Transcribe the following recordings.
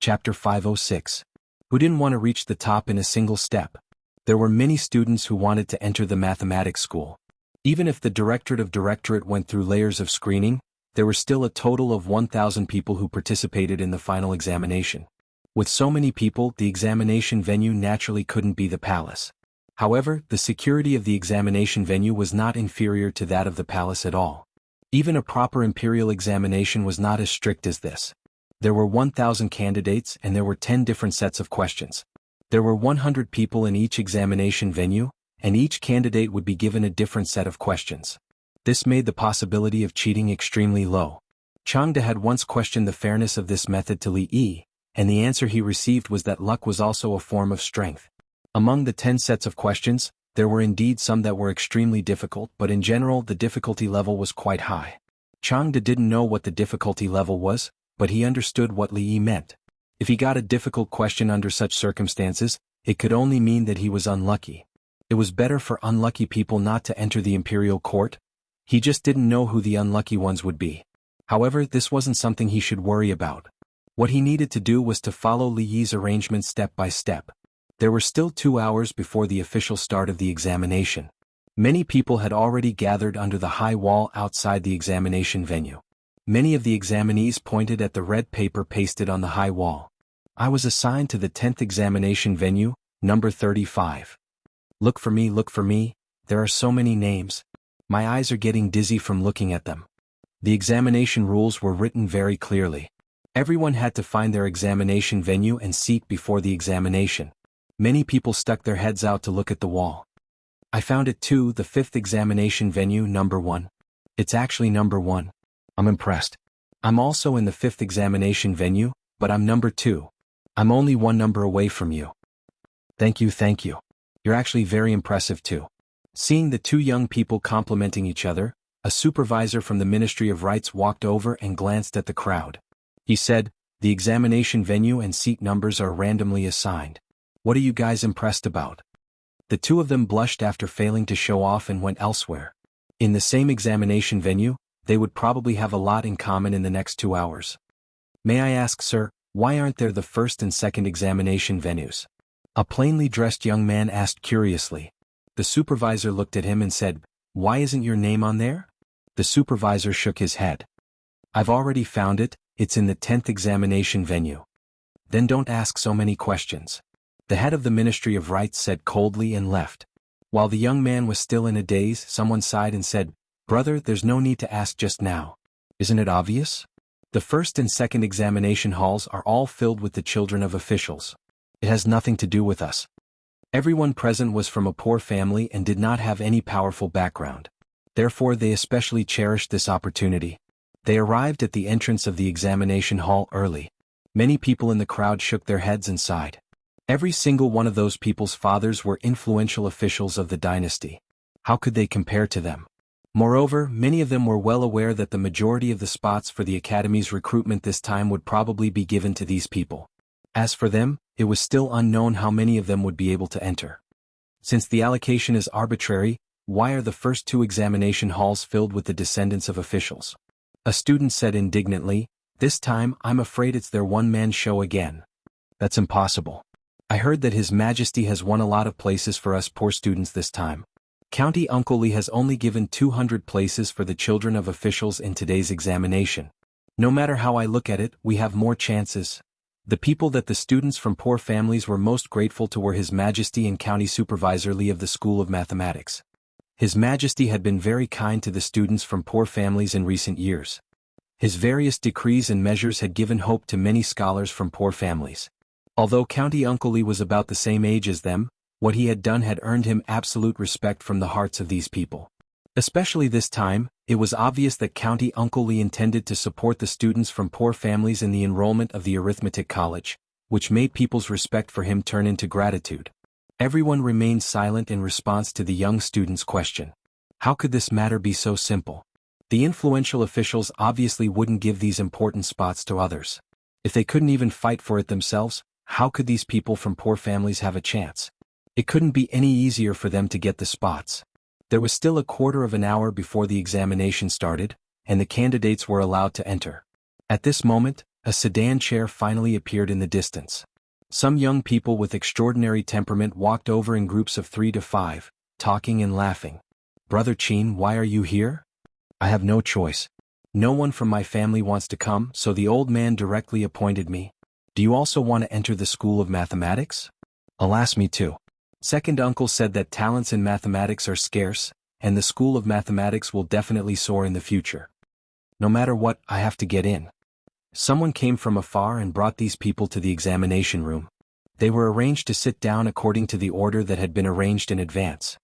Chapter 506. Who didn't want to reach the top in a single step? There were many students who wanted to enter the mathematics school. Even if the directorate went through layers of screening, there were still a total of 1,000 people who participated in the final examination. With so many people, the examination venue naturally couldn't be the palace. However, the security of the examination venue was not inferior to that of the palace at all. Even a proper imperial examination was not as strict as this. There were 1,000 candidates and there were 10 different sets of questions. There were 100 people in each examination venue, and each candidate would be given a different set of questions. This made the possibility of cheating extremely low. Changde had once questioned the fairness of this method to Li Yi, and the answer he received was that luck was also a form of strength. Among the 10 sets of questions, there were indeed some that were extremely difficult, but in general the difficulty level was quite high. Changde didn't know what the difficulty level was, but he understood what Li Yi meant. If he got a difficult question under such circumstances, it could only mean that he was unlucky. It was better for unlucky people not to enter the imperial court. He just didn't know who the unlucky ones would be. However, this wasn't something he should worry about. What he needed to do was to follow Li Yi's arrangement step by step. There were still 2 hours before the official start of the examination. Many people had already gathered under the high wall outside the examination venue. Many of the examinees pointed at the red paper pasted on the high wall. I was assigned to the 10th examination venue, number 35. Look for me, there are so many names. My eyes are getting dizzy from looking at them. The examination rules were written very clearly. Everyone had to find their examination venue and seat before the examination. Many people stuck their heads out to look at the wall. I found it too, the 5th examination venue, number 1. It's actually number 1. I'm impressed. I'm also in the 5th examination venue, but I'm number 2. I'm only one number away from you. Thank you. You're actually very impressive too. Seeing the two young people complimenting each other, a supervisor from the Ministry of Rights walked over and glanced at the crowd. He said, "The examination venue and seat numbers are randomly assigned. What are you guys impressed about?" The two of them blushed after failing to show off and went elsewhere. In the same examination venue, they would probably have a lot in common in the next 2 hours. May I ask, sir, why aren't there the 1st and 2nd examination venues? A plainly dressed young man asked curiously. The supervisor looked at him and said, "Why isn't your name on there?" The supervisor shook his head. "I've already found it, it's in the 10th examination venue." "Then don't ask so many questions." The head of the Ministry of Rights said coldly and left. While the young man was still in a daze, someone sighed and said, "Brother, there's no need to ask just now. Isn't it obvious? The 1st and 2nd examination halls are all filled with the children of officials. It has nothing to do with us." Everyone present was from a poor family and did not have any powerful background. Therefore they especially cherished this opportunity. They arrived at the entrance of the examination hall early. Many people in the crowd shook their heads and sighed. Every single one of those people's fathers were influential officials of the dynasty. How could they compare to them? Moreover, many of them were well aware that the majority of the spots for the academy's recruitment this time would probably be given to these people. As for them, it was still unknown how many of them would be able to enter. Since the allocation is arbitrary, why are the first 2 examination halls filled with the descendants of officials? A student said indignantly, "This time I'm afraid it's their one-man show again." That's impossible. I heard that His Majesty has won a lot of places for us poor students this time. County Uncle Lee has only given 200 places for the children of officials in today's examination. No matter how I look at it, we have more chances. The people that the students from poor families were most grateful to were His Majesty and County Supervisor Lee of the School of Mathematics. His Majesty had been very kind to the students from poor families in recent years. His various decrees and measures had given hope to many scholars from poor families. Although County Uncle Lee was about the same age as them, what he had done had earned him absolute respect from the hearts of these people. Especially this time, it was obvious that County Uncle Lee intended to support the students from poor families in the enrollment of the arithmetic college, which made people's respect for him turn into gratitude. Everyone remained silent in response to the young student's question. How could this matter be so simple? The influential officials obviously wouldn't give these important spots to others. If they couldn't even fight for it themselves, how could these people from poor families have a chance? It couldn't be any easier for them to get the spots. There was still a quarter of an hour before the examination started, and the candidates were allowed to enter. At this moment, A sedan chair finally appeared in the distance. Some young people with extraordinary temperament walked over in groups of 3 to 5, talking and laughing. "Brother Qin, why are you here?" "I have no choice. No one from my family wants to come, so the old man directly appointed me." "Do you also want to enter the school of mathematics?" "Alas, me too. Second uncle said that talents in mathematics are scarce, and the school of mathematics will definitely soar in the future. No matter what, I have to get in." Someone came from afar and brought these people to the examination room. They were arranged to sit down according to the order that had been arranged in advance.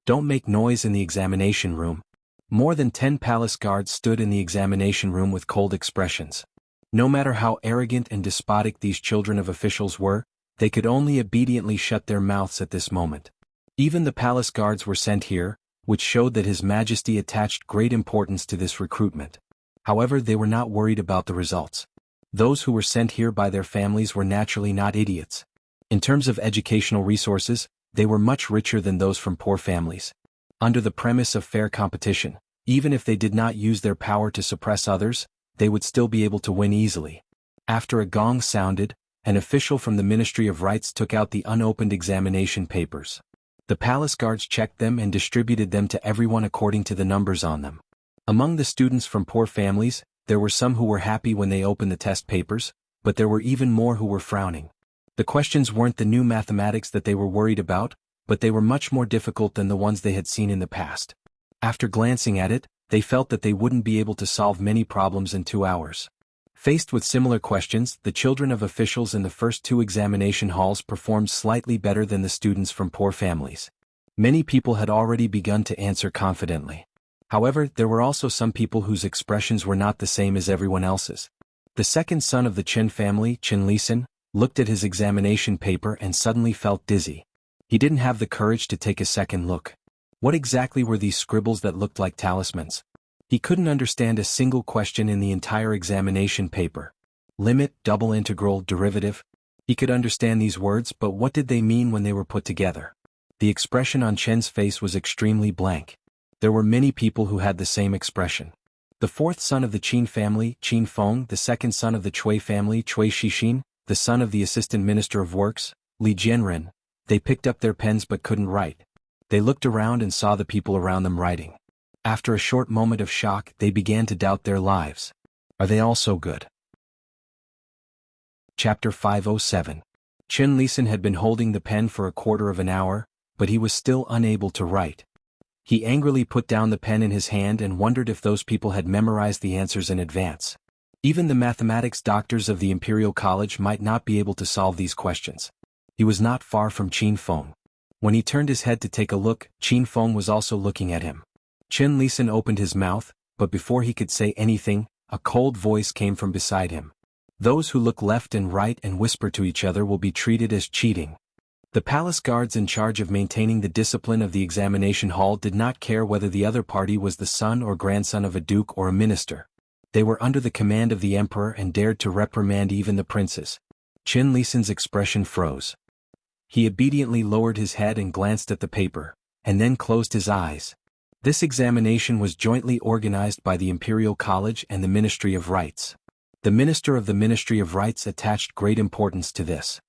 "Don't make noise in the examination room." More than 10 palace guards stood in the examination room with cold expressions. No matter how arrogant and despotic these children of officials were, they could only obediently shut their mouths at this moment. Even the palace guards were sent here, which showed that His Majesty attached great importance to this recruitment. However, they were not worried about the results. Those who were sent here by their families were naturally not idiots. In terms of educational resources, they were much richer than those from poor families. Under the premise of fair competition, even if they did not use their power to suppress others, they would still be able to win easily. After a gong sounded, an official from the Ministry of Rights took out the unopened examination papers. The palace guards checked them and distributed them to everyone according to the numbers on them. Among the students from poor families, there were some who were happy when they opened the test papers, but there were even more who were frowning. The questions weren't the new mathematics that they were worried about, but they were much more difficult than the ones they had seen in the past. After glancing at it, they felt that they wouldn't be able to solve many problems in 2 hours. Faced with similar questions, the children of officials in the first 2 examination halls performed slightly better than the students from poor families. Many people had already begun to answer confidently. However, there were also some people whose expressions were not the same as everyone else's. The second son of the Chen family, Chen Lisan, looked at his examination paper and suddenly felt dizzy. He didn't have the courage to take a second look. What exactly were these scribbles that looked like talismans? He couldn't understand a single question in the entire examination paper. Limit, double integral, derivative. He could understand these words, but what did they mean when they were put together? The expression on Chen's face was extremely blank. There were many people who had the same expression. The fourth son of the Qin family, Qin Feng, the second son of the Cui family, Cui Shixin, the son of the assistant minister of works, Li Jianren, they picked up their pens but couldn't write. They looked around and saw the people around them writing. After a short moment of shock, they began to doubt their lives. Are they all so good? Chapter 507. Chen Lisan had been holding the pen for a quarter of an hour, but he was still unable to write. He angrily put down the pen in his hand and wondered if those people had memorized the answers in advance. Even the mathematics doctors of the Imperial College might not be able to solve these questions. He was not far from Qin Feng. When he turned his head to take a look, Qin Feng was also looking at him. Chen Lisan opened his mouth, but before he could say anything, a cold voice came from beside him. "Those who look left and right and whisper to each other will be treated as cheating." The palace guards in charge of maintaining the discipline of the examination hall did not care whether the other party was the son or grandson of a duke or a minister. They were under the command of the emperor and dared to reprimand even the princes. Chen Lisan's expression froze. He obediently lowered his head and glanced at the paper, and then closed his eyes. This examination was jointly organized by the Imperial College and the Ministry of Rights. The minister of the Ministry of Rights attached great importance to this.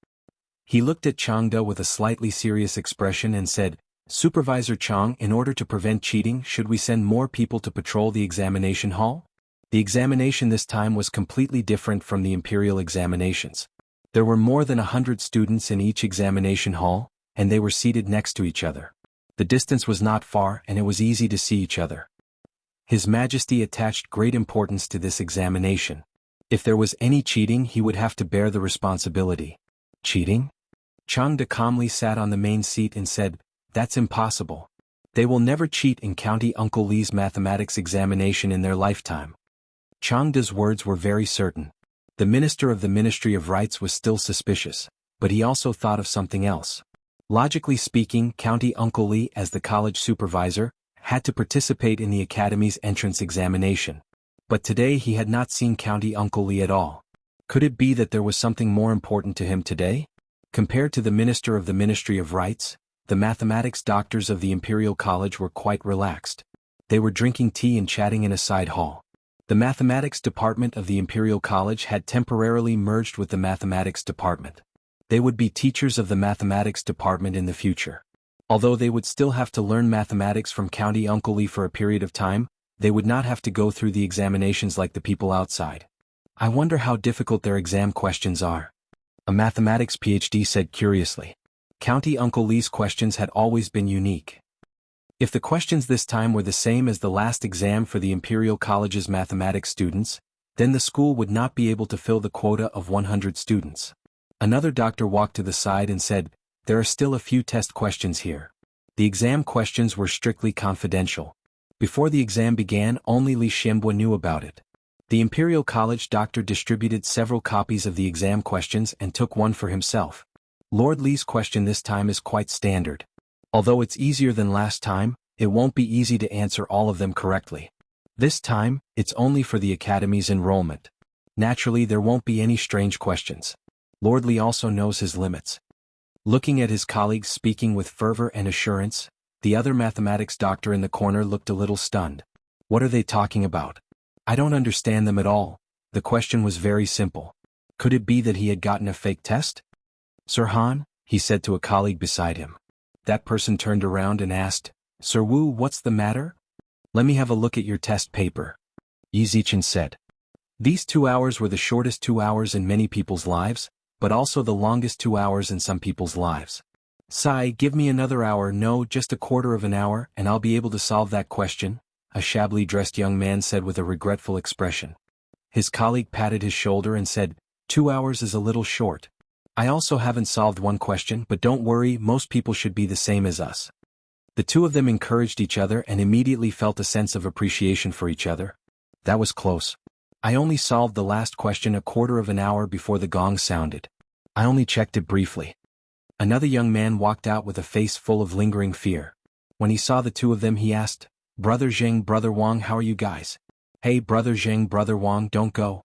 He looked at Changde with a slightly serious expression and said, "Supervisor Chang, in order to prevent cheating, should we send more people to patrol the examination hall?" The examination this time was completely different from the imperial examinations. There were more than 100 students in each examination hall, and they were seated next to each other. The distance was not far and it was easy to see each other. His Majesty attached great importance to this examination. If there was any cheating, he would have to bear the responsibility. Cheating? Changde calmly sat on the main seat and said, "That's impossible. They will never cheat in County Uncle Li's mathematics examination in their lifetime." Changde's words were very certain. The minister of the Ministry of Rights was still suspicious, but he also thought of something else. Logically speaking, County Uncle Li, as the college supervisor, had to participate in the academy's entrance examination. But today he had not seen County Uncle Li at all. Could it be that there was something more important to him today? Compared to the minister of the Ministry of Rights, the mathematics doctors of the Imperial College were quite relaxed. They were drinking tea and chatting in a side hall. The mathematics department of the Imperial College had temporarily merged with the mathematics department. They would be teachers of the mathematics department in the future. Although they would still have to learn mathematics from County Uncle Lee for a period of time, they would not have to go through the examinations like the people outside. I wonder how difficult their exam questions are. A mathematics PhD said curiously. County Uncle Lee's questions had always been unique. If the questions this time were the same as the last exam for the Imperial College's mathematics students, then the school would not be able to fill the quota of 100 students. Another doctor walked to the side and said, "There are still a few test questions here." The exam questions were strictly confidential. Before the exam began, only Li Xianbo knew about it. The Imperial College doctor distributed several copies of the exam questions and took one for himself. Lord Li's question this time is quite standard. Although it's easier than last time, it won't be easy to answer all of them correctly. This time, it's only for the Academy's enrollment. Naturally, there won't be any strange questions. Lord Li also knows his limits. Looking at his colleagues speaking with fervor and assurance, the other mathematics doctor in the corner looked a little stunned. What are they talking about? I don't understand them at all. The question was very simple. Could it be that he had gotten a fake test? Sir Han, he said to a colleague beside him. That person turned around and asked, Sir Wu, what's the matter? Let me have a look at your test paper. Yi Zichen said. These 2 hours were the shortest 2 hours in many people's lives, but also the longest 2 hours in some people's lives. Sai, give me another hour, no, just a quarter of an hour, and I'll be able to solve that question, a shabbily dressed young man said with a regretful expression. His colleague patted his shoulder and said, 2 hours is a little short. I also haven't solved one question, but don't worry, most people should be the same as us. The two of them encouraged each other and immediately felt a sense of appreciation for each other. That was close. I only solved the last question a quarter of an hour before the gong sounded. I only checked it briefly. Another young man walked out with a face full of lingering fear. When he saw the two of them, he asked, Brother Zheng, Brother Wang, how are you guys? Hey, Brother Zheng, Brother Wang, don't go.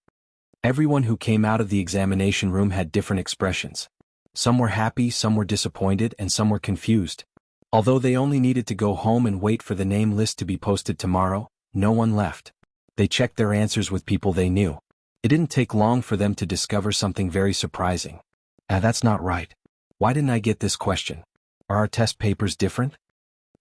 Everyone who came out of the examination room had different expressions. Some were happy, some were disappointed, and some were confused. Although they only needed to go home and wait for the name list to be posted tomorrow, no one left. They checked their answers with people they knew. It didn't take long for them to discover something very surprising. That's not right. Why didn't I get this question? Are our test papers different?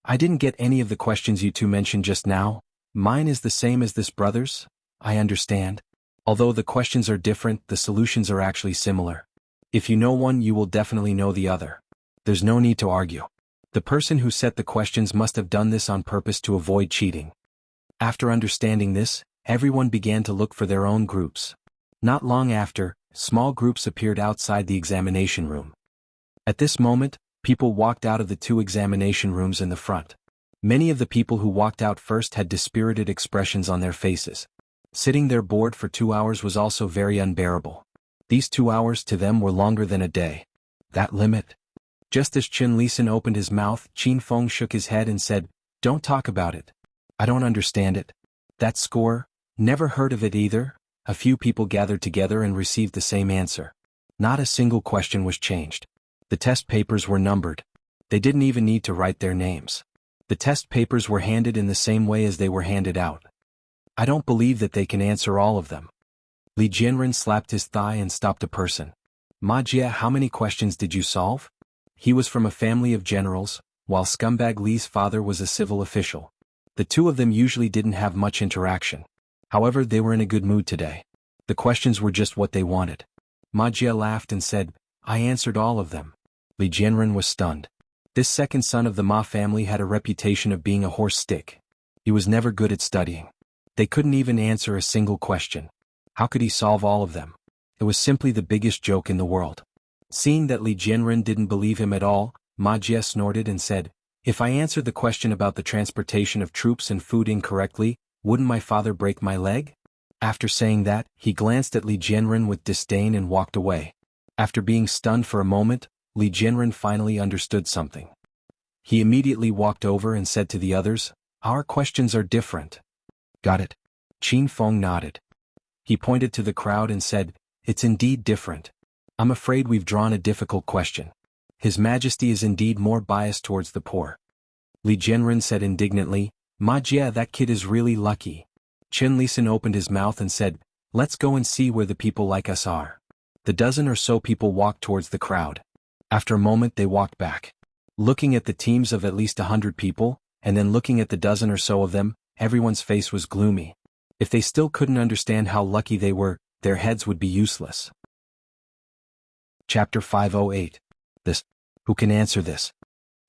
I didn't get any of the questions you two mentioned just now. Mine is the same as this brother's. I understand. Although the questions are different, the solutions are actually similar. If you know one, you will definitely know the other. There's no need to argue. The person who set the questions must have done this on purpose to avoid cheating. After understanding this, everyone began to look for their own groups. Not long after, small groups appeared outside the examination room. At this moment, people walked out of the two examination rooms in the front. Many of the people who walked out first had dispirited expressions on their faces. Sitting there bored for 2 hours was also very unbearable. These 2 hours to them were longer than a day. That limit? Just as Chen Lisan opened his mouth, Qin Feng shook his head and said, Don't talk about it. I don't understand it. That score? Never heard of it either. A few people gathered together and received the same answer. Not a single question was changed. The test papers were numbered. They didn't even need to write their names. The test papers were handed in the same way as they were handed out. I don't believe that they can answer all of them. Li Jianren slapped his thigh and stopped a person. Ma Jie, how many questions did you solve? He was from a family of generals, while Scumbag Li's father was a civil official. The two of them usually didn't have much interaction. However, they were in a good mood today. The questions were just what they wanted. Ma Jie laughed and said, I answered all of them. Li Jianren was stunned. This second son of the Ma family had a reputation of being a horse stick. He was never good at studying. They couldn't even answer a single question. How could he solve all of them? It was simply the biggest joke in the world. Seeing that Li Jianren didn't believe him at all, Ma Jie snorted and said, If I answered the question about the transportation of troops and food incorrectly, wouldn't my father break my leg? After saying that, he glanced at Li Jianren with disdain and walked away. After being stunned for a moment, Li Jianren finally understood something. He immediately walked over and said to the others, Our questions are different. Got it? Qin Feng nodded. He pointed to the crowd and said, It's indeed different. I'm afraid we've drawn a difficult question. His Majesty is indeed more biased towards the poor. Li Jianren said indignantly, Ma Jie, that kid is really lucky. Qin Lisan opened his mouth and said, "Let's go and see where the people like us are." The dozen or so people walked towards the crowd. After a moment they walked back. Looking at the teams of at least 100 people, and then looking at the dozen or so of them, everyone's face was gloomy. If they still couldn't understand how lucky they were, their heads would be useless. Chapter 508. This. Who can answer this?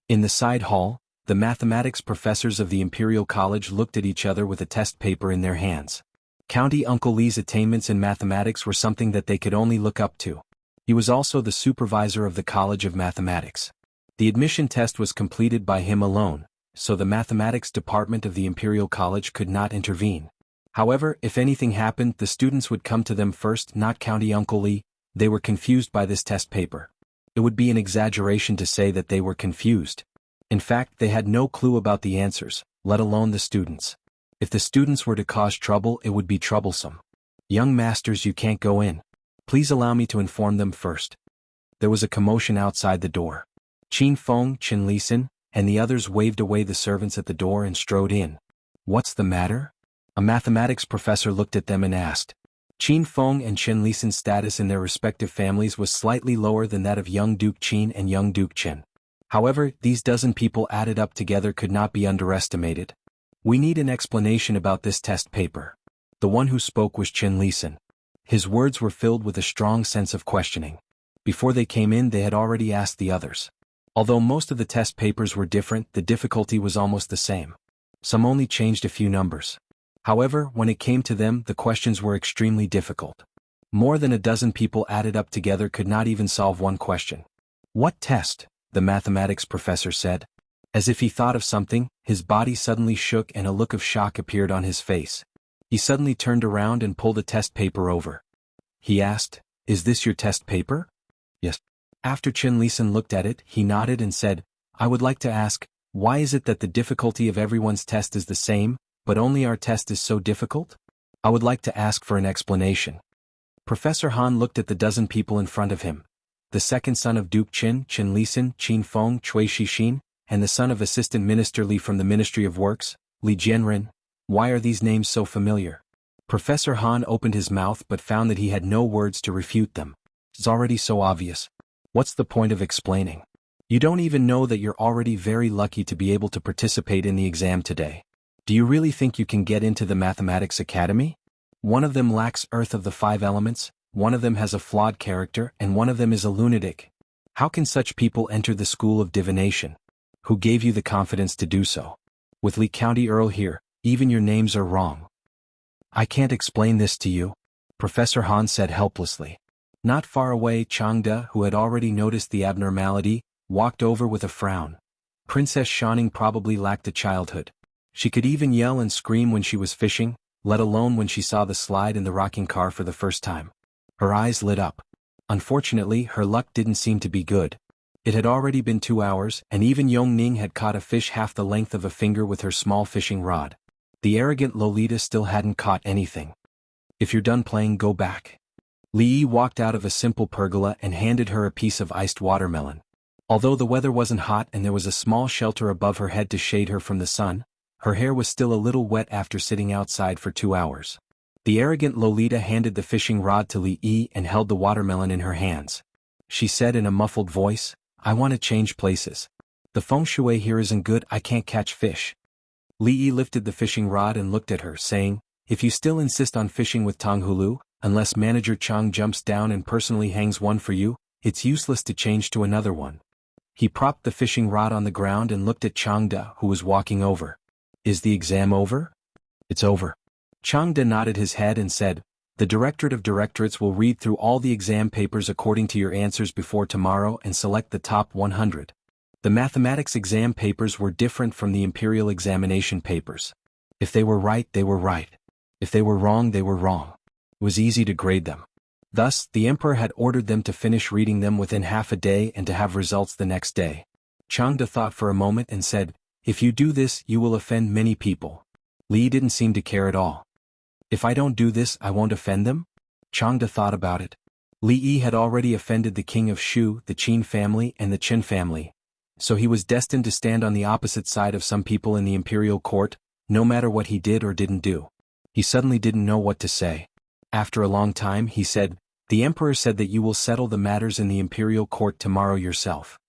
In the side hall, the mathematics professors of the Imperial College looked at each other with a test paper in their hands. County Uncle Lee's attainments in mathematics were something that they could only look up to. He was also the supervisor of the College of Mathematics. The admission test was completed by him alone, so the mathematics department of the Imperial College could not intervene. However, if anything happened, the students would come to them first, not County Uncle Lee. They were confused by this test paper. It would be an exaggeration to say that they were confused. In fact, they had no clue about the answers, let alone the students. If the students were to cause trouble, it would be troublesome. "Young masters, you can't go in. Please allow me to inform them first." There was a commotion outside the door. Qin Feng, Qin Lisan, and the others waved away the servants at the door and strode in. "What's the matter?" A mathematics professor looked at them and asked. Qin Feng and Qin Lisan's status in their respective families was slightly lower than that of young Duke Qin and young Duke Qin. However, these dozen people added up together could not be underestimated. "We need an explanation about this test paper." The one who spoke was Qin Lisan. His words were filled with a strong sense of questioning. Before they came in, they had already asked the others. Although most of the test papers were different, the difficulty was almost the same. Some only changed a few numbers. However, when it came to them, the questions were extremely difficult. More than a dozen people added up together could not even solve one question. "What test?" the mathematics professor said. As if he thought of something, his body suddenly shook and a look of shock appeared on his face. He suddenly turned around and pulled a test paper over. He asked, "Is this your test paper?" "Yes." After Qin Lisan looked at it, he nodded and said, "I would like to ask, why is it that the difficulty of everyone's test is the same, but only our test is so difficult? I would like to ask for an explanation." Professor Han looked at the dozen people in front of him. The second son of Duke Qin, Qin Lisan, Qin Feng, Cui Shixin, and the son of Assistant Minister Li from the Ministry of Works, Li Jianren. Why are these names so familiar? Professor Han opened his mouth but found that he had no words to refute them. It's already so obvious. What's the point of explaining? You don't even know that you're already very lucky to be able to participate in the exam today. Do you really think you can get into the Mathematics Academy? One of them lacks Earth of the 5 elements, one of them has a flawed character, and one of them is a lunatic. How can such people enter the school of divination? Who gave you the confidence to do so? With Lee County Earl here, even your names are wrong. "I can't explain this to you," Professor Han said helplessly. Not far away, Changde, who had already noticed the abnormality, walked over with a frown. Princess Shaning probably lacked a childhood. She could even yell and scream when she was fishing, let alone when she saw the slide in the rocking car for the first time. Her eyes lit up. Unfortunately, her luck didn't seem to be good. It had already been 2 hours, and even Yong Ning had caught a fish half the length of a finger with her small fishing rod. The arrogant Lolita still hadn't caught anything. "If you're done playing, go back." Li Yi walked out of a simple pergola and handed her a piece of iced watermelon. Although the weather wasn't hot and there was a small shelter above her head to shade her from the sun, her hair was still a little wet after sitting outside for 2 hours. The arrogant Lolita handed the fishing rod to Li Yi and held the watermelon in her hands. She said in a muffled voice, "I want to change places. The feng shui here isn't good, I can't catch fish." Li Yi lifted the fishing rod and looked at her, saying, "If you still insist on fishing with Tang Hulu, unless Manager Chang jumps down and personally hangs one for you, it's useless to change to another one." He propped the fishing rod on the ground and looked at Changde, who was walking over. "Is the exam over?" "It's over." Changde nodded his head and said, "The Directorate of Directorates will read through all the exam papers according to your answers before tomorrow and select the top 100. The mathematics exam papers were different from the imperial examination papers. If they were right, they were right. If they were wrong, they were wrong. It was easy to grade them. Thus, the emperor had ordered them to finish reading them within half a day and to have results the next day. Changde thought for a moment and said, "If you do this, you will offend many people." Li didn't seem to care at all. "If I don't do this, I won't offend them?" Changde thought about it. Li Yi had already offended the king of Shu, the Qin family, and the Qin family. So he was destined to stand on the opposite side of some people in the imperial court, no matter what he did or didn't do. He suddenly didn't know what to say. After a long time he said, "The emperor said that you will settle the matters in the imperial court tomorrow yourself."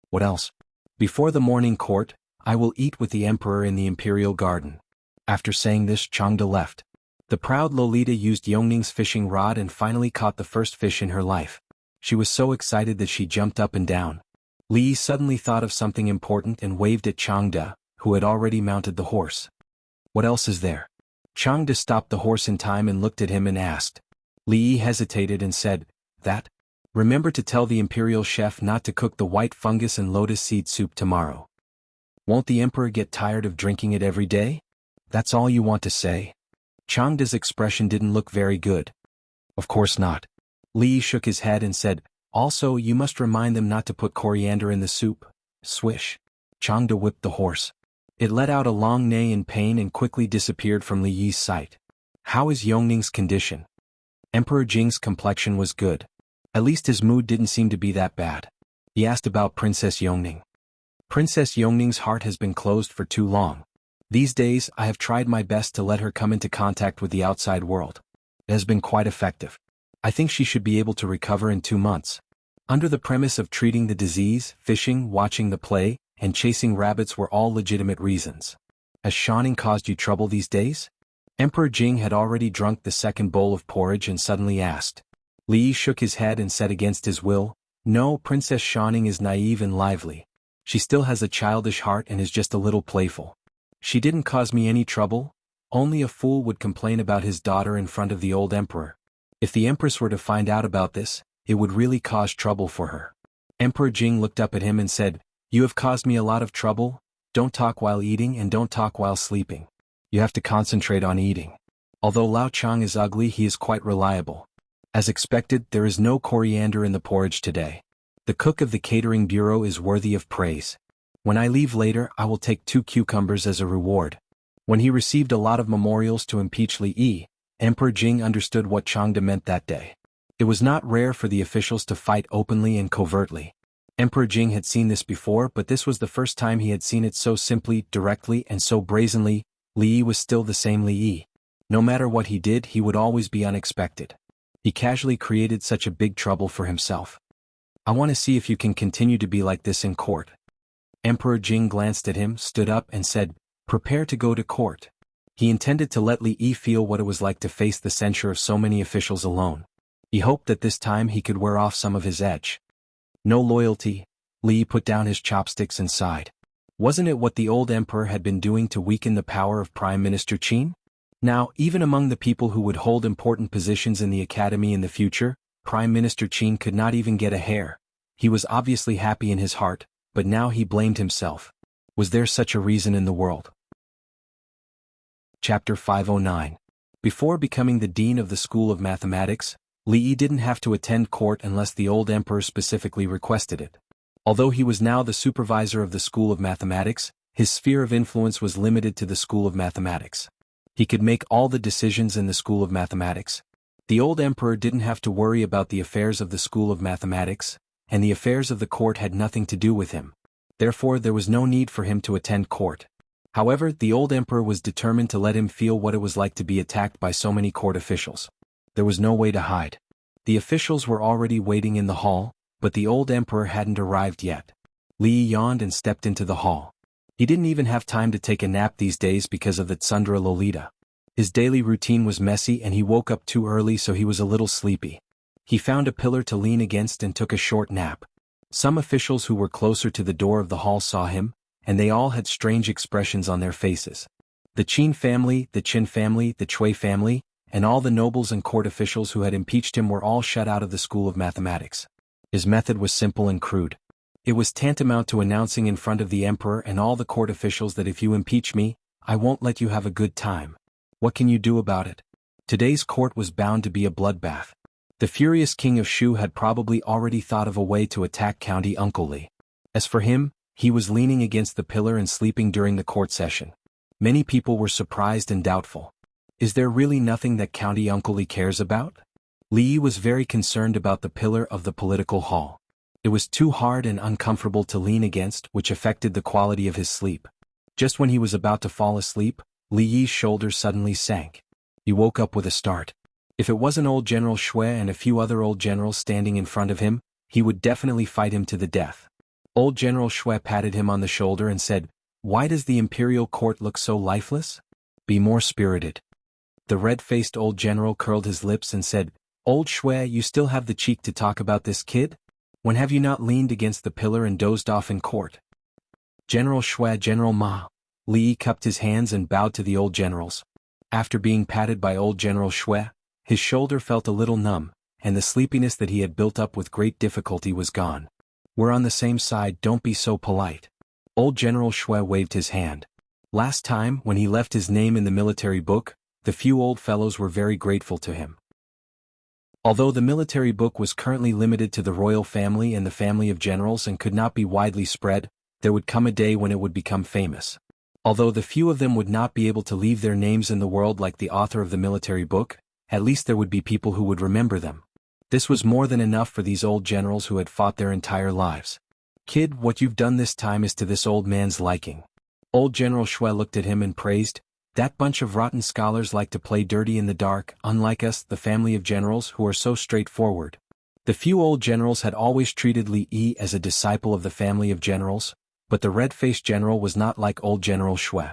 "What else?" "Before the morning court, I will eat with the emperor in the imperial garden." After saying this, Changde left. The proud Lolita used Yongning's fishing rod and finally caught the first fish in her life. She was so excited that she jumped up and down. Li Yi suddenly thought of something important and waved at Changde, who had already mounted the horse. "What else is there?" Changde stopped the horse in time and looked at him and asked. Li Yi hesitated and said, "That? Remember to tell the imperial chef not to cook the white fungus and lotus seed soup tomorrow." "Won't the emperor get tired of drinking it every day? That's all you want to say?" Changde's expression didn't look very good. "Of course not." Li Yi shook his head and said, "Also you must remind them not to put coriander in the soup." Swish. Changde whipped the horse. It let out a long neigh in pain and quickly disappeared from Li Yi's sight. "How is Yongning's condition?" Emperor Jing's complexion was good. At least his mood didn't seem to be that bad. He asked about Princess Yongning. "Princess Yongning's heart has been closed for too long. These days I have tried my best to let her come into contact with the outside world. It has been quite effective. I think she should be able to recover in 2 months." Under the premise of treating the disease, fishing, watching the play, and chasing rabbits were all legitimate reasons. "Has Shaning caused you trouble these days?" Emperor Jing had already drunk the second bowl of porridge and suddenly asked. Li Yi shook his head and said against his will, "No, Princess Shaning is naive and lively. She still has a childish heart and is just a little playful. She didn't cause me any trouble. Only a fool would complain about his daughter in front of the old emperor. If the empress were to find out about this, it would really cause trouble for her." Emperor Jing looked up at him and said, "You have caused me a lot of trouble. Don't talk while eating and don't talk while sleeping. You have to concentrate on eating. Although Lao Chang is ugly, he is quite reliable. As expected, there is no coriander in the porridge today. The cook of the catering bureau is worthy of praise. When I leave later, I will take 2 cucumbers as a reward." When he received a lot of memorials to impeach Li Yi, Emperor Jing understood what Changde meant that day. It was not rare for the officials to fight openly and covertly. Emperor Jing had seen this before, but this was the first time he had seen it so simply, directly, and so brazenly. Li Yi was still the same Li Yi. No matter what he did, he would always be unexpected. He casually created such a big trouble for himself. "I want to see if you can continue to be like this in court." Emperor Jing glanced at him, stood up, and said, "Prepare to go to court." He intended to let Li Yi feel what it was like to face the censure of so many officials alone. He hoped that this time he could wear off some of his edge. "No loyalty." Li Yi put down his chopsticks and sighed. Wasn't it what the old emperor had been doing to weaken the power of Prime Minister Qin? Now, even among the people who would hold important positions in the academy in the future, Prime Minister Qin could not even get a hair. He was obviously happy in his heart, but now he blamed himself. Was there such a reason in the world? Chapter 509. Before becoming the dean of the School of Mathematics, Li Yi didn't have to attend court unless the old emperor specifically requested it. Although he was now the supervisor of the School of Mathematics, his sphere of influence was limited to the School of Mathematics. He could make all the decisions in the School of Mathematics. The old emperor didn't have to worry about the affairs of the School of Mathematics, and the affairs of the court had nothing to do with him. Therefore there was no need for him to attend court. However, the old emperor was determined to let him feel what it was like to be attacked by so many court officials. There was no way to hide. The officials were already waiting in the hall, but the old emperor hadn't arrived yet. Li Yi yawned and stepped into the hall. He didn't even have time to take a nap these days because of the Tsundra Lolita. His daily routine was messy and he woke up too early, so he was a little sleepy. He found a pillar to lean against and took a short nap. Some officials who were closer to the door of the hall saw him, and they all had strange expressions on their faces. The Qin family, the Qin family, the Chui family, and all the nobles and court officials who had impeached him were all shut out of the School of Mathematics. His method was simple and crude. It was tantamount to announcing in front of the emperor and all the court officials that if you impeach me, I won't let you have a good time. What can you do about it? Today's court was bound to be a bloodbath. The furious king of Shu had probably already thought of a way to attack County Uncle Li. As for him, he was leaning against the pillar and sleeping during the court session. Many people were surprised and doubtful. Is there really nothing that County Uncle Li cares about? Li Yi was very concerned about the pillar of the political hall. It was too hard and uncomfortable to lean against, which affected the quality of his sleep. Just when he was about to fall asleep, Li Yi's shoulders suddenly sank. He woke up with a start. If it wasn't old General Shui and a few other old generals standing in front of him, he would definitely fight him to the death. Old General Shui patted him on the shoulder and said, "Why does the imperial court look so lifeless? Be more spirited." The red-faced old general curled his lips and said, "Old Shui, you still have the cheek to talk about this kid? When have you not leaned against the pillar and dozed off in court?" "General Shui, General Ma." Li Yi cupped his hands and bowed to the old generals. After being patted by old General Shui, his shoulder felt a little numb, and the sleepiness that he had built up with great difficulty was gone. "We're on the same side, don't be so polite." Old General Shui waved his hand. Last time, when he left his name in the military book, the few old fellows were very grateful to him. Although the military book was currently limited to the royal family and the family of generals and could not be widely spread, there would come a day when it would become famous. Although the few of them would not be able to leave their names in the world like the author of the military book, at least there would be people who would remember them. This was more than enough for these old generals who had fought their entire lives. "Kid, what you've done this time is to this old man's liking." Old General Shui looked at him and praised, "That bunch of rotten scholars like to play dirty in the dark, unlike us, the family of generals, who are so straightforward." The few old generals had always treated Li Yi as a disciple of the family of generals, but the red-faced general was not like old General Shui.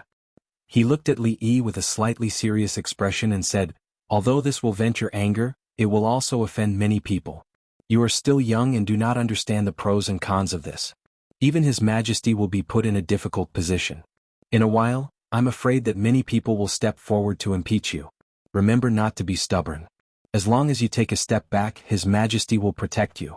He looked at Li Yi with a slightly serious expression and said, "Although this will vent your anger, it will also offend many people. You are still young and do not understand the pros and cons of this. Even His Majesty will be put in a difficult position. In a while, I'm afraid that many people will step forward to impeach you. Remember not to be stubborn. As long as you take a step back, His Majesty will protect you."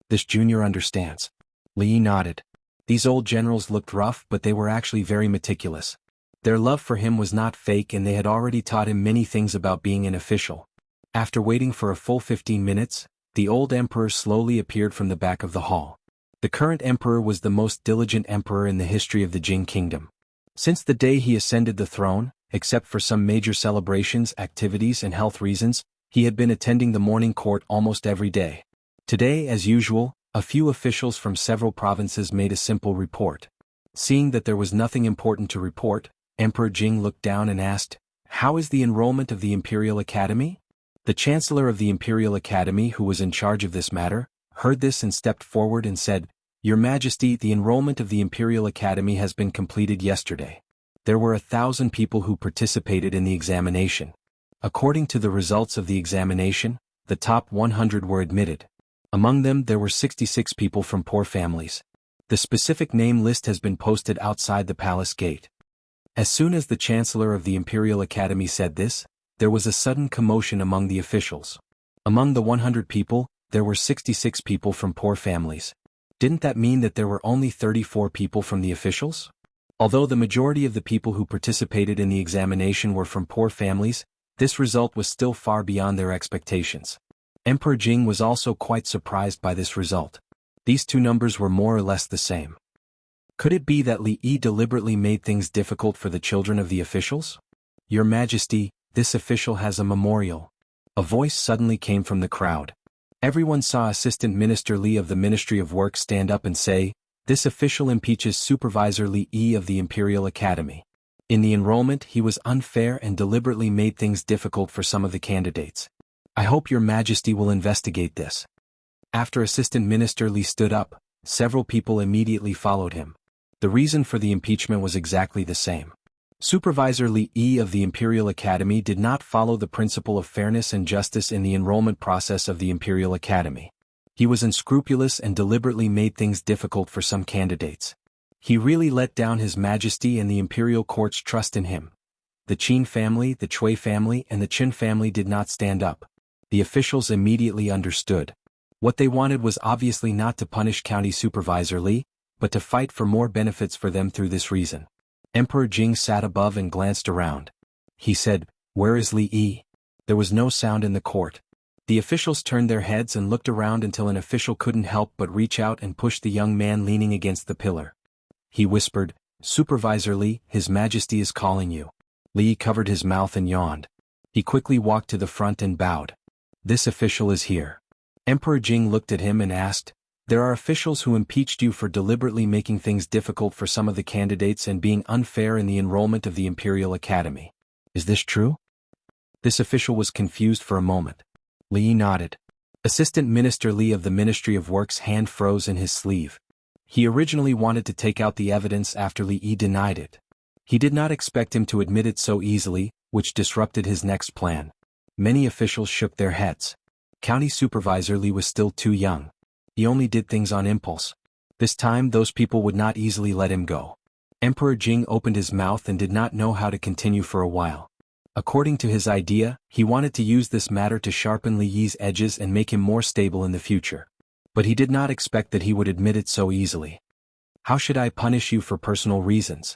"This junior understands." Li Yi nodded. These old generals looked rough, but they were actually very meticulous. Their love for him was not fake, and they had already taught him many things about being an official. After waiting for a full 15 minutes, the old emperor slowly appeared from the back of the hall. The current emperor was the most diligent emperor in the history of the Jing kingdom. Since the day he ascended the throne, except for some major celebrations, activities, and health reasons, he had been attending the morning court almost every day. Today, as usual, a few officials from several provinces made a simple report. Seeing that there was nothing important to report, Emperor Jing looked down and asked, "How is the enrollment of the Imperial Academy?" The Chancellor of the Imperial Academy, who was in charge of this matter, heard this and stepped forward and said, "Your Majesty, the enrollment of the Imperial Academy has been completed yesterday. There were 1,000 people who participated in the examination. According to the results of the examination, the top 100 were admitted. Among them there were 66 people from poor families. The specific name list has been posted outside the palace gate." As soon as the Chancellor of the Imperial Academy said this, there was a sudden commotion among the officials. Among the 100 people, there were 66 people from poor families. Didn't that mean that there were only 34 people from the officials? Although the majority of the people who participated in the examination were from poor families, this result was still far beyond their expectations. Emperor Jing was also quite surprised by this result. These two numbers were more or less the same. Could it be that Li Yi deliberately made things difficult for the children of the officials? "Your Majesty, this official has a memorial." A voice suddenly came from the crowd. Everyone saw Assistant Minister Li of the Ministry of Work stand up and say, "This official impeaches Supervisor Li Yi of the Imperial Academy. In the enrollment he was unfair and deliberately made things difficult for some of the candidates. I hope your Majesty will investigate this." After Assistant Minister Li stood up, several people immediately followed him. The reason for the impeachment was exactly the same. Supervisor Li Yi of the Imperial Academy did not follow the principle of fairness and justice in the enrollment process of the Imperial Academy. He was unscrupulous and deliberately made things difficult for some candidates. He really let down His Majesty and the Imperial Court's trust in him. The Qin family, the Cui family, and the Qin family did not stand up. The officials immediately understood. What they wanted was obviously not to punish County Supervisor Li, but to fight for more benefits for them through this reason. Emperor Jing sat above and glanced around. He said, "Where is Li Yi?" There was no sound in the court. The officials turned their heads and looked around until an official couldn't help but reach out and push the young man leaning against the pillar. He whispered, "Supervisor Li, His Majesty is calling you." Li Yi covered his mouth and yawned. He quickly walked to the front and bowed. "This official is here." Emperor Jing looked at him and asked, "There are officials who impeached you for deliberately making things difficult for some of the candidates and being unfair in the enrollment of the Imperial Academy. Is this true?" This official was confused for a moment. Li nodded. Assistant Minister Li of the Ministry of Work's hand froze in his sleeve. He originally wanted to take out the evidence after Li denied it. He did not expect him to admit it so easily, which disrupted his next plan. Many officials shook their heads. County Supervisor Li was still too young. He only did things on impulse. This time those people would not easily let him go. Emperor Jing opened his mouth and did not know how to continue for a while. According to his idea, he wanted to use this matter to sharpen Li Yi's edges and make him more stable in the future. But he did not expect that he would admit it so easily. How should I punish you for personal reasons?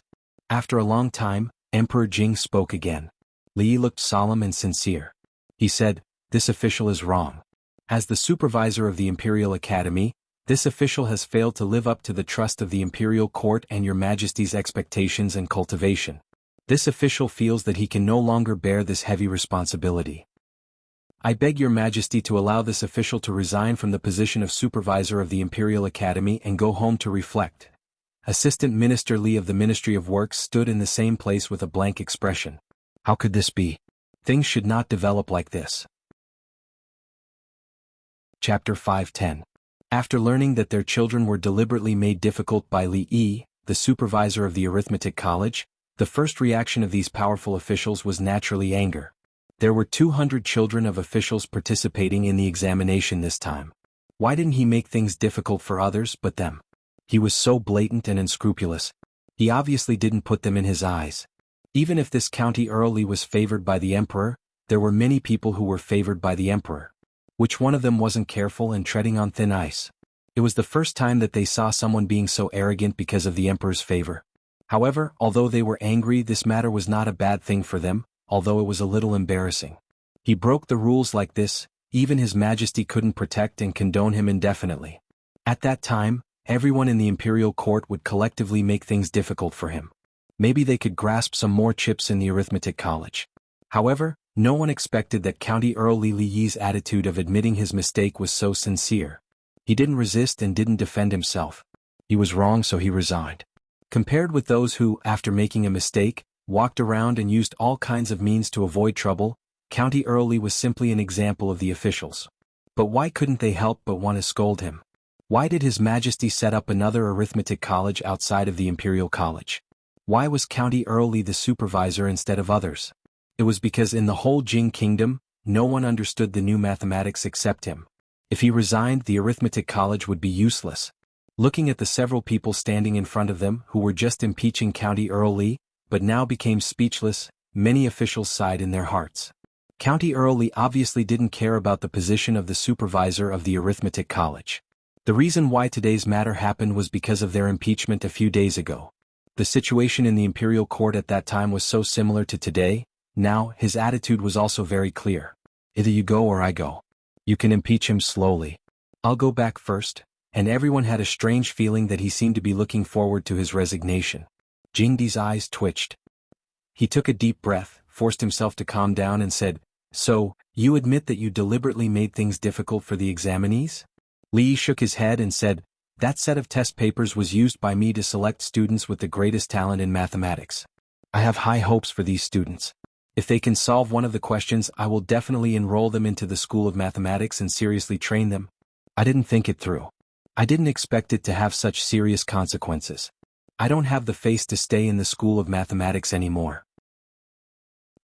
After a long time, Emperor Jing spoke again. Li Yi looked solemn and sincere. He said, "This official is wrong. As the supervisor of the Imperial Academy, this official has failed to live up to the trust of the Imperial Court and your Majesty's expectations and cultivation. This official feels that he can no longer bear this heavy responsibility. I beg your Majesty to allow this official to resign from the position of supervisor of the Imperial Academy and go home to reflect." Assistant Minister Li of the Ministry of Works stood in the same place with a blank expression. How could this be? Things should not develop like this. Chapter 510. After learning that their children were deliberately made difficult by Li Yi, the supervisor of the Arithmetic College, the first reaction of these powerful officials was naturally anger. There were 200 children of officials participating in the examination this time. Why didn't he make things difficult for others but them? He was so blatant and unscrupulous. He obviously didn't put them in his eyes. Even if this county early was favored by the emperor, there were many people who were favored by the emperor. Which one of them wasn't careful and treading on thin ice? It was the first time that they saw someone being so arrogant because of the emperor's favor. However, although they were angry, this matter was not a bad thing for them, although it was a little embarrassing. He broke the rules like this, even His Majesty couldn't protect and condone him indefinitely. At that time, everyone in the imperial court would collectively make things difficult for him. Maybe they could grasp some more chips in the arithmetic college. However, no one expected that County Earl Li Yi's attitude of admitting his mistake was so sincere. He didn't resist and didn't defend himself. He was wrong, so he resigned. Compared with those who, after making a mistake, walked around and used all kinds of means to avoid trouble, County Earl Li was simply an example of the officials. But why couldn't they help but want to scold him? Why did His Majesty set up another arithmetic college outside of the Imperial College? Why was County Earl Li the supervisor instead of others? It was because in the whole Jing Kingdom, no one understood the new mathematics except him. If he resigned, the arithmetic college would be useless. Looking at the several people standing in front of them who were just impeaching County Earl Li, but now became speechless, many officials sighed in their hearts. County Earl Li obviously didn't care about the position of the supervisor of the arithmetic college. The reason why today's matter happened was because of their impeachment a few days ago. The situation in the imperial court at that time was so similar to today. Now, his attitude was also very clear. Either you go or I go. You can impeach him slowly. I'll go back first. And everyone had a strange feeling that he seemed to be looking forward to his resignation. Jingdi's eyes twitched. He took a deep breath, forced himself to calm down and said, "So, you admit that you deliberately made things difficult for the examinees?" Li shook his head and said, "That set of test papers was used by me to select students with the greatest talent in mathematics. I have high hopes for these students. If they can solve one of the questions, I will definitely enroll them into the School of Mathematics and seriously train them. I didn't think it through. I didn't expect it to have such serious consequences. I don't have the face to stay in the School of Mathematics anymore.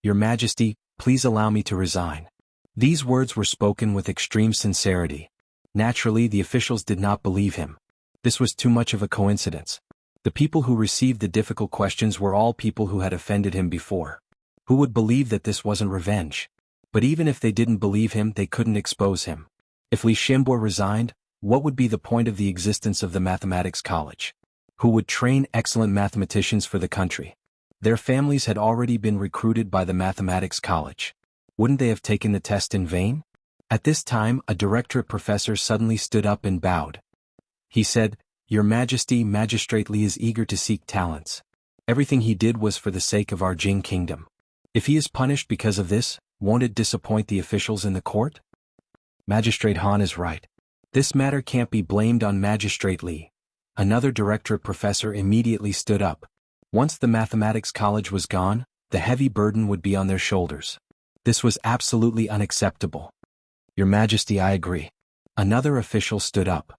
Your Majesty, please allow me to resign." These words were spoken with extreme sincerity. Naturally, the officials did not believe him. This was too much of a coincidence. The people who received the difficult questions were all people who had offended him before. Who would believe that this wasn't revenge? But even if they didn't believe him, they couldn't expose him. If Li Xianbo resigned, what would be the point of the existence of the Mathematics College? Who would train excellent mathematicians for the country? Their families had already been recruited by the Mathematics College. Wouldn't they have taken the test in vain? At this time, a directorate professor suddenly stood up and bowed. He said, "Your Majesty, Magistrate Li is eager to seek talents. Everything he did was for the sake of our Jing Kingdom. If he is punished because of this, won't it disappoint the officials in the court?" Magistrate Han is right. This matter can't be blamed on Magistrate Li. Another directorate professor immediately stood up. Once the Mathematics College was gone, the heavy burden would be on their shoulders. This was absolutely unacceptable. Your Majesty, I agree. Another official stood up.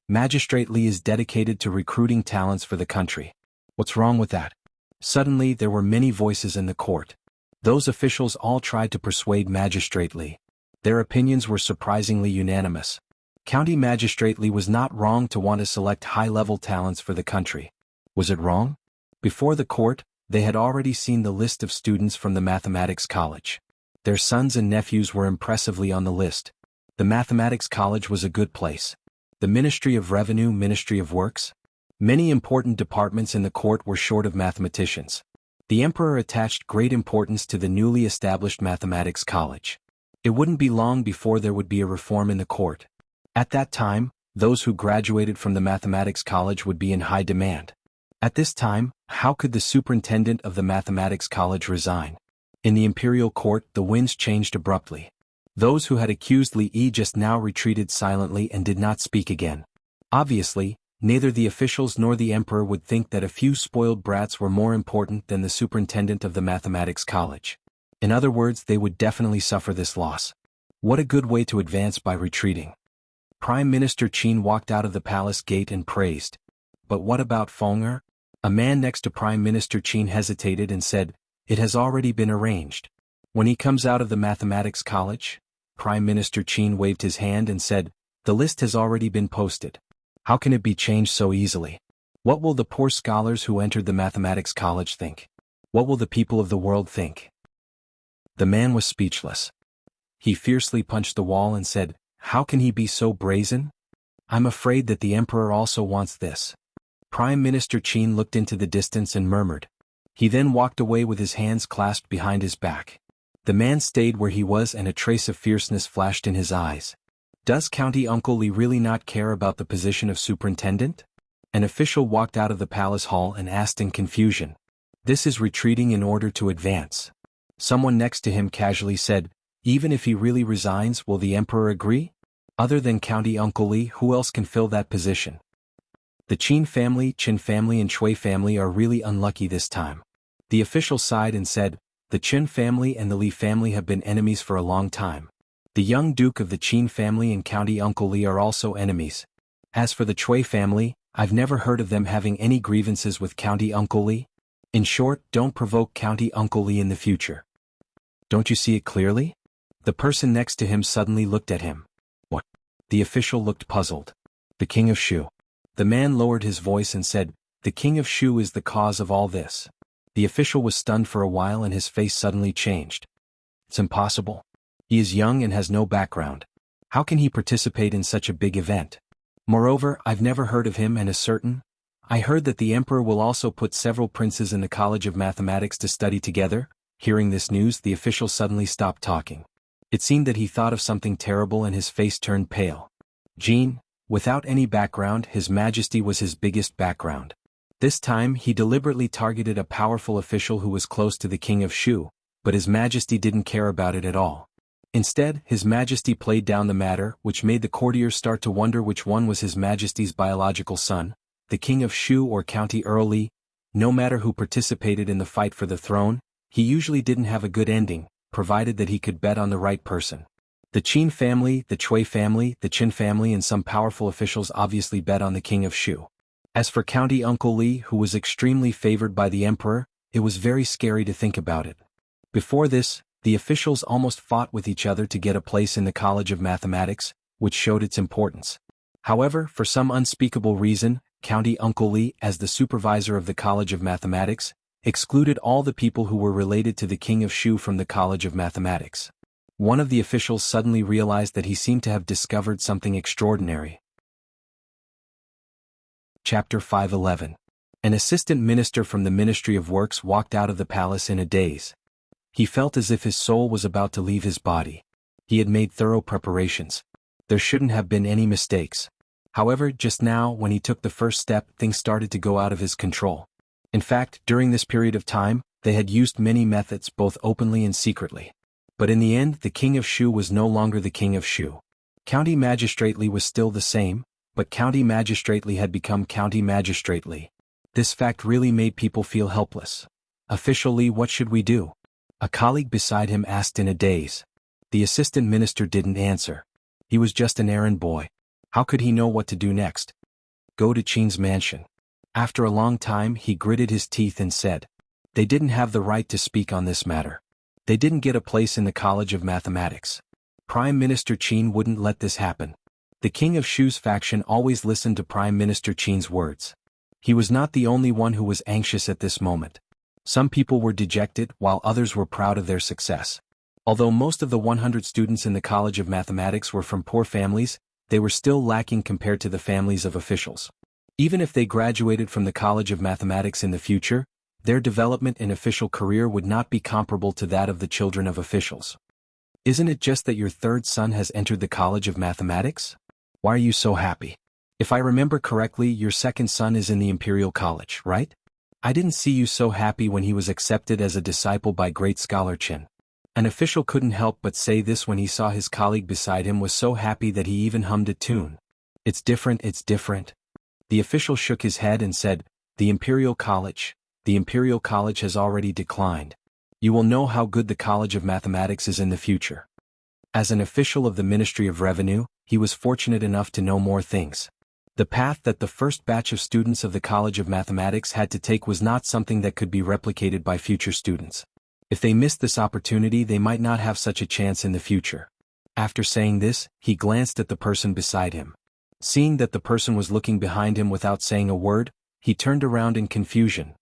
Magistrate Li is dedicated to recruiting talents for the country. What's wrong with that? Suddenly there were many voices in the court. Those officials all tried to persuade Magistrate Li. Their opinions were surprisingly unanimous. County Magistrate Li was not wrong to want to select high-level talents for the country. Was it wrong? Before the court, they had already seen the list of students from the Mathematics College. Their sons and nephews were impressively on the list. The Mathematics College was a good place. The Ministry of Revenue, Ministry of Works. Many important departments in the court were short of mathematicians. The emperor attached great importance to the newly established Mathematics College. It wouldn't be long before there would be a reform in the court. At that time, those who graduated from the Mathematics College would be in high demand. At this time, how could the superintendent of the Mathematics College resign? In the imperial court, the winds changed abruptly. Those who had accused Li Yi just now retreated silently and did not speak again. Obviously, neither the officials nor the emperor would think that a few spoiled brats were more important than the superintendent of the Mathematics College. In other words, they would definitely suffer this loss. What a good way to advance by retreating. Prime Minister Qin walked out of the palace gate and praised. But what about Feng'er? A man next to Prime Minister Qin hesitated and said, "It has already been arranged. When he comes out of the Mathematics College?" Prime Minister Qin waved his hand and said, "The list has already been posted. How can it be changed so easily? What will the poor scholars who entered the Mathematics College think? What will the people of the world think?" The man was speechless. He fiercely punched the wall and said, "How can he be so brazen? I'm afraid that the emperor also wants this." Prime Minister Qin looked into the distance and murmured. He then walked away with his hands clasped behind his back. The man stayed where he was and a trace of fierceness flashed in his eyes. Does County Uncle Li really not care about the position of superintendent? An official walked out of the palace hall and asked in confusion. This is retreating in order to advance. Someone next to him casually said, "Even if he really resigns, will the emperor agree? Other than County Uncle Li, who else can fill that position? The Qin family and Chui family are really unlucky this time." The official sighed and said, "The Qin family and the Li family have been enemies for a long time. The young duke of the Qin family and County Uncle Li are also enemies. As for the Chui family, I've never heard of them having any grievances with County Uncle Li. In short, don't provoke County Uncle Li in the future." Don't you see it clearly? The person next to him suddenly looked at him. What? The official looked puzzled. The King of Shu. The man lowered his voice and said, "The King of Shu is the cause of all this." The official was stunned for a while and his face suddenly changed. It's impossible. He is young and has no background. How can he participate in such a big event? Moreover, I've never heard of him and is certain. I heard that the emperor will also put several princes in the College of Mathematics to study together. Hearing this news, the official suddenly stopped talking. It seemed that he thought of something terrible and his face turned pale. Jean, without any background, His Majesty was his biggest background. This time he deliberately targeted a powerful official who was close to the King of Shu, but His Majesty didn't care about it at all. Instead, His Majesty played down the matter, which made the courtiers start to wonder which one was His Majesty's biological son, the King of Shu or County Earl Li. No matter who participated in the fight for the throne, he usually didn't have a good ending, provided that he could bet on the right person. The Qin family, the Chui family, the Qin family and some powerful officials obviously bet on the King of Shu. As for County Uncle Li, who was extremely favored by the emperor, it was very scary to think about it. Before this, the officials almost fought with each other to get a place in the College of Mathematics, which showed its importance. However, for some unspeakable reason, County Uncle Li, as the supervisor of the College of Mathematics, excluded all the people who were related to the King of Shu from the College of Mathematics. One of the officials suddenly realized that he seemed to have discovered something extraordinary. Chapter 511. An assistant minister from the Ministry of Works walked out of the palace in a daze. He felt as if his soul was about to leave his body. He had made thorough preparations. There shouldn't have been any mistakes. However, just now, when he took the first step, things started to go out of his control. In fact, during this period of time, they had used many methods both openly and secretly. But in the end, the King of Shu was no longer the King of Shu. County Magistrate Li was still the same, but County Magistrate Li had become County Magistrate Li. This fact really made people feel helpless. "Official Li, what should we do?" A colleague beside him asked in a daze. The assistant minister didn't answer. He was just an errand boy. How could he know what to do next? Go to Qin's mansion. After a long time he gritted his teeth and said, they didn't have the right to speak on this matter. They didn't get a place in the College of Mathematics. Prime Minister Qin wouldn't let this happen. The King of Shu's faction always listened to Prime Minister Qin's words. He was not the only one who was anxious at this moment. Some people were dejected while others were proud of their success. Although most of the 100 students in the College of Mathematics were from poor families, they were still lacking compared to the families of officials. Even if they graduated from the College of Mathematics in the future, their development in official career would not be comparable to that of the children of officials. Isn't it just that your third son has entered the College of Mathematics? Why are you so happy? If I remember correctly, your second son is in the Imperial College, right? I didn't see you so happy when he was accepted as a disciple by great scholar Qin. An official couldn't help but say this when he saw his colleague beside him was so happy that he even hummed a tune. It's different, it's different. The official shook his head and said, the Imperial College has already declined. You will know how good the College of Mathematics is in the future. As an official of the Ministry of Revenue, he was fortunate enough to know more things. The path that the first batch of students of the College of Mathematics had to take was not something that could be replicated by future students. If they missed this opportunity, they might not have such a chance in the future. After saying this, he glanced at the person beside him. Seeing that the person was looking behind him without saying a word, he turned around in confusion.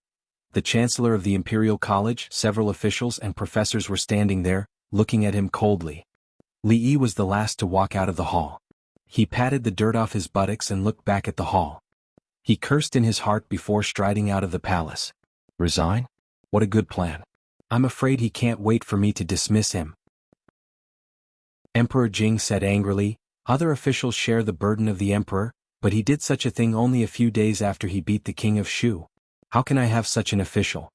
The Chancellor of the Imperial College, several officials and professors were standing there, looking at him coldly. Li Yi was the last to walk out of the hall. He patted the dirt off his buttocks and looked back at the hall. He cursed in his heart before striding out of the palace. Resign? What a good plan. I'm afraid he can't wait for me to dismiss him. Emperor Jing said angrily, other officials share the burden of the emperor, but he did such a thing only a few days after he beat the King of Shu. How can I have such an official?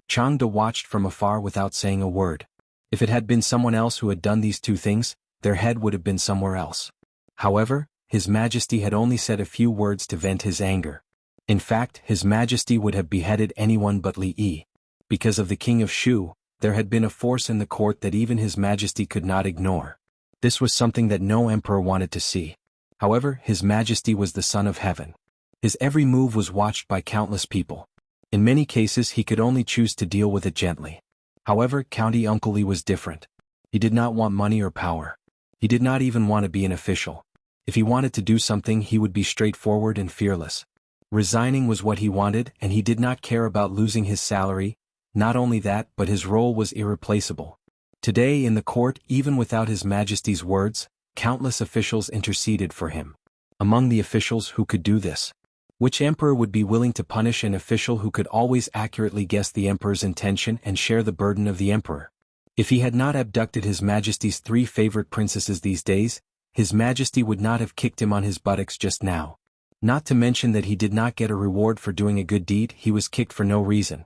Changde watched from afar without saying a word. If it had been someone else who had done these two things, their head would have been somewhere else. However, His Majesty had only said a few words to vent his anger. In fact, His Majesty would have beheaded anyone but Li Yi. Because of the King of Shu, there had been a force in the court that even His Majesty could not ignore. This was something that no emperor wanted to see. However, His Majesty was the Son of Heaven. His every move was watched by countless people. In many cases he could only choose to deal with it gently. However, County Uncle Li was different. He did not want money or power. He did not even want to be an official. If he wanted to do something, he would be straightforward and fearless. Resigning was what he wanted, and he did not care about losing his salary. Not only that, but his role was irreplaceable. Today in the court, even without His Majesty's words, countless officials interceded for him. Among the officials who could do this, which emperor would be willing to punish an official who could always accurately guess the emperor's intention and share the burden of the emperor? If he had not abducted His Majesty's 3 favorite princesses these days, His Majesty would not have kicked him on his buttocks just now. Not to mention that he did not get a reward for doing a good deed, he was kicked for no reason.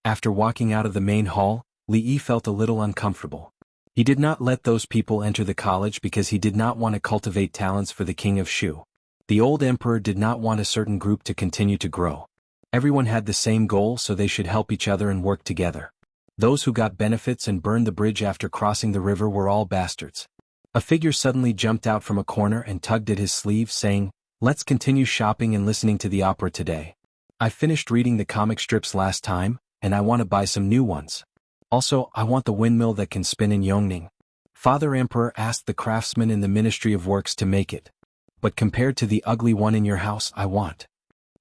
After walking out of the main hall, Li Yi felt a little uncomfortable. He did not let those people enter the college because he did not want to cultivate talents for the King of Shu. The old emperor did not want a certain group to continue to grow. Everyone had the same goal, so they should help each other and work together. Those who got benefits and burned the bridge after crossing the river were all bastards. A figure suddenly jumped out from a corner and tugged at his sleeve, saying, "Let's continue shopping and listening to the opera today. I finished reading the comic strips last time, and I want to buy some new ones. Also, I want the windmill that can spin in Yongning. Father Emperor asked the craftsman in the Ministry of Works to make it. But compared to the ugly one in your house, I want."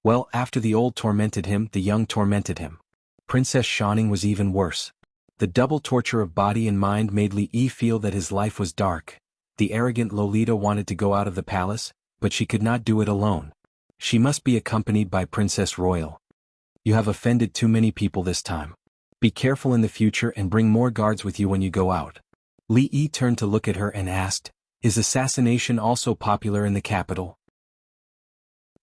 Well, after the old tormented him, the young tormented him. Princess Shining was even worse. The double torture of body and mind made Li Yi feel that his life was dark. The arrogant Lolita wanted to go out of the palace, but she could not do it alone. She must be accompanied by Princess Royal. You have offended too many people this time. Be careful in the future and bring more guards with you when you go out. Li Yi turned to look at her and asked, "Is assassination also popular in the capital?"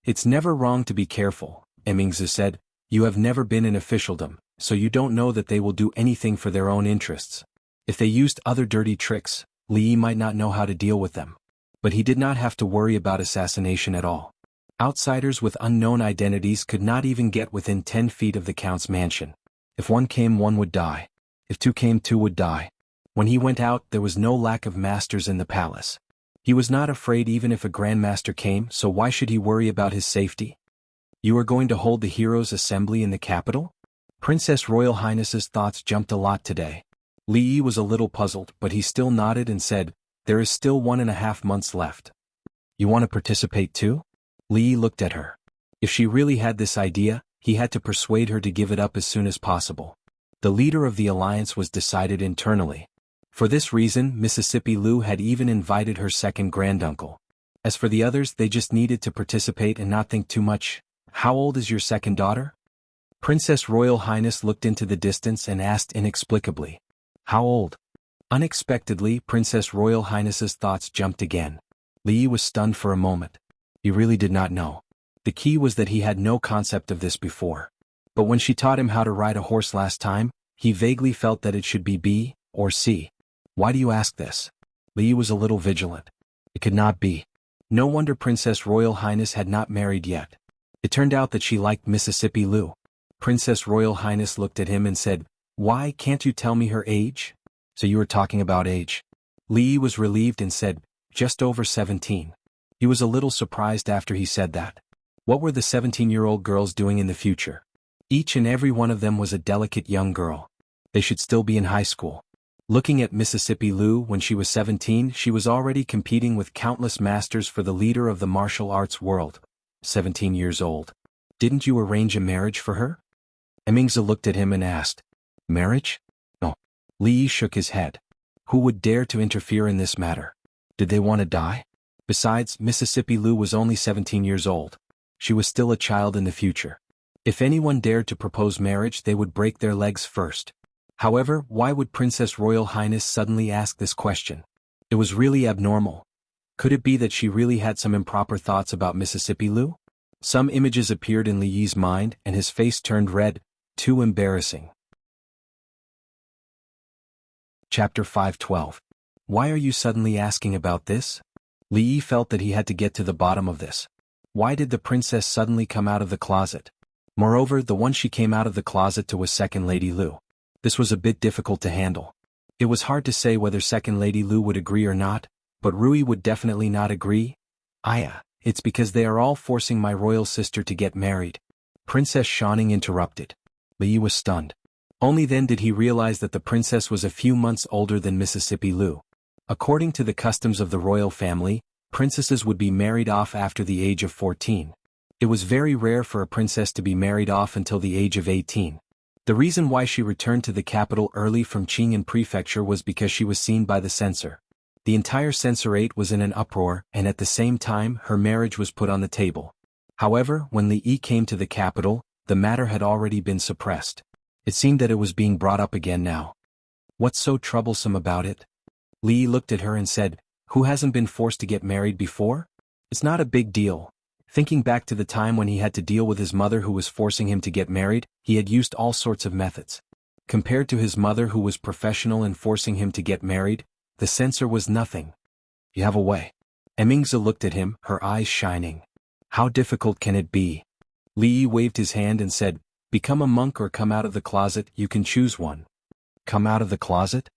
"It's never wrong to be careful," Emingzi said. "You have never been in officialdom, so you don't know that they will do anything for their own interests. If they used other dirty tricks, Li Yi might not know how to deal with them." But he did not have to worry about assassination at all. Outsiders with unknown identities could not even get within 10 feet of the Count's mansion. If one came, one would die. If two came, two would die. When he went out, there was no lack of masters in the palace. He was not afraid even if a grandmaster came, so why should he worry about his safety? You are going to hold the heroes' assembly in the capital? Princess Royal Highness's thoughts jumped a lot today. Li Yi was a little puzzled, but he still nodded and said, there is still 1.5 months left. You want to participate too? Li Yi looked at her. If she really had this idea, he had to persuade her to give it up as soon as possible. The leader of the alliance was decided internally. For this reason, Mississippi Lu had even invited her second granduncle. As for the others, they just needed to participate and not think too much. How old is your second daughter? Princess Royal Highness looked into the distance and asked inexplicably. How old? Unexpectedly, Princess Royal Highness's thoughts jumped again. Li Yi was stunned for a moment. He really did not know. The key was that he had no concept of this before. But when she taught him how to ride a horse last time, he vaguely felt that it should be B or C. Why do you ask this? Li Yi was a little vigilant. It could not be. No wonder Princess Royal Highness had not married yet. It turned out that she liked Mississippi Lu. Princess Royal Highness looked at him and said, why can't you tell me her age? So you were talking about age. Li Yi was relieved and said, just over 17. He was a little surprised after he said that. What were the 17-year-old girls doing in the future? Each and every one of them was a delicate young girl. They should still be in high school. Looking at Mississippi Lu when she was 17, she was already competing with countless masters for the leader of the martial arts world. 17 years old. Didn't you arrange a marriage for her? Emingza looked at him and asked, marriage? No. Li Yi shook his head. Who would dare to interfere in this matter? Did they want to die? Besides, Mississippi Lu was only 17 years old. She was still a child in the future. If anyone dared to propose marriage, they would break their legs first. However, why would Princess Royal Highness suddenly ask this question? It was really abnormal. Could it be that she really had some improper thoughts about Mississippi Lu? Some images appeared in Li Yi's mind and his face turned red. Too embarrassing. Chapter 5:12. Why are you suddenly asking about this? Li Yi felt that he had to get to the bottom of this. Why did the princess suddenly come out of the closet? Moreover, the one she came out of the closet to was Second Lady Lu. This was a bit difficult to handle. It was hard to say whether Second Lady Lu would agree or not, but Rui would definitely not agree. Aya, it's because they are all forcing my royal sister to get married. Princess Shining interrupted. Li Yi was stunned. Only then did he realize that the princess was a few months older than Mississippi Lu. According to the customs of the royal family, princesses would be married off after the age of 14. It was very rare for a princess to be married off until the age of 18. The reason why she returned to the capital early from Qing'an Prefecture was because she was seen by the censor. The entire censorate was in an uproar, and at the same time her marriage was put on the table. However, when Li Yi came to the capital, the matter had already been suppressed. It seemed that it was being brought up again now. What's so troublesome about it? Li Yi looked at her and said, who hasn't been forced to get married before? It's not a big deal. Thinking back to the time when he had to deal with his mother who was forcing him to get married, he had used all sorts of methods. Compared to his mother who was professional in forcing him to get married, the censor was nothing. You have a way. Emingza looked at him, her eyes shining. How difficult can it be? Li Yi waved his hand and said, become a monk or come out of the closet, you can choose one. Come out of the closet?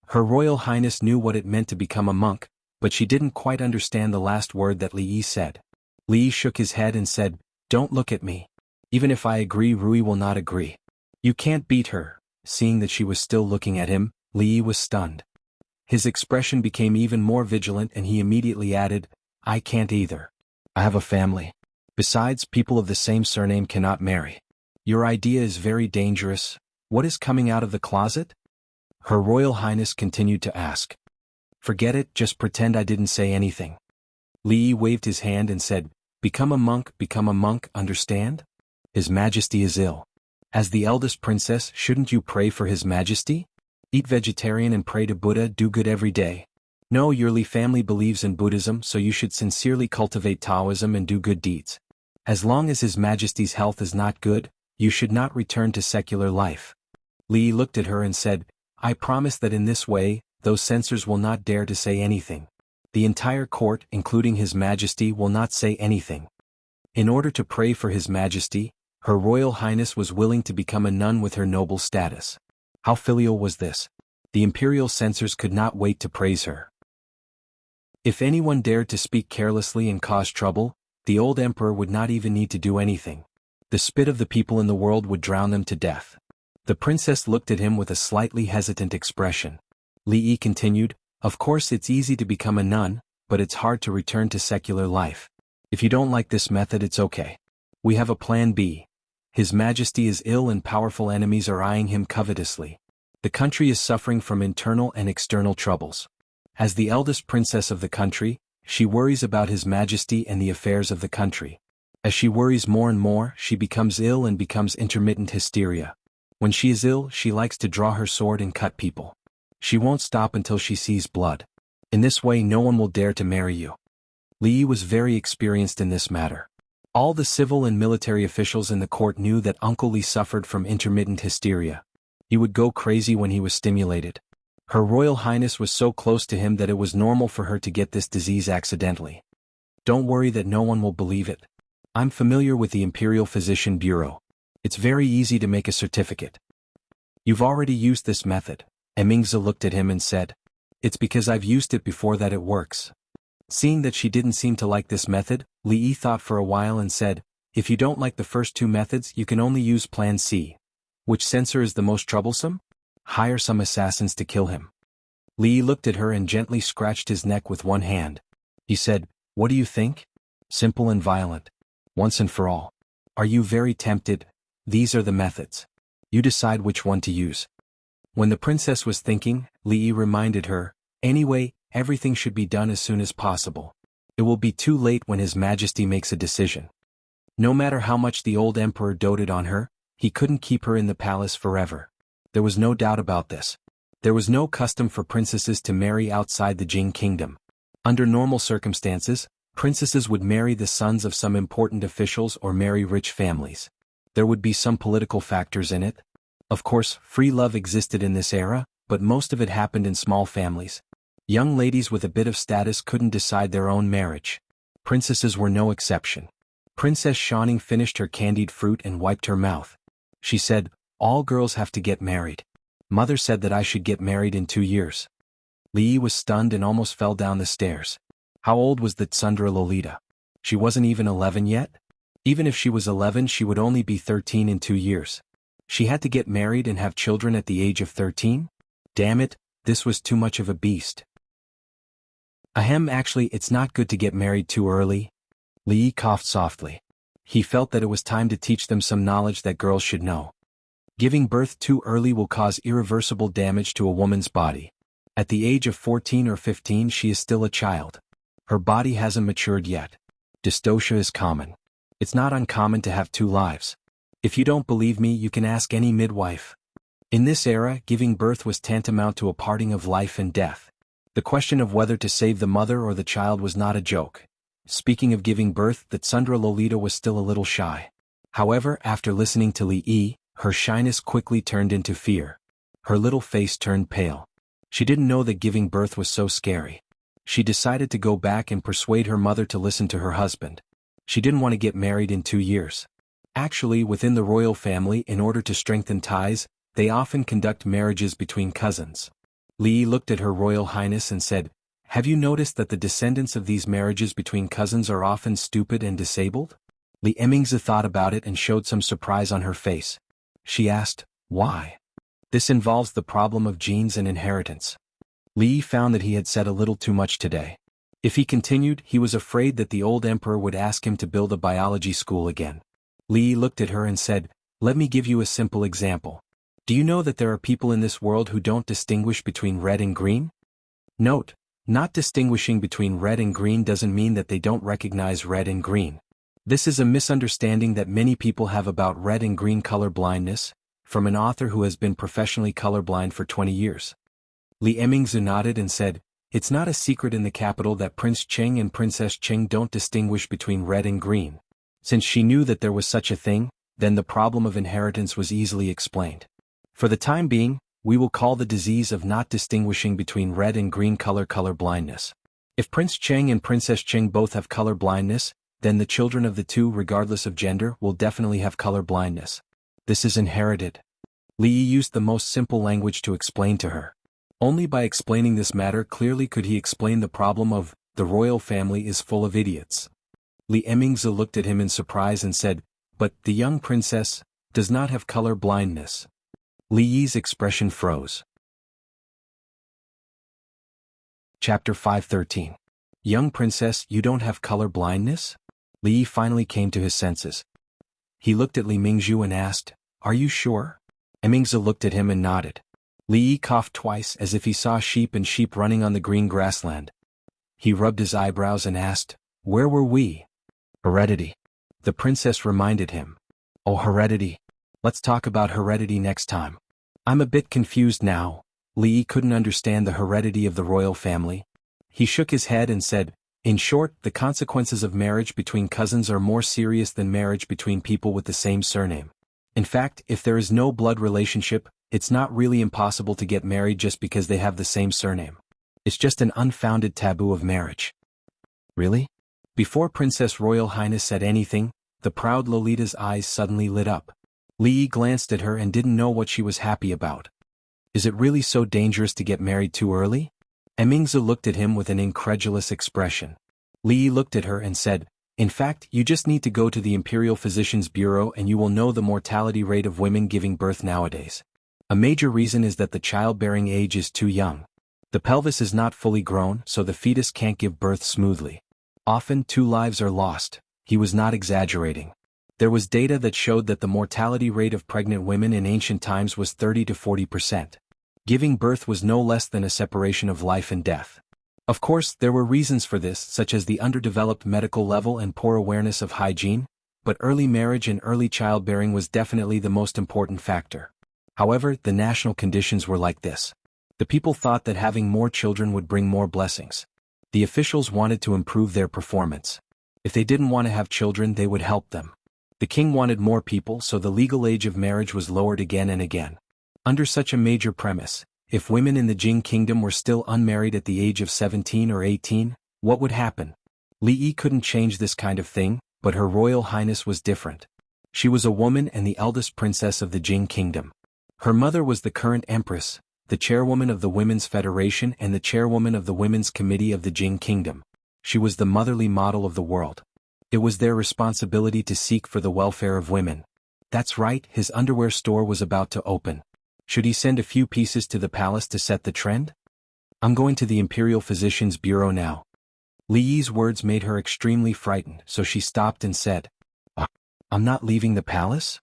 Her Royal Highness knew what it meant to become a monk, but she didn't quite understand the last word that Li Yi said. Li Yi shook his head and said, don't look at me. Even if I agree, Rui will not agree. You can't beat her. Seeing that she was still looking at him, Li Yi was stunned. His expression became even more vigilant and he immediately added, I can't either. I have a family. Besides, people of the same surname cannot marry. Your idea is very dangerous. What is coming out of the closet? Her Royal Highness continued to ask. Forget it, just pretend I didn't say anything. Li Yi waved his hand and said, become a monk, understand? His Majesty is ill. As the eldest princess, shouldn't you pray for His Majesty? Eat vegetarian and pray to Buddha, do good every day. No, your Li family believes in Buddhism, so you should sincerely cultivate Taoism and do good deeds. As long as His Majesty's health is not good, you should not return to secular life. Li Yi looked at her and said, I promise that in this way, those censors will not dare to say anything. The entire court, including His Majesty, will not say anything. In order to pray for His Majesty, Her Royal Highness was willing to become a nun with her noble status. How filial was this? The imperial censors could not wait to praise her. If anyone dared to speak carelessly and cause trouble, the old emperor would not even need to do anything. The spit of the people in the world would drown them to death. The princess looked at him with a slightly hesitant expression. Li Yi continued, "Of course it's easy to become a nun, but it's hard to return to secular life. If you don't like this method, it's okay. We have a plan B. His Majesty is ill and powerful enemies are eyeing him covetously. The country is suffering from internal and external troubles. As the eldest princess of the country, she worries about His Majesty and the affairs of the country. As she worries more and more, she becomes ill and becomes intermittent hysteria. When she is ill, she likes to draw her sword and cut people. She won't stop until she sees blood. In this way no one will dare to marry you." Li Yi was very experienced in this matter. All the civil and military officials in the court knew that Uncle Li suffered from intermittent hysteria. He would go crazy when he was stimulated. Her Royal Highness was so close to him that it was normal for her to get this disease accidentally. "Don't worry that no one will believe it. I'm familiar with the Imperial Physician Bureau. It's very easy to make a certificate." "You've already used this method." Emingzi looked at him and said, "It's because I've used it before that it works." Seeing that she didn't seem to like this method, Li Yi thought for a while and said, "If you don't like the first two methods, you can only use Plan C. Which censor is the most troublesome? Hire some assassins to kill him." Li Yi looked at her and gently scratched his neck with one hand. He said, "What do you think? Simple and violent. Once and for all. Are you very tempted? These are the methods. You decide which one to use." When the princess was thinking, Li Yi reminded her, "Anyway, everything should be done as soon as possible. It will be too late when His Majesty makes a decision." No matter how much the old emperor doted on her, he couldn't keep her in the palace forever. There was no doubt about this. There was no custom for princesses to marry outside the Jing kingdom. Under normal circumstances, princesses would marry the sons of some important officials or marry rich families. There would be some political factors in it. Of course, free love existed in this era, but most of it happened in small families. Young ladies with a bit of status couldn't decide their own marriage. Princesses were no exception. Princess Shining finished her candied fruit and wiped her mouth. She said, "All girls have to get married. Mother said that I should get married in 2 years." Li Yi was stunned and almost fell down the stairs. How old was the Tsundra Lolita? She wasn't even 11 yet? Even if she was 11, she would only be 13 in 2 years. She had to get married and have children at the age of 13? Damn it, this was too much of a beast. Ahem, actually it's not good to get married too early. Li Yi coughed softly. He felt that it was time to teach them some knowledge that girls should know. Giving birth too early will cause irreversible damage to a woman's body. At the age of 14 or 15 she is still a child. Her body hasn't matured yet. Dystocia is common. It's not uncommon to have 2 lives. If you don't believe me, you can ask any midwife. In this era, giving birth was tantamount to a parting of life and death. The question of whether to save the mother or the child was not a joke. Speaking of giving birth, the Tsundra Lolita was still a little shy. However, after listening to Li Yi, her shyness quickly turned into fear. Her little face turned pale. She didn't know that giving birth was so scary. She decided to go back and persuade her mother to listen to her husband. She didn't want to get married in 2 years. Actually, within the royal family, in order to strengthen ties, they often conduct marriages between cousins. Li Yi looked at her Royal Highness and said, "Have you noticed that the descendants of these marriages between cousins are often stupid and disabled?" Li Emingzi thought about it and showed some surprise on her face. She asked, "Why?" "This involves the problem of genes and inheritance." Li Yi found that he had said a little too much today. If he continued, he was afraid that the old emperor would ask him to build a biology school again. Li Yi looked at her and said, "Let me give you a simple example. Do you know that there are people in this world who don't distinguish between red and green?" Note, not distinguishing between red and green doesn't mean that they don't recognize red and green. This is a misunderstanding that many people have about red and green color blindness, from an author who has been professionally colorblind for 20 years. Li Emingzi nodded and said, "It's not a secret in the capital that Prince Cheng and Princess Cheng don't distinguish between red and green." Since she knew that there was such a thing, then the problem of inheritance was easily explained. For the time being, we will call the disease of not distinguishing between red and green color blindness. If Prince Cheng and Princess Cheng both have color blindness, then the children of the two, regardless of gender, will definitely have color blindness. This is inherited. Li Yi used the most simple language to explain to her. Only by explaining this matter clearly could he explain the problem of, the royal family is full of idiots. Li Emingzi looked at him in surprise and said, but the young princess does not have color blindness. Li Yi's expression froze. Chapter 513. Young princess, you don't have color blindness? Li Yi finally came to his senses. He looked at Li Mingzhu and asked, are you sure? Emingzi looked at him and nodded. Li Yi coughed twice as if he saw sheep and sheep running on the green grassland. He rubbed his eyebrows and asked, where were we? Heredity. The princess reminded him. Oh, heredity. Let's talk about heredity next time. I'm a bit confused now. Li Yi couldn't understand the heredity of the royal family. He shook his head and said, in short, the consequences of marriage between cousins are more serious than marriage between people with the same surname. In fact, if there is no blood relationship, it's not really impossible to get married just because they have the same surname. It's just an unfounded taboo of marriage. Really? Before Princess Royal Highness said anything, the proud Lolita's eyes suddenly lit up. Li Yi glanced at her and didn't know what she was happy about. Is it really so dangerous to get married too early? Emingzi looked at him with an incredulous expression. Li Yi looked at her and said, in fact, you just need to go to the Imperial Physicians Bureau and you will know the mortality rate of women giving birth nowadays. A major reason is that the childbearing age is too young. The pelvis is not fully grown, so the fetus can't give birth smoothly. Often 2 lives are lost. He was not exaggerating. There was data that showed that the mortality rate of pregnant women in ancient times was 30 to 40%. Giving birth was no less than a separation of life and death. Of course, there were reasons for this, such as the underdeveloped medical level and poor awareness of hygiene, but early marriage and early childbearing was definitely the most important factor. However, the national conditions were like this. The people thought that having more children would bring more blessings. The officials wanted to improve their performance. If they didn't want to have children, they would help them. The king wanted more people, so the legal age of marriage was lowered again and again. Under such a major premise, if women in the Jing kingdom were still unmarried at the age of 17 or 18, what would happen? Li Yi couldn't change this kind of thing, but Her Royal Highness was different. She was a woman and the eldest princess of the Jing kingdom. Her mother was the current empress, the chairwoman of the Women's Federation and the chairwoman of the Women's Committee of the Jing kingdom. She was the motherly model of the world. It was their responsibility to seek for the welfare of women. That's right, his underwear store was about to open. Should he send a few pieces to the palace to set the trend? I'm going to the Imperial Physicians Bureau now. Li Yi's words made her extremely frightened, so she stopped and said, I'm not leaving the palace?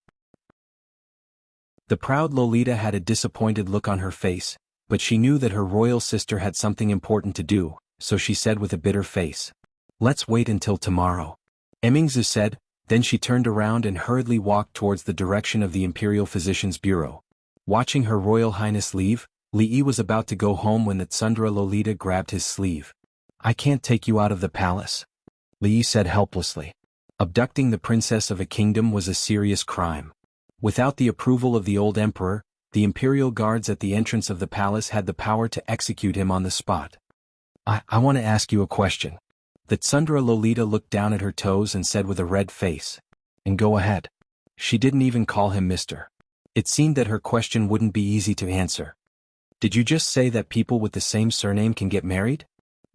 The proud Lolita had a disappointed look on her face, but she knew that her royal sister had something important to do, so she said with a bitter face, let's wait until tomorrow. Emingzi said, then she turned around and hurriedly walked towards the direction of the Imperial Physicians Bureau. Watching Her Royal Highness leave, Li Yi was about to go home when the Tsundra Lolita grabbed his sleeve. I can't take you out of the palace, Li Yi said helplessly. Abducting the princess of a kingdom was a serious crime. Without the approval of the old emperor, the imperial guards at the entrance of the palace had the power to execute him on the spot. I want to ask you a question. The Tsundra Lolita looked down at her toes and said with a red face, and go ahead. She didn't even call him Mr. It seemed that her question wouldn't be easy to answer. Did you just say that people with the same surname can get married?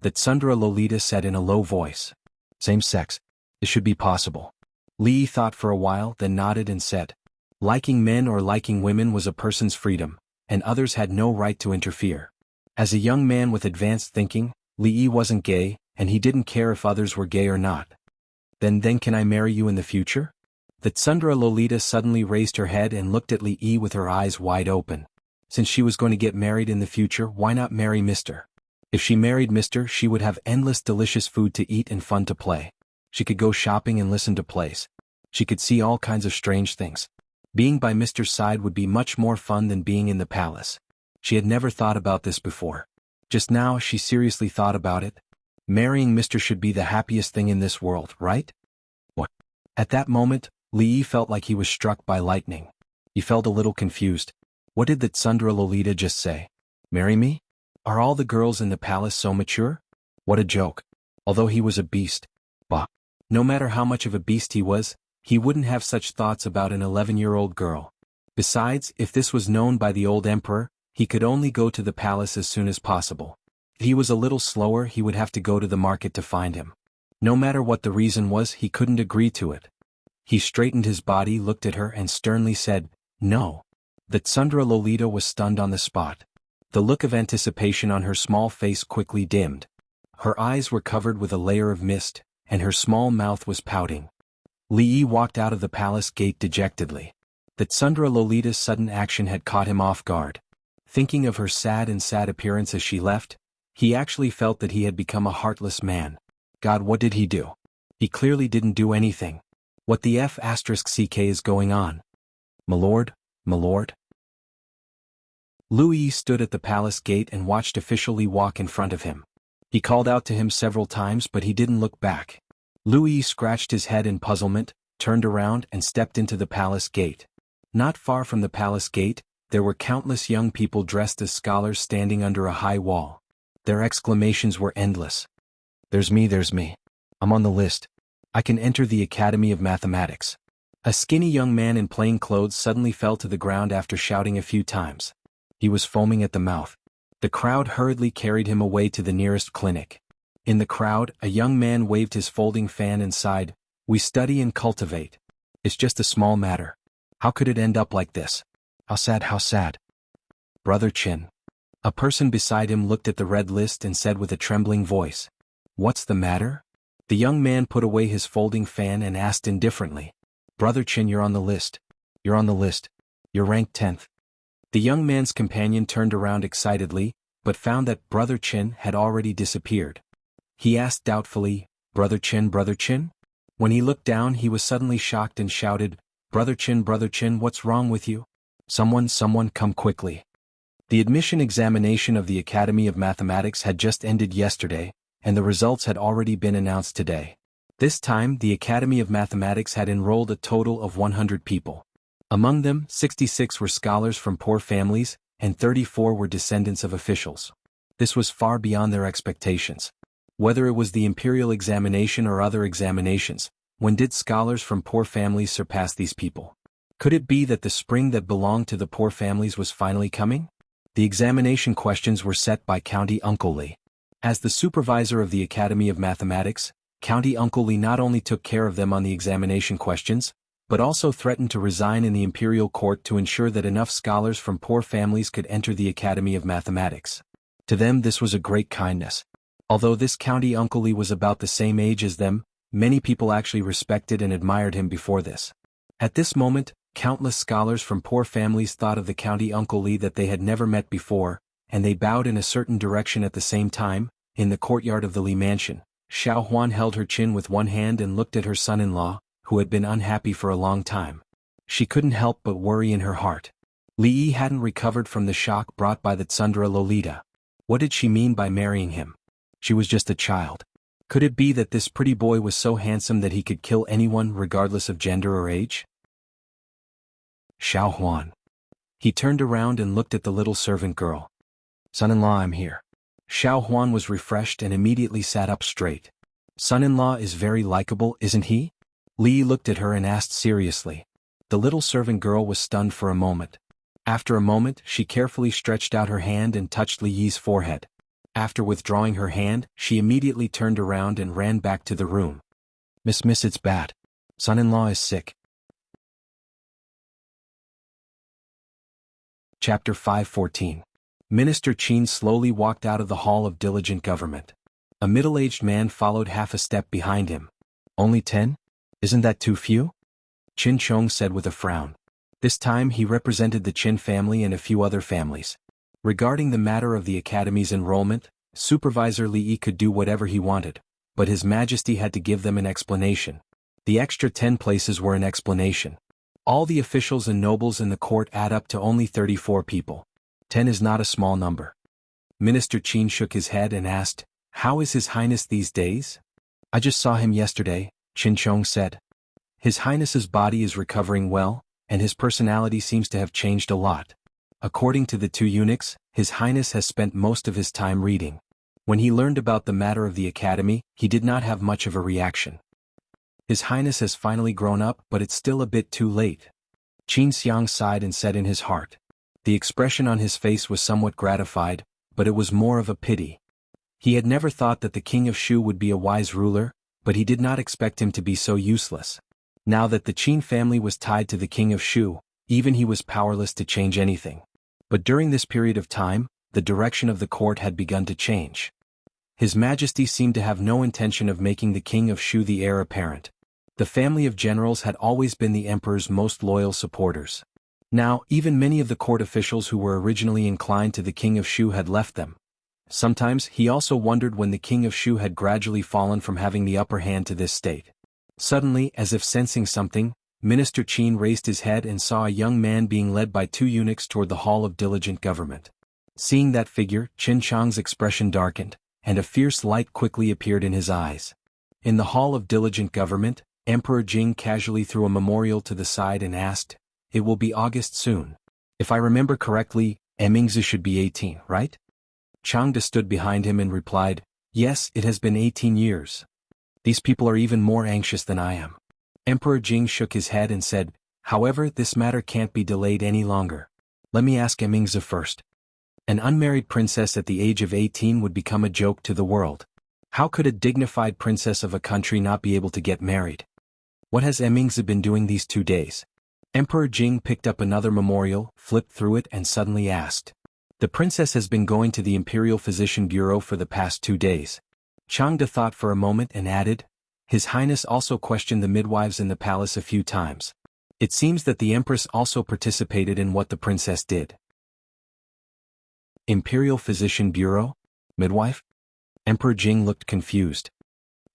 The Tsundra Lolita said in a low voice. Same sex. It should be possible. Li Yi thought for a while, then nodded and said, liking men or liking women was a person's freedom, and others had no right to interfere. As a young man with advanced thinking, Li Yi wasn't gay, and he didn't care if others were gay or not. Then can I marry you in the future? The Tsundra Lolita suddenly raised her head and looked at Li Yi with her eyes wide open. Since she was going to get married in the future, why not marry Mr.? If she married Mr., she would have endless delicious food to eat and fun to play. She could go shopping and listen to plays. She could see all kinds of strange things. Being by Mr.'s side would be much more fun than being in the palace. She had never thought about this before. Just now she seriously thought about it. Marrying Mr. should be the happiest thing in this world, right? What? At that moment, Li Yi felt like he was struck by lightning. He felt a little confused. What did the Tsundra Lolita just say? Marry me? Are all the girls in the palace so mature? What a joke. Although he was a beast. Bah. No matter how much of a beast he was, he wouldn't have such thoughts about an 11-year-old girl. Besides, if this was known by the old emperor, he could only go to the palace as soon as possible. If he was a little slower, he would have to go to the market to find him. No matter what the reason was, he couldn't agree to it. He straightened his body, looked at her, and sternly said, "No." The Tsundra Lolita was stunned on the spot. The look of anticipation on her small face quickly dimmed. Her eyes were covered with a layer of mist, and her small mouth was pouting. Li Yi walked out of the palace gate dejectedly. The Tsundra Lolita's sudden action had caught him off guard. Thinking of her sad appearance as she left, he actually felt that he had become a heartless man. God, what did he do? He clearly didn't do anything. What the F***ck is going on? "Milord, milord?" Lu Yi stood at the palace gate and watched official Li walk in front of him. He called out to him several times, but he didn't look back. Lu Yi scratched his head in puzzlement, turned around and stepped into the palace gate. Not far from the palace gate, there were countless young people dressed as scholars standing under a high wall. Their exclamations were endless. There's me. I'm on the list. I can enter the Academy of Mathematics." A skinny young man in plain clothes suddenly fell to the ground after shouting a few times. He was foaming at the mouth. The crowd hurriedly carried him away to the nearest clinic. In the crowd, a young man waved his folding fan and sighed, "We study and cultivate. It's just a small matter. How could it end up like this? How sad. Brother Chin." A person beside him looked at the red list and said with a trembling voice, "What's the matter?" The young man put away his folding fan and asked indifferently, "Brother Chin, you're on the list. You're on the list. You're ranked 10th. The young man's companion turned around excitedly, but found that Brother Chin had already disappeared. He asked doubtfully, Brother Chin? When he looked down, he was suddenly shocked and shouted, Brother Chin, what's wrong with you? Someone come quickly." The admission examination of the Academy of Mathematics had just ended yesterday, and the results had already been announced today. This time, the Academy of Mathematics had enrolled a total of 100 people. Among them, 66 were scholars from poor families, and 34 were descendants of officials. This was far beyond their expectations. Whether it was the imperial examination or other examinations, when did scholars from poor families surpass these people? Could it be that the spring that belonged to the poor families was finally coming? The examination questions were set by County Uncle Li. As the supervisor of the Academy of Mathematics, County Uncle Li not only took care of them on the examination questions, but also threatened to resign in the imperial court to ensure that enough scholars from poor families could enter the Academy of Mathematics. To them this was a great kindness. Although this County Uncle Li was about the same age as them, many people actually respected and admired him before this. At this moment, countless scholars from poor families thought of the County Uncle Li that they had never met before, and they bowed in a certain direction at the same time. In the courtyard of the Li mansion, Xiao Huan held her chin with one hand and looked at her son-in-law, who had been unhappy for a long time. She couldn't help but worry in her heart. Li Yi hadn't recovered from the shock brought by the Tsundra Lolita. What did she mean by marrying him? She was just a child. Could it be that this pretty boy was so handsome that he could kill anyone regardless of gender or age? Xiao Huan. He turned around and looked at the little servant girl. "Son-in-law, I'm here." Xiao Huan was refreshed and immediately sat up straight. "Son-in-law is very likable, isn't he?" Li looked at her and asked seriously. The little servant girl was stunned for a moment. After a moment, she carefully stretched out her hand and touched Li Yi's forehead. After withdrawing her hand, she immediately turned around and ran back to the room. Miss, it's bad. Son-in-law is sick." Chapter 514. Minister Qin slowly walked out of the Hall of Diligent Government. A middle-aged man followed half a step behind him. "Only 10? Isn't that too few?" Qin Chong said with a frown. This time he represented the Qin family and a few other families. Regarding the matter of the Academy's enrollment, Supervisor Li Yi could do whatever he wanted, but His Majesty had to give them an explanation. The extra 10 places were an explanation. All the officials and nobles in the court add up to only 34 people. 10 is not a small number. Minister Qin shook his head and asked, "How is His Highness these days?" "I just saw him yesterday," Qin Chong said. "His Highness's body is recovering well, and his personality seems to have changed a lot. According to the 2 eunuchs, His Highness has spent most of his time reading. When he learned about the matter of the Academy, he did not have much of a reaction. His Highness has finally grown up, but it's still a bit too late." Qin Xiang sighed and said in his heart. The expression on his face was somewhat gratified, but it was more of a pity. He had never thought that the king of Shu would be a wise ruler, but he did not expect him to be so useless. Now that the Qin family was tied to the king of Shu, even he was powerless to change anything. But during this period of time, the direction of the court had begun to change. His Majesty seemed to have no intention of making the king of Shu the heir apparent. The family of generals had always been the emperor's most loyal supporters. Now, even many of the court officials who were originally inclined to the king of Shu had left them. Sometimes he also wondered when the king of Shu had gradually fallen from having the upper hand to this state. Suddenly, as if sensing something, Minister Qin raised his head and saw a young man being led by two eunuchs toward the hall of diligent government. Seeing that figure, Qin Xiang's expression darkened, and a fierce light quickly appeared in his eyes. In the hall of diligent government, Emperor Jing casually threw a memorial to the side and asked, "It will be August soon. If I remember correctly, Emingzi should be 18, right?" Changde stood behind him and replied, "Yes, it has been 18 years. These people are even more anxious than I am." Emperor Jing shook his head and said, "However, this matter can't be delayed any longer. Let me ask Emingzi first. An unmarried princess at the age of 18 would become a joke to the world. How could a dignified princess of a country not be able to get married? What has Emingzi been doing these 2 days?" Emperor Jing picked up another memorial, flipped through it and suddenly asked. "The princess has been going to the Imperial Physician Bureau for the past 2 days. Changde thought for a moment and added, "His Highness also questioned the midwives in the palace a few times. It seems that the Empress also participated in what the princess did." Imperial Physician Bureau? Midwife? Emperor Jing looked confused.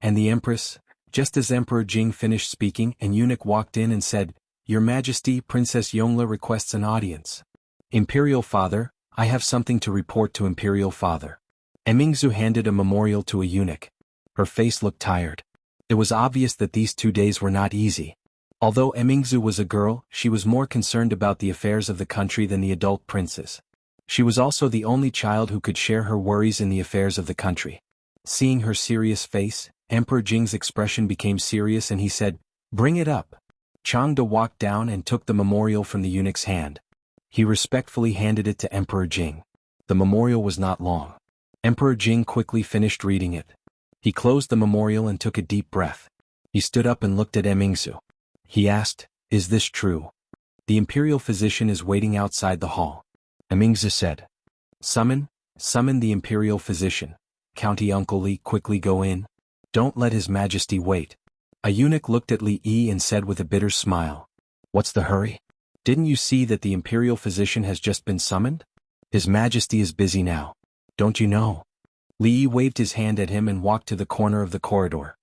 And the Empress? Just as Emperor Jing finished speaking, an eunuch walked in and said, "Your Majesty, Princess Yongla requests an audience." "Imperial Father, I have something to report to Imperial Father." Emingzi handed a memorial to a eunuch. Her face looked tired. It was obvious that these 2 days were not easy. Although Emingzi was a girl, she was more concerned about the affairs of the country than the adult princes. She was also the only child who could share her worries in the affairs of the country. Seeing her serious face, Emperor Jing's expression became serious and he said, "Bring it up." Changde walked down and took the memorial from the eunuch's hand. He respectfully handed it to Emperor Jing. The memorial was not long. Emperor Jing quickly finished reading it. He closed the memorial and took a deep breath. He stood up and looked at Emingzi. He asked, "Is this true?" "The imperial physician is waiting outside the hall." Emingzi said. Summon the imperial physician. County Uncle Li, quickly go in. Don't let His Majesty wait." A eunuch looked at Li Yi and said with a bitter smile, "What's the hurry? Didn't you see that the imperial physician has just been summoned? His Majesty is busy now. Don't you know?" Li Yi waved his hand at him and walked to the corner of the corridor.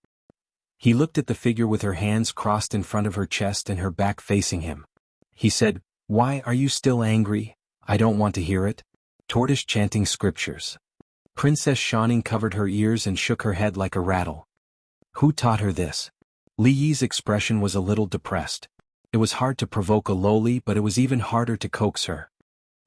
He looked at the figure with her hands crossed in front of her chest and her back facing him. He said, "Why are you still angry? I don't want to hear it." Tortoise chanting scriptures. Princess Shining covered her ears and shook her head like a rattle. Who taught her this? Li Yi's expression was a little depressed. It was hard to provoke a lowly, but it was even harder to coax her.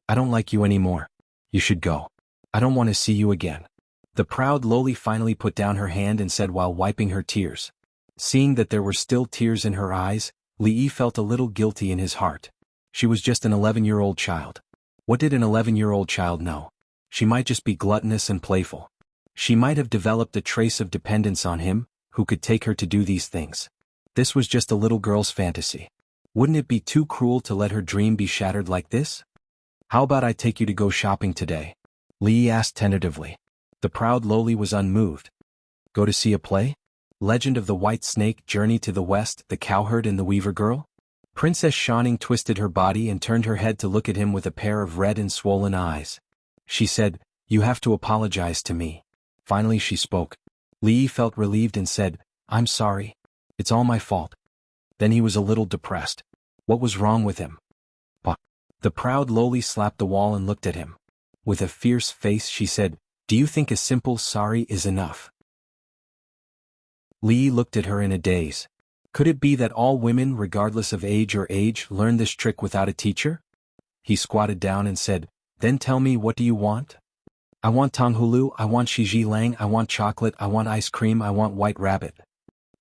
"I don't like you anymore. You should go. I don't want to see you again." The proud lowly finally put down her hand and said while wiping her tears. Seeing that there were still tears in her eyes, Li Yi felt a little guilty in his heart. She was just an 11-year-old child. What did an 11-year-old child know? She might just be gluttonous and playful. She might have developed a trace of dependence on him, who could take her to do these things. This was just a little girl's fantasy. Wouldn't it be too cruel to let her dream be shattered like this? "How about I take you to go shopping today?" Li Yi asked tentatively. The proud lowly was unmoved. "Go to see a play? Legend of the White Snake, Journey to the West, The Cowherd and the Weaver Girl?" Princess Shining twisted her body and turned her head to look at him with a pair of red and swollen eyes. She said, "You have to apologize to me." Finally she spoke. Li Yi felt relieved and said, "I'm sorry. It's all my fault." Then he was a little depressed. What was wrong with him? Bah. The proud lowly slapped the wall and looked at him. With a fierce face she said, "Do you think a simple sorry is enough?" Li Yi looked at her in a daze. Could it be that all women, regardless of age, learn this trick without a teacher? He squatted down and said, "Then tell me, what do you want?" "I want Tonghulu, I want Shiji Lang, I want chocolate, I want ice cream, I want white rabbit."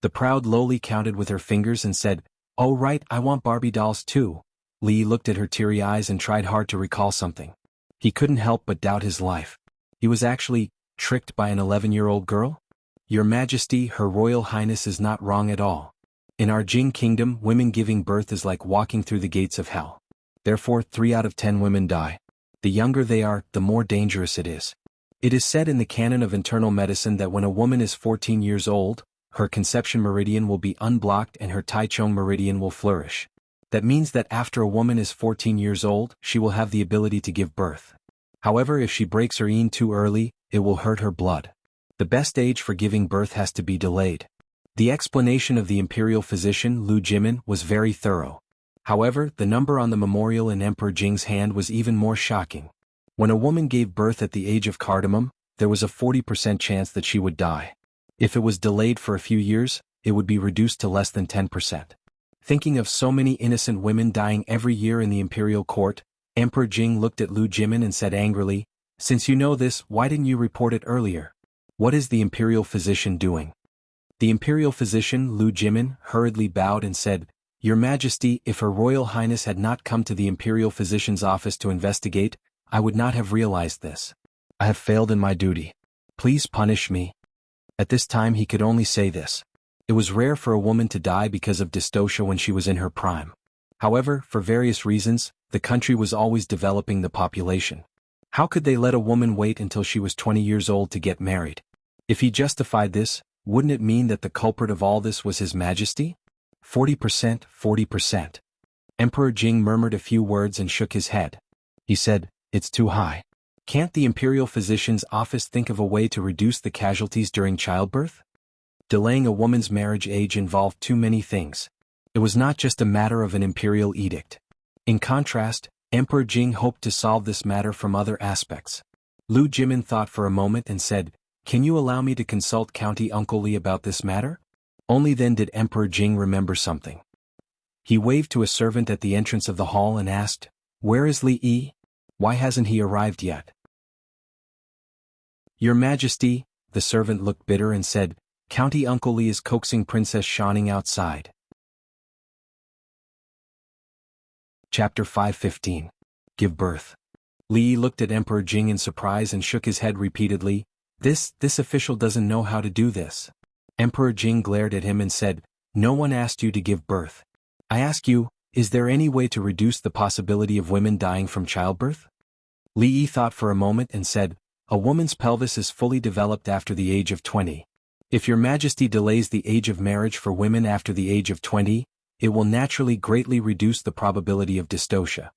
The proud lowly counted with her fingers and said, "Oh right, I want Barbie dolls too. Li looked at her teary eyes and tried hard to recall something. He couldn't help but doubt his life. He was actually tricked by an 11-year-old girl? Your Majesty, Her Royal Highness is not wrong at all. In our Jing kingdom, women giving birth is like walking through the gates of hell. Therefore, 3 out of 10 women die. The younger they are, the more dangerous it is. It is said in the canon of internal medicine that when a woman is 14 years old, her conception meridian will be unblocked and her Taichung meridian will flourish. That means that after a woman is 14 years old, she will have the ability to give birth. However, if she breaks her yin too early, it will hurt her blood. The best age for giving birth has to be delayed. The explanation of the imperial physician Lu Jimin was very thorough. However, the number on the memorial in Emperor Jing's hand was even more shocking. When a woman gave birth at the age of cardamom, there was a 40% chance that she would die. If it was delayed for a few years, it would be reduced to less than 10%. Thinking of so many innocent women dying every year in the imperial court, Emperor Jing looked at Lu Jimin and said angrily, "Since you know this, why didn't you report it earlier? What is the imperial physician doing?" The imperial physician Lu Jimin hurriedly bowed and said, "Your Majesty, if Her Royal Highness had not come to the imperial physician's office to investigate, I would not have realized this. I have failed in my duty. Please punish me." At this time he could only say this. It was rare for a woman to die because of dystocia when she was in her prime. However, for various reasons, the country was always developing the population. How could they let a woman wait until she was 20 years old to get married? If he justified this, wouldn't it mean that the culprit of all this was His Majesty? 40%, 40%. Emperor Jing murmured a few words and shook his head. He said, "It's too high. Can't the imperial physician's office think of a way to reduce the casualties during childbirth?" Delaying a woman's marriage age involved too many things. It was not just a matter of an imperial edict. In contrast, Emperor Jing hoped to solve this matter from other aspects. Lu Jimin thought for a moment and said, "Can you allow me to consult County Uncle Li about this matter?" Only then did Emperor Jing remember something. He waved to a servant at the entrance of the hall and asked, "Where is Li Yi? Why hasn't he arrived yet?" "Your Majesty," the servant looked bitter and said, "County Uncle Li is coaxing Princess Shining outside." Chapter 5:15. Give birth. Li looked at Emperor Jing in surprise and shook his head repeatedly. This official doesn't know how to do this." Emperor Jing glared at him and said, "No one asked you to give birth. I ask you, is there any way to reduce the possibility of women dying from childbirth?" Li Yi thought for a moment and said, "A woman's pelvis is fully developed after the age of 20. If Your Majesty delays the age of marriage for women after the age of 20, it will naturally greatly reduce the probability of dystocia."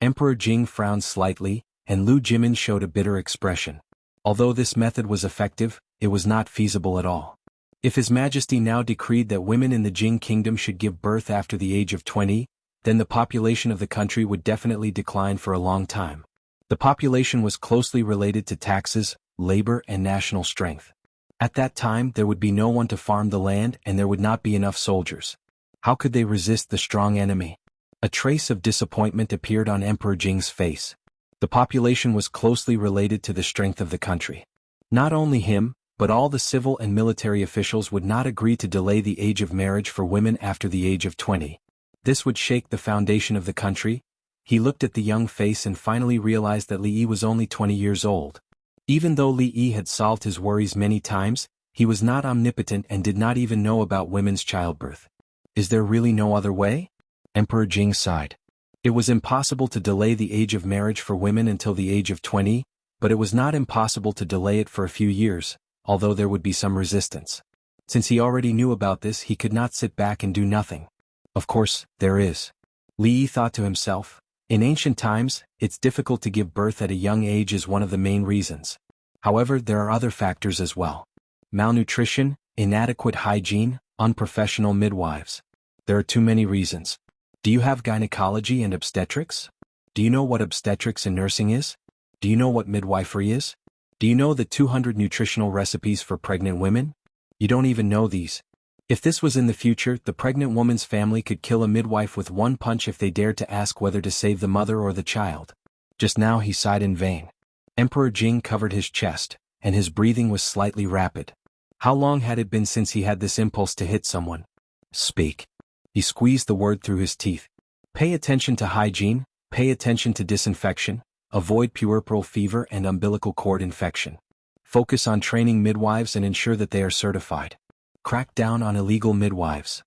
Emperor Jing frowned slightly, and Lu Jimin showed a bitter expression. Although this method was effective, it was not feasible at all. If His Majesty now decreed that women in the Jing kingdom should give birth after the age of 20, then the population of the country would definitely decline for a long time. The population was closely related to taxes, labor, and national strength. At that time there would be no one to farm the land and there would not be enough soldiers. How could they resist the strong enemy? A trace of disappointment appeared on Emperor Jing's face. The population was closely related to the strength of the country. Not only him, but all the civil and military officials would not agree to delay the age of marriage for women after the age of 20. This would shake the foundation of the country. He looked at the young face and finally realized that Li Yi was only 20 years old. Even though Li Yi had solved his worries many times, he was not omnipotent and did not even know about women's childbirth. Is there really no other way? Emperor Jing sighed. It was impossible to delay the age of marriage for women until the age of 20, but it was not impossible to delay it for a few years, although there would be some resistance. Since he already knew about this, he could not sit back and do nothing. Of course, there is. Li Yi thought to himself. In ancient times, it's difficult to give birth at a young age is one of the main reasons. However, there are other factors as well. Malnutrition, inadequate hygiene, unprofessional midwives. There are too many reasons. Do you have gynecology and obstetrics? Do you know what obstetrics and nursing is? Do you know what midwifery is? Do you know the 200 nutritional recipes for pregnant women? You don't even know these. If this was in the future, the pregnant woman's family could kill a midwife with one punch if they dared to ask whether to save the mother or the child. Just now he sighed in vain. Emperor Jing covered his chest, and his breathing was slightly rapid. How long had it been since he had this impulse to hit someone? Speak. He squeezed the word through his teeth. Pay attention to hygiene, pay attention to disinfection, avoid puerperal fever and umbilical cord infection. Focus on training midwives and ensure that they are certified. Crack down on illegal midwives.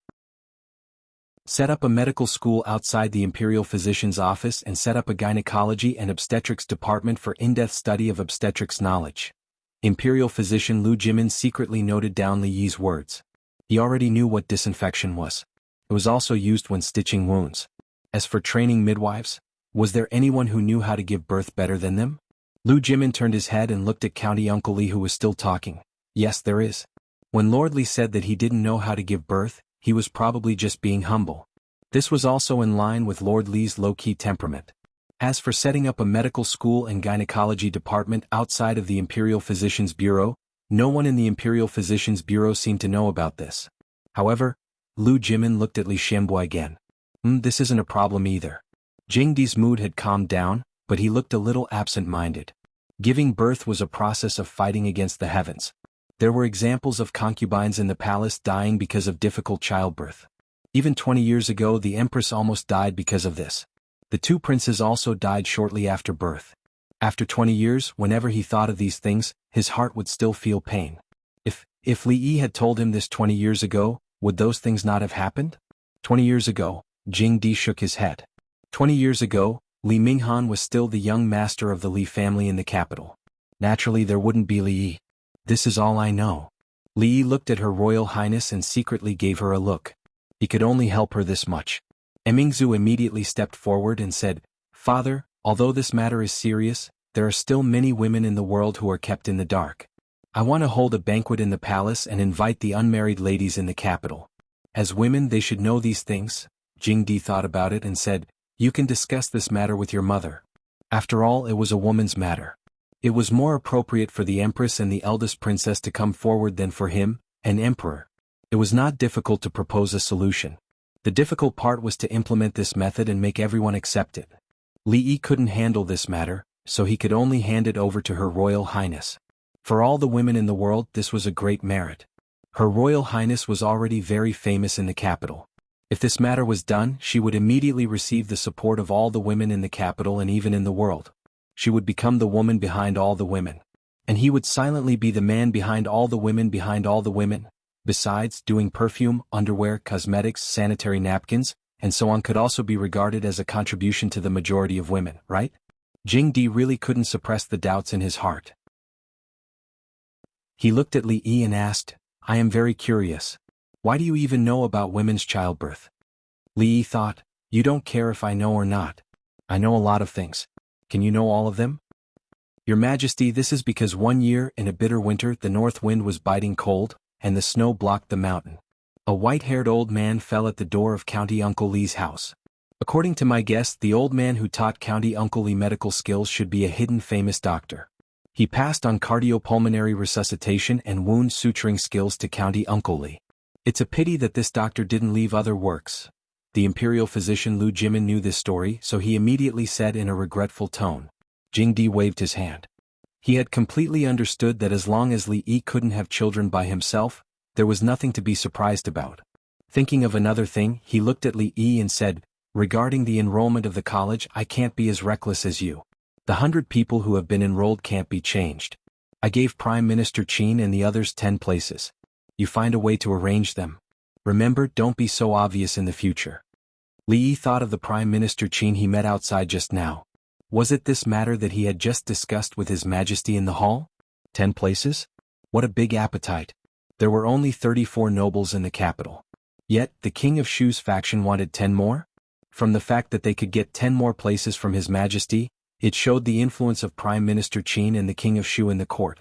Set up a medical school outside the imperial physician's office and set up a gynecology and obstetrics department for in-depth study of obstetrics knowledge. Imperial physician Lu Jimin secretly noted down Li Yi's words. He already knew what disinfection was. It was also used when stitching wounds. As for training midwives, was there anyone who knew how to give birth better than them? Lu Jimin turned his head and looked at County Uncle Li, who was still talking. Yes, there is. When Lord Li said that he didn't know how to give birth, he was probably just being humble. This was also in line with Lord Li's low-key temperament. As for setting up a medical school and gynecology department outside of the Imperial Physicians Bureau, no one in the Imperial Physicians Bureau seemed to know about this. However, Lu Jimin looked at Li Xianbo again. This isn't a problem either. Jing Di's mood had calmed down, but he looked a little absent-minded. Giving birth was a process of fighting against the heavens. There were examples of concubines in the palace dying because of difficult childbirth. Even 20 years ago the empress almost died because of this. The two princes also died shortly after birth. After 20 years, whenever he thought of these things, his heart would still feel pain. If Li Yi had told him this 20 years ago, would those things not have happened? 20 years ago, Jing Di shook his head. 20 years ago, Li Minghan was still the young master of the Li family in the capital. Naturally there wouldn't be Li Yi. This is all I know. Li Yi looked at Her Royal Highness and secretly gave her a look. He could only help her this much. Emingzu immediately stepped forward and said, Father, although this matter is serious, there are still many women in the world who are kept in the dark. I want to hold a banquet in the palace and invite the unmarried ladies in the capital. As women they should know these things. Jing Di thought about it and said, You can discuss this matter with your mother. After all, it was a woman's matter. It was more appropriate for the empress and the eldest princess to come forward than for him, an emperor. It was not difficult to propose a solution. The difficult part was to implement this method and make everyone accept it. Li Yi couldn't handle this matter, so he could only hand it over to Her Royal Highness. For all the women in the world this was a great merit. Her Royal Highness was already very famous in the capital. If this matter was done, she would immediately receive the support of all the women in the capital and even in the world. She would become the woman behind all the women. And he would silently be the man behind all the women behind all the women. Besides, doing perfume, underwear, cosmetics, sanitary napkins, and so on could also be regarded as a contribution to the majority of women, right? Jing Di really couldn't suppress the doubts in his heart. He looked at Li Yi and asked, I am very curious. Why do you even know about women's childbirth? Li Yi thought, You don't care if I know or not. I know a lot of things. Can you know all of them? Your Majesty, this is because one year in a bitter winter the north wind was biting cold, and the snow blocked the mountain. A white-haired old man fell at the door of County Uncle Li's house. According to my guess, the old man who taught County Uncle Li medical skills should be a hidden famous doctor. He passed on cardiopulmonary resuscitation and wound suturing skills to County Uncle Li. It's a pity that this doctor didn't leave other works. The imperial physician Lu Jimin knew this story, so he immediately said in a regretful tone. Jing Di waved his hand. He had completely understood that as long as Li Yi couldn't have children by himself, there was nothing to be surprised about. Thinking of another thing, he looked at Li Yi and said, Regarding the enrollment of the college, I can't be as reckless as you. The 100 people who have been enrolled can't be changed. I gave Prime Minister Qin and the others 10 places. You find a way to arrange them. Remember, don't be so obvious in the future. Li Yi thought of the Prime Minister Qin he met outside just now. Was it this matter that he had just discussed with His Majesty in the hall? 10 places? What a big appetite. There were only 34 nobles in the capital. Yet, the King of Shu's faction wanted 10 more? From the fact that they could get 10 more places from His Majesty, it showed the influence of Prime Minister Qin and the King of Shu in the court.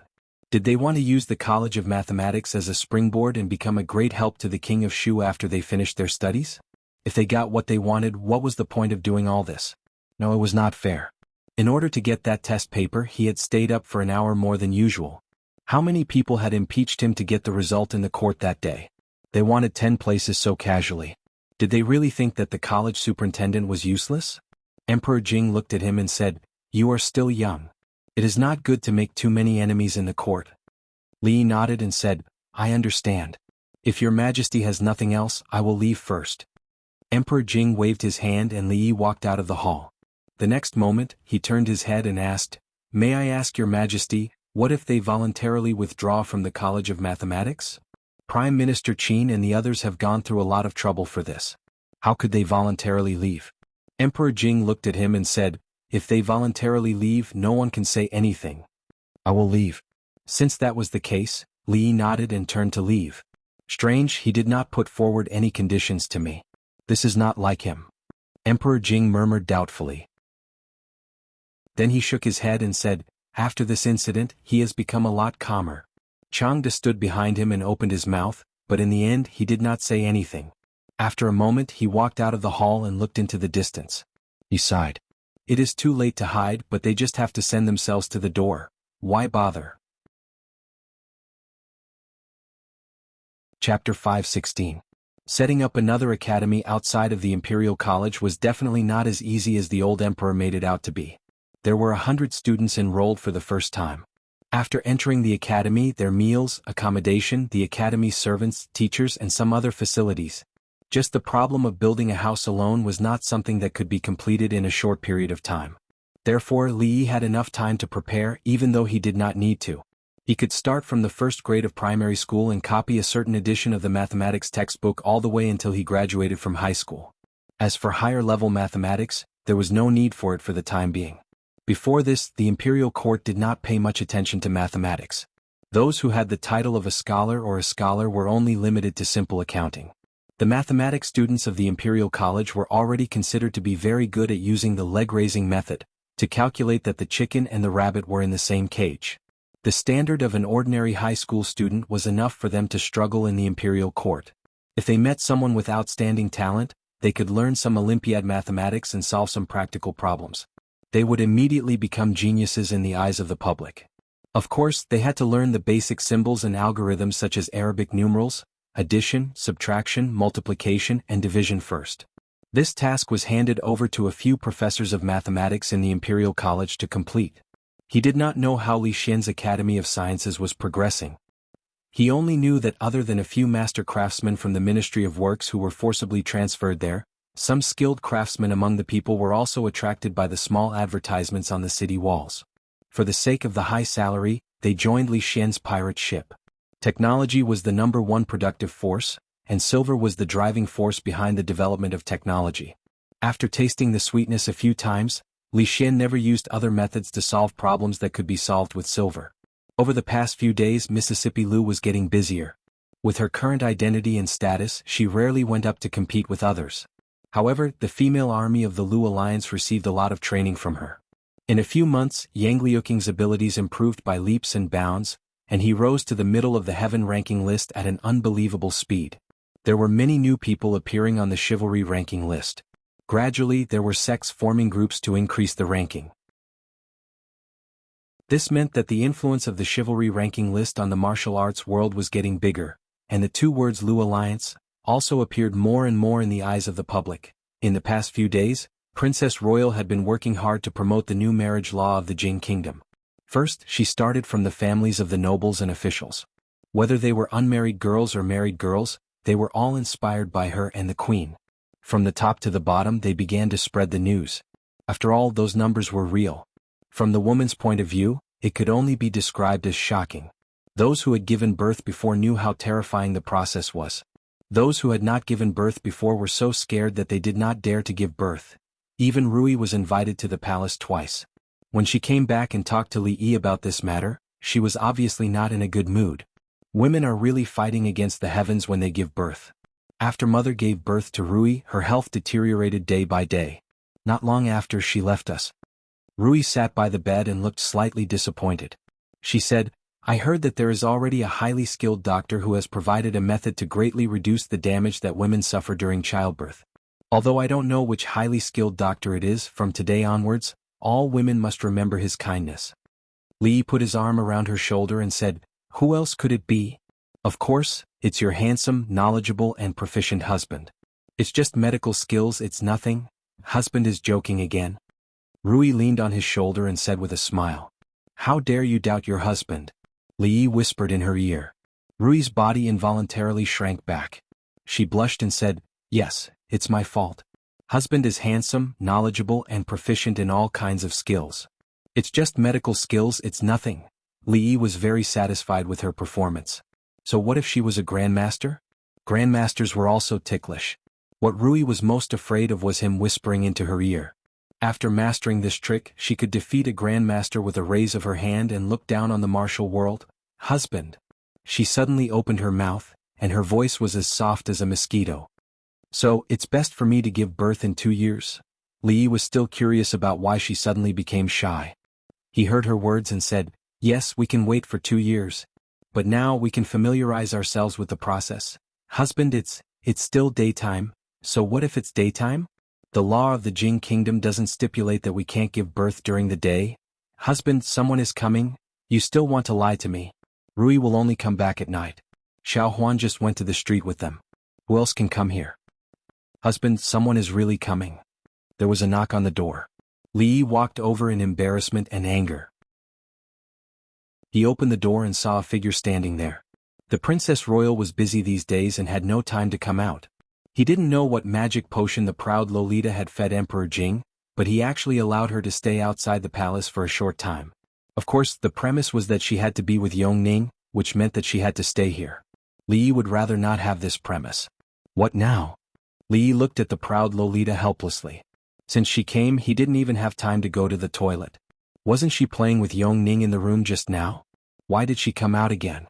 Did they want to use the College of Mathematics as a springboard and become a great help to the King of Shu after they finished their studies? If they got what they wanted, what was the point of doing all this? No, it was not fair. In order to get that test paper, he had stayed up for an hour more than usual. How many people had impeached him to get the result in the court that day? They wanted 10 places so casually. Did they really think that the college superintendent was useless? Emperor Jing looked at him and said, You are still young. It is not good to make too many enemies in the court. Li nodded and said, I understand. If your Majesty has nothing else, I will leave first. Emperor Jing waved his hand and Li Yi walked out of the hall. The next moment, he turned his head and asked, "May I ask your majesty, what if they voluntarily withdraw from the College of Mathematics? Prime Minister Qin and the others have gone through a lot of trouble for this. How could they voluntarily leave?" Emperor Jing looked at him and said, "If they voluntarily leave, no one can say anything. I will leave." Since that was the case, Li Yi nodded and turned to leave. Strange, he did not put forward any conditions to me. This is not like him. Emperor Jing murmured doubtfully. Then he shook his head and said, "After this incident, he has become a lot calmer." Changde stood behind him and opened his mouth, but in the end he did not say anything. After a moment he walked out of the hall and looked into the distance. He sighed. It is too late to hide, but they just have to send themselves to the door. Why bother? Chapter 5:16. Setting up another academy outside of the Imperial College was definitely not as easy as the old emperor made it out to be. There were 100 students enrolled for the first time. After entering the academy, their meals, accommodation, the academy's servants, teachers and some other facilities. Just the problem of building a house alone was not something that could be completed in a short period of time. Therefore, Li Yi had enough time to prepare even though he did not need to. He could start from the first grade of primary school and copy a certain edition of the mathematics textbook all the way until he graduated from high school. As for higher-level mathematics, there was no need for it for the time being. Before this, the imperial court did not pay much attention to mathematics. Those who had the title of a scholar or a scholar were only limited to simple accounting. The mathematics students of the Imperial College were already considered to be very good at using the leg-raising method, to calculate that the chicken and the rabbit were in the same cage. The standard of an ordinary high school student was enough for them to struggle in the imperial court. If they met someone with outstanding talent, they could learn some Olympiad mathematics and solve some practical problems. They would immediately become geniuses in the eyes of the public. Of course, they had to learn the basic symbols and algorithms such as Arabic numerals, addition, subtraction, multiplication, and division first. This task was handed over to a few professors of mathematics in the Imperial College to complete. He did not know how Li Xian's Academy of Sciences was progressing. He only knew that other than a few master craftsmen from the Ministry of Works who were forcibly transferred there, some skilled craftsmen among the people were also attracted by the small advertisements on the city walls. For the sake of the high salary, they joined Li Xian's pirate ship. Technology was the #1 productive force, and silver was the driving force behind the development of technology. After tasting the sweetness a few times, Li Xian never used other methods to solve problems that could be solved with silver. Over the past few days, Mississippi Lu was getting busier. With her current identity and status, she rarely went up to compete with others. However, the female army of the Lu Alliance received a lot of training from her. In a few months, Yang Liuqing's abilities improved by leaps and bounds, and he rose to the middle of the heaven ranking list at an unbelievable speed. There were many new people appearing on the chivalry ranking list. Gradually, there were sects forming groups to increase the ranking. This meant that the influence of the chivalry ranking list on the martial arts world was getting bigger, and the two words Lu Alliance also appeared more and more in the eyes of the public. In the past few days, Princess Royal had been working hard to promote the new marriage law of the Jing Kingdom. First, she started from the families of the nobles and officials. Whether they were unmarried girls or married girls, they were all inspired by her and the queen. From the top to the bottom they began to spread the news. After all, those numbers were real. From the woman's point of view, it could only be described as shocking. Those who had given birth before knew how terrifying the process was. Those who had not given birth before were so scared that they did not dare to give birth. Even Rui was invited to the palace twice. When she came back and talked to Li Yi about this matter, she was obviously not in a good mood. Women are really fighting against the heavens when they give birth. After mother gave birth to Rui, her health deteriorated day by day. Not long after, she left us. Rui sat by the bed and looked slightly disappointed. She said, "I heard that there is already a highly skilled doctor who has provided a method to greatly reduce the damage that women suffer during childbirth. Although I don't know which highly skilled doctor it is, from today onwards, all women must remember his kindness." Li put his arm around her shoulder and said, "Who else could it be? Of course, it's your handsome, knowledgeable and proficient husband. It's just medical skills, it's nothing." Husband is joking again. Rui leaned on his shoulder and said with a smile, "How dare you doubt your husband?" Li whispered in her ear. Rui's body involuntarily shrank back. She blushed and said, Yes, it's my fault. Husband is handsome, knowledgeable, and proficient in all kinds of skills. It's just medical skills, it's nothing. Li Yi was very satisfied with her performance. So what if she was a grandmaster? Grandmasters were also ticklish. What Rui was most afraid of was him whispering into her ear. After mastering this trick, she could defeat a grandmaster with a raise of her hand and look down on the martial world. Husband. She suddenly opened her mouth, and her voice was as soft as a mosquito. So, it's best for me to give birth in 2 years? Li Yi was still curious about why she suddenly became shy. He heard her words and said, yes, we can wait for 2 years. But now we can familiarize ourselves with the process. Husband, it's still daytime, so what if it's daytime? The law of the Jing Kingdom doesn't stipulate that we can't give birth during the day. Husband, someone is coming. You still want to lie to me. Rui will only come back at night. Xiao Huan just went to the street with them. Who else can come here? Husband, someone is really coming. There was a knock on the door. Li Yi walked over in embarrassment and anger. He opened the door and saw a figure standing there. The Princess Royal was busy these days and had no time to come out. He didn't know what magic potion the proud Lolita had fed Emperor Jing, but he actually allowed her to stay outside the palace for a short time. Of course, the premise was that she had to be with Yongning, which meant that she had to stay here. Li Yi would rather not have this premise. What now? Li Yi looked at the proud Lolita helplessly. Since she came, he didn't even have time to go to the toilet. Wasn't she playing with Yongning in the room just now? Why did she come out again?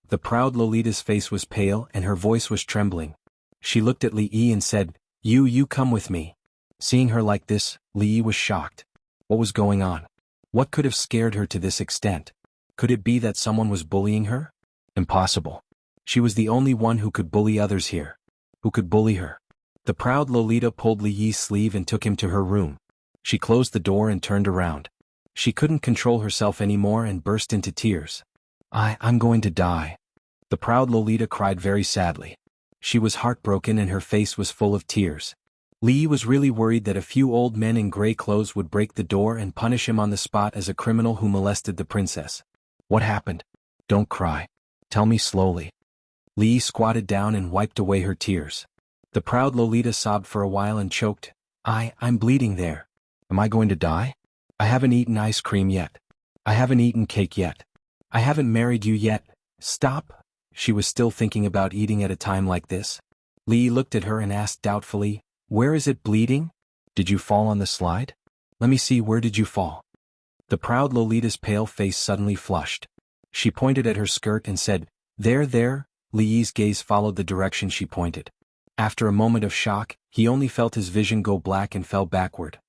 The proud Lolita's face was pale and her voice was trembling. She looked at Li Yi and said, You come with me. Seeing her like this, Li Yi was shocked. What was going on? What could have scared her to this extent? Could it be that someone was bullying her? Impossible. She was the only one who could bully others here. Who could bully her? The proud Lolita pulled Li Yi's sleeve and took him to her room. She closed the door and turned around. She couldn't control herself anymore and burst into tears. I'm going to die. The proud Lolita cried very sadly. She was heartbroken and her face was full of tears. Li Yi was really worried that a few old men in gray clothes would break the door and punish him on the spot as a criminal who molested the princess. What happened? Don't cry. Tell me slowly. Li Yi squatted down and wiped away her tears. The proud Lolita sobbed for a while and choked. I'm bleeding there. Am I going to die? I haven't eaten ice cream yet. I haven't eaten cake yet. I haven't married you yet. Stop. She was still thinking about eating at a time like this. Li Yi looked at her and asked doubtfully, Where is it bleeding? Did you fall on the slide? Let me see, where did you fall? The proud Lolita's pale face suddenly flushed. She pointed at her skirt and said, There. Li Yi's gaze followed the direction she pointed. After a moment of shock, he only felt his vision go black and fell backward.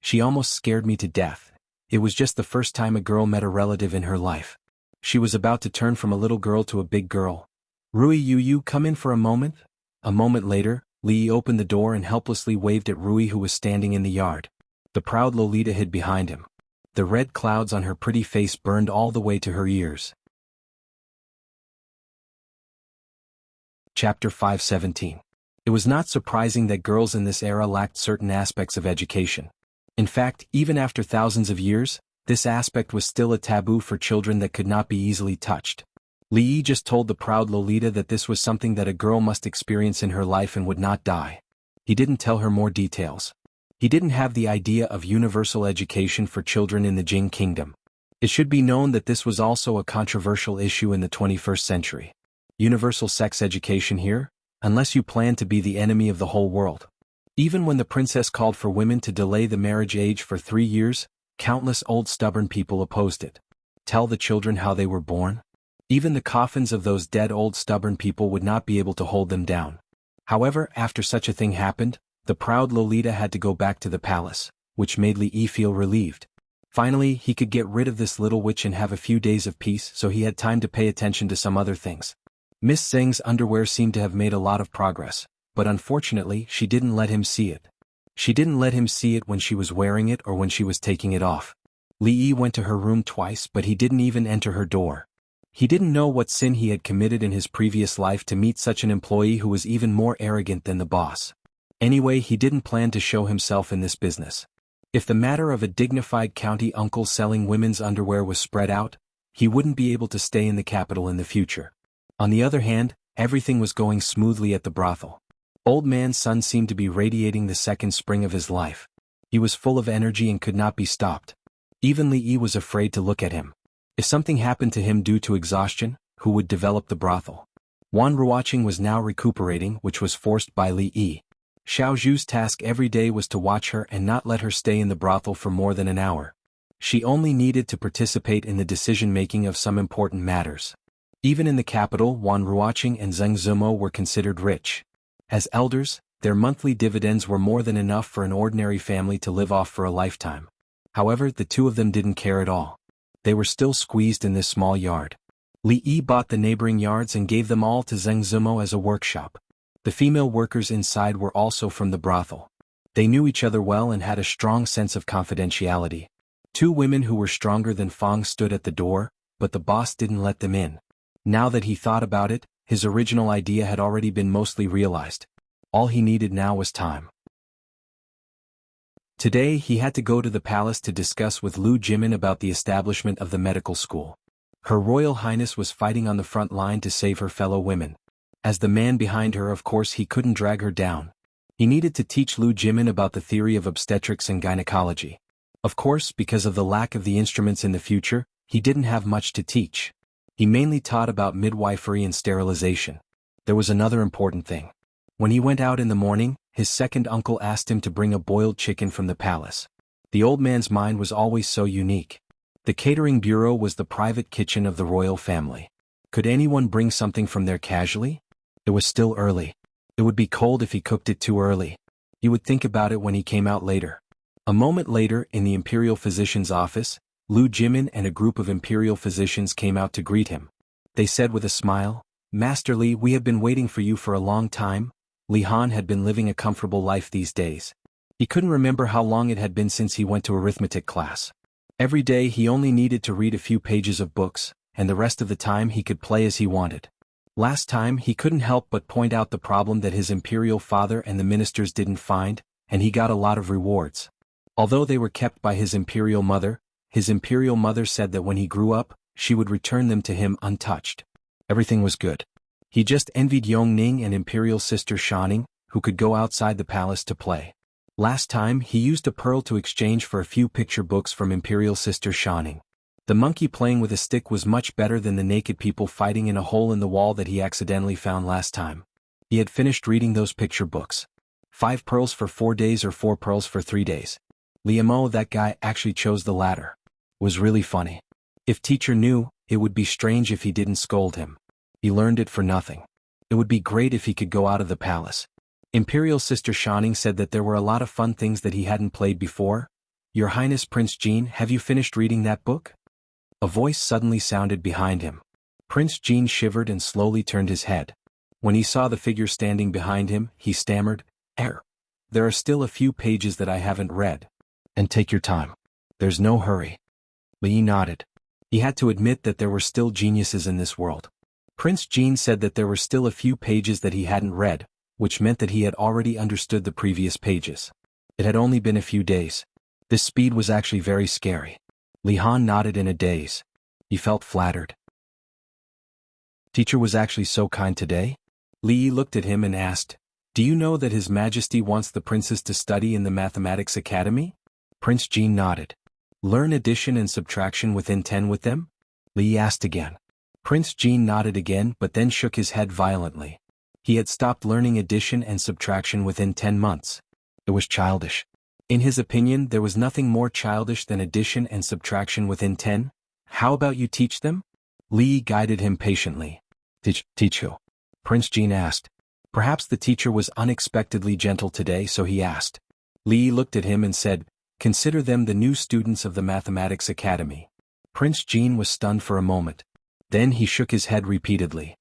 She almost scared me to death. It was just the first time a girl met a relative in her life. She was about to turn from a little girl to a big girl. Rui, you come in for a moment? A moment later, Li Yi opened the door and helplessly waved at Rui, who was standing in the yard. The proud Lolita hid behind him. The red clouds on her pretty face burned all the way to her ears. Chapter 517. It was not surprising that girls in this era lacked certain aspects of education. In fact, even after thousands of years, this aspect was still a taboo for children that could not be easily touched. Li Yi just told the proud Lolita that this was something that a girl must experience in her life and would not die. He didn't tell her more details. He didn't have the idea of universal education for children in the Jing Kingdom. It should be known that this was also a controversial issue in the 21st century. Universal sex education here? Unless you plan to be the enemy of the whole world. Even when the princess called for women to delay the marriage age for 3 years, countless old stubborn people opposed it. Tell the children how they were born? Even the coffins of those dead old stubborn people would not be able to hold them down. However, after such a thing happened, the proud Lolita had to go back to the palace, which made Li Yi feel relieved. Finally, he could get rid of this little witch and have a few days of peace, so he had time to pay attention to some other things. Miss Zheng's underwear seemed to have made a lot of progress, but unfortunately she didn't let him see it. She didn't let him see it when she was wearing it or when she was taking it off. Li Yi went to her room twice, but he didn't even enter her door. He didn't know what sin he had committed in his previous life to meet such an employee who was even more arrogant than the boss. Anyway, he didn't plan to show himself in this business. If the matter of a dignified county uncle selling women's underwear was spread out, he wouldn't be able to stay in the capital in the future. On the other hand, Everything was going smoothly at the brothel. Old man Sun seemed to be radiating the second spring of his life. He was full of energy and could not be stopped. Even Li Yi was afraid to look at him. If something happened to him due to exhaustion, who would develop the brothel? Wan Ruoqing was now recuperating, which was forced by Li Yi. Xiao Zhu's task every day was to watch her and not let her stay in the brothel for more than an hour. She only needed to participate in the decision-making of some important matters. Even in the capital, Wan Ruoqing and Zheng Zimo were considered rich. As elders, their monthly dividends were more than enough for an ordinary family to live off for a lifetime. However, the two of them didn't care at all. They were still squeezed in this small yard. Li Yi bought the neighboring yards and gave them all to Zheng Zimo as a workshop. The female workers inside were also from the brothel. They knew each other well and had a strong sense of confidentiality. Two women who were stronger than Fang stood at the door, but the boss didn't let them in. Now that he thought about it, his original idea had already been mostly realized. All he needed now was time. Today he had to go to the palace to discuss with Lu Jimin about the establishment of the medical school. Her Royal Highness was fighting on the front line to save her fellow women. As the man behind her, of course he couldn't drag her down. He needed to teach Lu Jimin about the theory of obstetrics and gynecology. Of course, because of the lack of the instruments in the future, he didn't have much to teach. He mainly taught about midwifery and sterilization. There was another important thing. When he went out in the morning, his second uncle asked him to bring a boiled chicken from the palace. The old man's mind was always so unique. The catering bureau was the private kitchen of the royal family. Could anyone bring something from there casually? It was still early. It would be cold if he cooked it too early. He would think about it when he came out later. A moment later, in the imperial physician's office, Lu Jimin and a group of imperial physicians came out to greet him. They said with a smile, "Master Li, we have been waiting for you for a long time." Li Han had been living a comfortable life these days. He couldn't remember how long it had been since he went to arithmetic class. Every day he only needed to read a few pages of books, and the rest of the time he could play as he wanted. Last time he couldn't help but point out the problem that his imperial father and the ministers didn't find, and he got a lot of rewards. Although they were kept by his imperial mother said that when he grew up, she would return them to him untouched. Everything was good. He just envied Yongning and imperial sister Shaning, who could go outside the palace to play. Last time he used a pearl to exchange for a few picture books from imperial sister Shaning. The monkey playing with a stick was much better than the naked people fighting in a hole in the wall that he accidentally found last time. He had finished reading those picture books. 5 pearls for 4 days or 4 pearls for 3 days. Liamo, that guy, actually chose the latter. Was really funny. If teacher knew, it would be strange if he didn't scold him. He learned it for nothing. It would be great if he could go out of the palace. Imperial sister Shaning said that there were a lot of fun things that he hadn't played before. Your Highness Prince Jean, have you finished reading that book? A voice suddenly sounded behind him. Prince Jean shivered and slowly turned his head. When he saw the figure standing behind him, he stammered, There are still a few pages that I haven't read. And take your time. There's no hurry." Li nodded. He had to admit that there were still geniuses in this world. Prince Jean said that there were still a few pages that he hadn't read, which meant that he had already understood the previous pages. It had only been a few days. This speed was actually very scary. Li Han nodded in a daze. He felt flattered. Teacher was actually so kind today? Li Yi looked at him and asked, "Do you know that His Majesty wants the princess to study in the Mathematics Academy?" Prince Jean nodded. "Learn addition and subtraction within 10 with them?" Li Yi asked again. Prince Jean nodded again but then shook his head violently. He had stopped learning addition and subtraction within 10 months. It was childish. In his opinion, there was nothing more childish than addition and subtraction within 10. "How about you teach them?" Li Yi guided him patiently. Teach who?" Prince Jean asked. Perhaps the teacher was unexpectedly gentle today, so he asked. Li Yi looked at him and said, "Consider them the new students of the Mathematics Academy." Prince Jean was stunned for a moment. Then he shook his head repeatedly.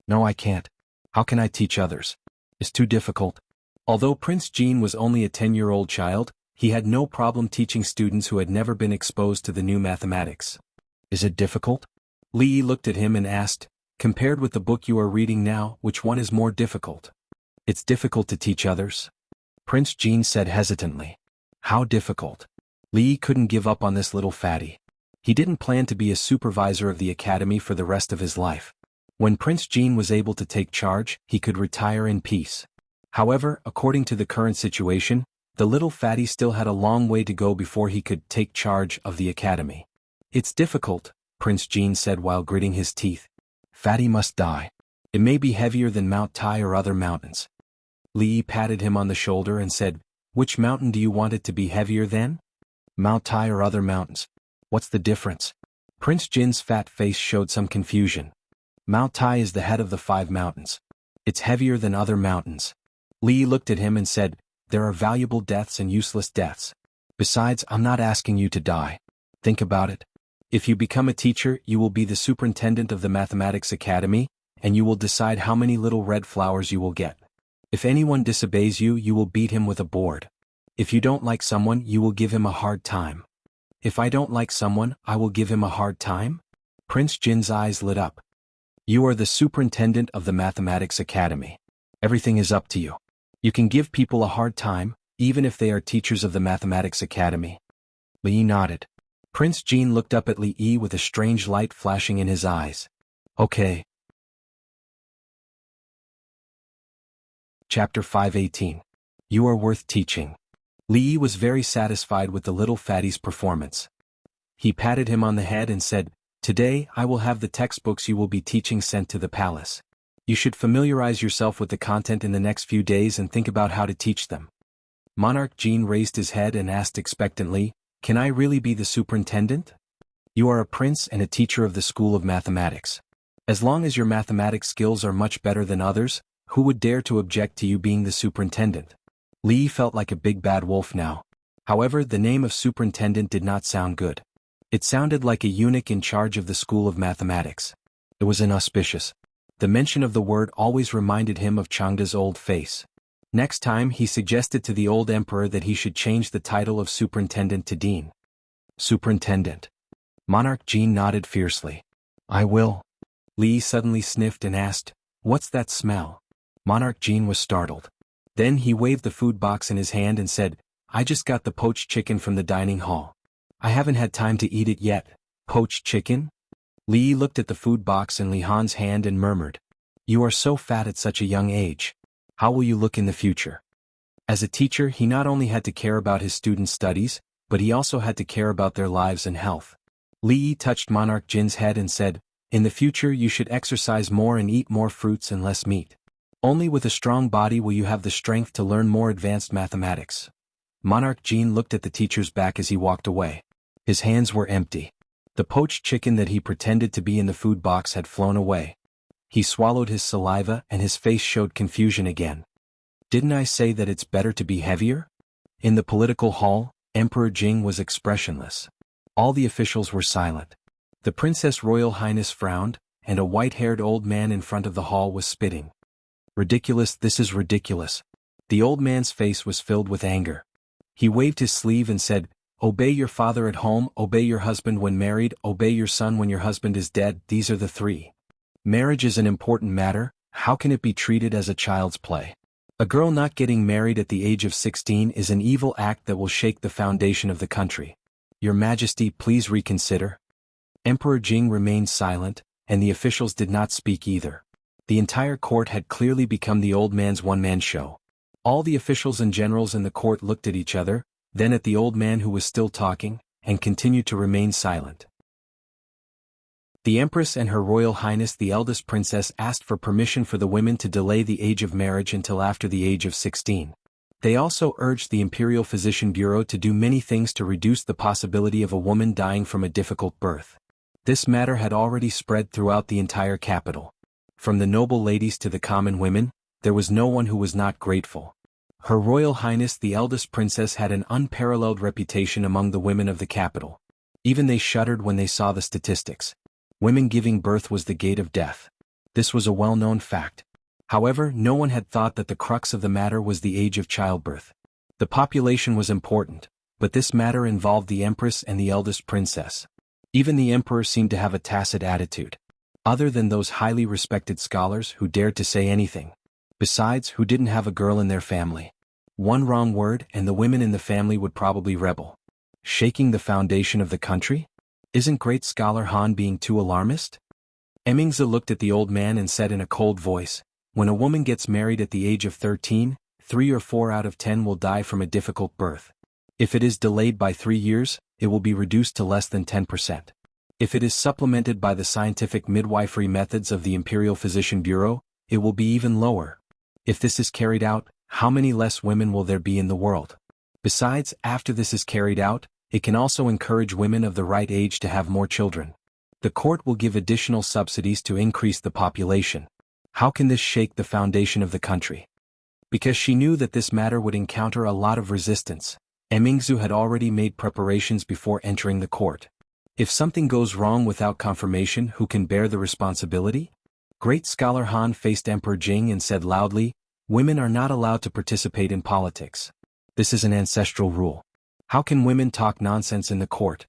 "No, I can't. How can I teach others? It's too difficult." Although Prince Jean was only a 10-year-old child, he had no problem teaching students who had never been exposed to the new mathematics. "Is it difficult?" Li Yi looked at him and asked, "Compared with the book you are reading now, which one is more difficult?" "It's difficult to teach others," Prince Jean said hesitantly. "How difficult?" Li Yi couldn't give up on this little fatty. He didn't plan to be a supervisor of the academy for the rest of his life. When Prince Jean was able to take charge, he could retire in peace. However, according to the current situation, the little fatty still had a long way to go before he could take charge of the academy. It's difficult, Prince Jean said while gritting his teeth. Fatty must die. It may be heavier than Mount Tai or other mountains. Li patted him on the shoulder and said, which mountain do you want it to be heavier than? Mount Tai or other mountains. What's the difference? Prince Jin's fat face showed some confusion. Mount Tai is the head of the 5 mountains. It's heavier than other mountains. Li looked at him and said, there are valuable deaths and useless deaths. Besides, I'm not asking you to die. Think about it. If you become a teacher, you will be the superintendent of the Mathematics Academy, and you will decide how many little red flowers you will get. If anyone disobeys you, you will beat him with a board. If you don't like someone, you will give him a hard time. If I don't like someone, I will give him a hard time? Prince Jin's eyes lit up. You are the superintendent of the Mathematics Academy. Everything is up to you. You can give people a hard time, even if they are teachers of the Mathematics Academy. Li nodded. Prince Jean looked up at Li with a strange light flashing in his eyes. Okay. Chapter 518. You are worth teaching. Li was very satisfied with the little fatty's performance. He patted him on the head and said, today I will have the textbooks you will be teaching sent to the palace. You should familiarize yourself with the content in the next few days and think about how to teach them. Monarch Jean raised his head and asked expectantly, can I really be the superintendent? You are a prince and a teacher of the School of Mathematics. As long as your mathematics skills are much better than others, who would dare to object to you being the superintendent? Li felt like a big bad wolf now. However, the name of superintendent did not sound good. It sounded like a eunuch in charge of the School of Mathematics. It was inauspicious. The mention of the word always reminded him of Changda's old face. Next time he suggested to the old emperor that he should change the title of superintendent to dean. Superintendent. Monarch Jean nodded fiercely. I will. Li suddenly sniffed and asked, what's that smell? Monarch Jean was startled. Then he waved the food box in his hand and said, I just got the poached chicken from the dining hall. I haven't had time to eat it yet. Poached chicken? Li looked at the food box in Li Han's hand and murmured, you are so fat at such a young age. How will you look in the future? As a teacher, he not only had to care about his students' studies, but he also had to care about their lives and health. Li touched Monarch Jin's head and said, in the future you should exercise more and eat more fruits and less meat. Only with a strong body will you have the strength to learn more advanced mathematics. Monarch Jean looked at the teacher's back as he walked away. His hands were empty. The poached chicken that he pretended to be in the food box had flown away. He swallowed his saliva and his face showed confusion again. Didn't I say that it's better to be heavier? In the political hall, Emperor Jing was expressionless. All the officials were silent. The Princess Royal Highness frowned, and a white-haired old man in front of the hall was spitting. Ridiculous, this is ridiculous. The old man's face was filled with anger. He waved his sleeve and said, obey your father at home, obey your husband when married, obey your son when your husband is dead, these are the 3. Marriage is an important matter, how can it be treated as a child's play? A girl not getting married at the age of 16 is an evil act that will shake the foundation of the country. Your Majesty, please reconsider. Emperor Jing remained silent, and the officials did not speak either. The entire court had clearly become the old man's one-man show. All the officials and generals in the court looked at each other, then at the old man who was still talking, and continued to remain silent. The Empress and Her Royal Highness the eldest princess asked for permission for the women to delay the age of marriage until after the age of 16. They also urged the Imperial Physician Bureau to do many things to reduce the possibility of a woman dying from a difficult birth. This matter had already spread throughout the entire capital. From the noble ladies to the common women, there was no one who was not grateful. Her Royal Highness the eldest princess had an unparalleled reputation among the women of the capital. Even they shuddered when they saw the statistics. Women giving birth was the gate of death. This was a well-known fact. However, no one had thought that the crux of the matter was the age of childbirth. The population was important, but this matter involved the Empress and the eldest princess. Even the Emperor seemed to have a tacit attitude. Other than those highly respected scholars who dared to say anything. Besides, who didn't have a girl in their family? One wrong word and the women in the family would probably rebel. Shaking the foundation of the country? Isn't great scholar Han being too alarmist? Emingzi looked at the old man and said in a cold voice, "When a woman gets married at the age of 13, 3 or 4 out of 10 will die from a difficult birth. If it is delayed by 3 years, it will be reduced to less than 10%. If it is supplemented by the scientific midwifery methods of the Imperial Physician Bureau, it will be even lower. If this is carried out, how many less women will there be in the world? Besides, after this is carried out, it can also encourage women of the right age to have more children. The court will give additional subsidies to increase the population. How can this shake the foundation of the country?" Because she knew that this matter would encounter a lot of resistance, Emingzi had already made preparations before entering the court. If something goes wrong without confirmation, who can bear the responsibility? Great scholar Han faced Emperor Jing and said loudly, "Women are not allowed to participate in politics. This is an ancestral rule. How can women talk nonsense in the court?"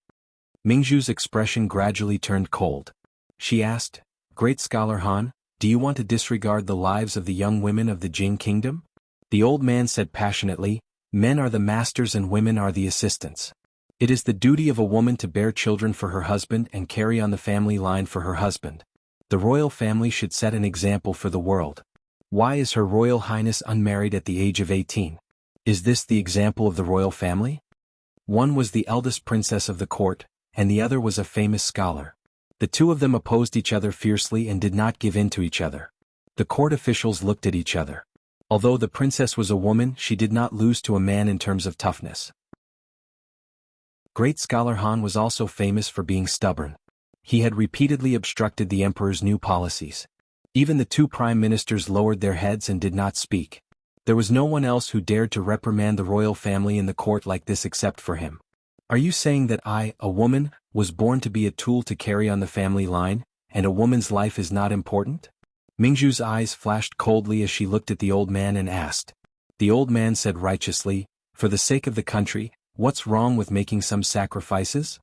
Mingzhu's expression gradually turned cold. She asked, "Great scholar Han, do you want to disregard the lives of the young women of the Jing kingdom?" The old man said passionately, "Men are the masters and women are the assistants. It is the duty of a woman to bear children for her husband and carry on the family line for her husband. The royal family should set an example for the world. Why is Her Royal Highness unmarried at the age of 18? Is this the example of the royal family?" One was the eldest princess of the court, and the other was a famous scholar. The two of them opposed each other fiercely and did not give in to each other. The court officials looked at each other. Although the princess was a woman, she did not lose to a man in terms of toughness. Great scholar Han was also famous for being stubborn. He had repeatedly obstructed the emperor's new policies. Even the two prime ministers lowered their heads and did not speak. There was no one else who dared to reprimand the royal family in the court like this except for him. "Are you saying that I, a woman, was born to be a tool to carry on the family line, and a woman's life is not important?" Mingzhu's eyes flashed coldly as she looked at the old man and asked. The old man said righteously, "For the sake of the country, what's wrong with making some sacrifices?"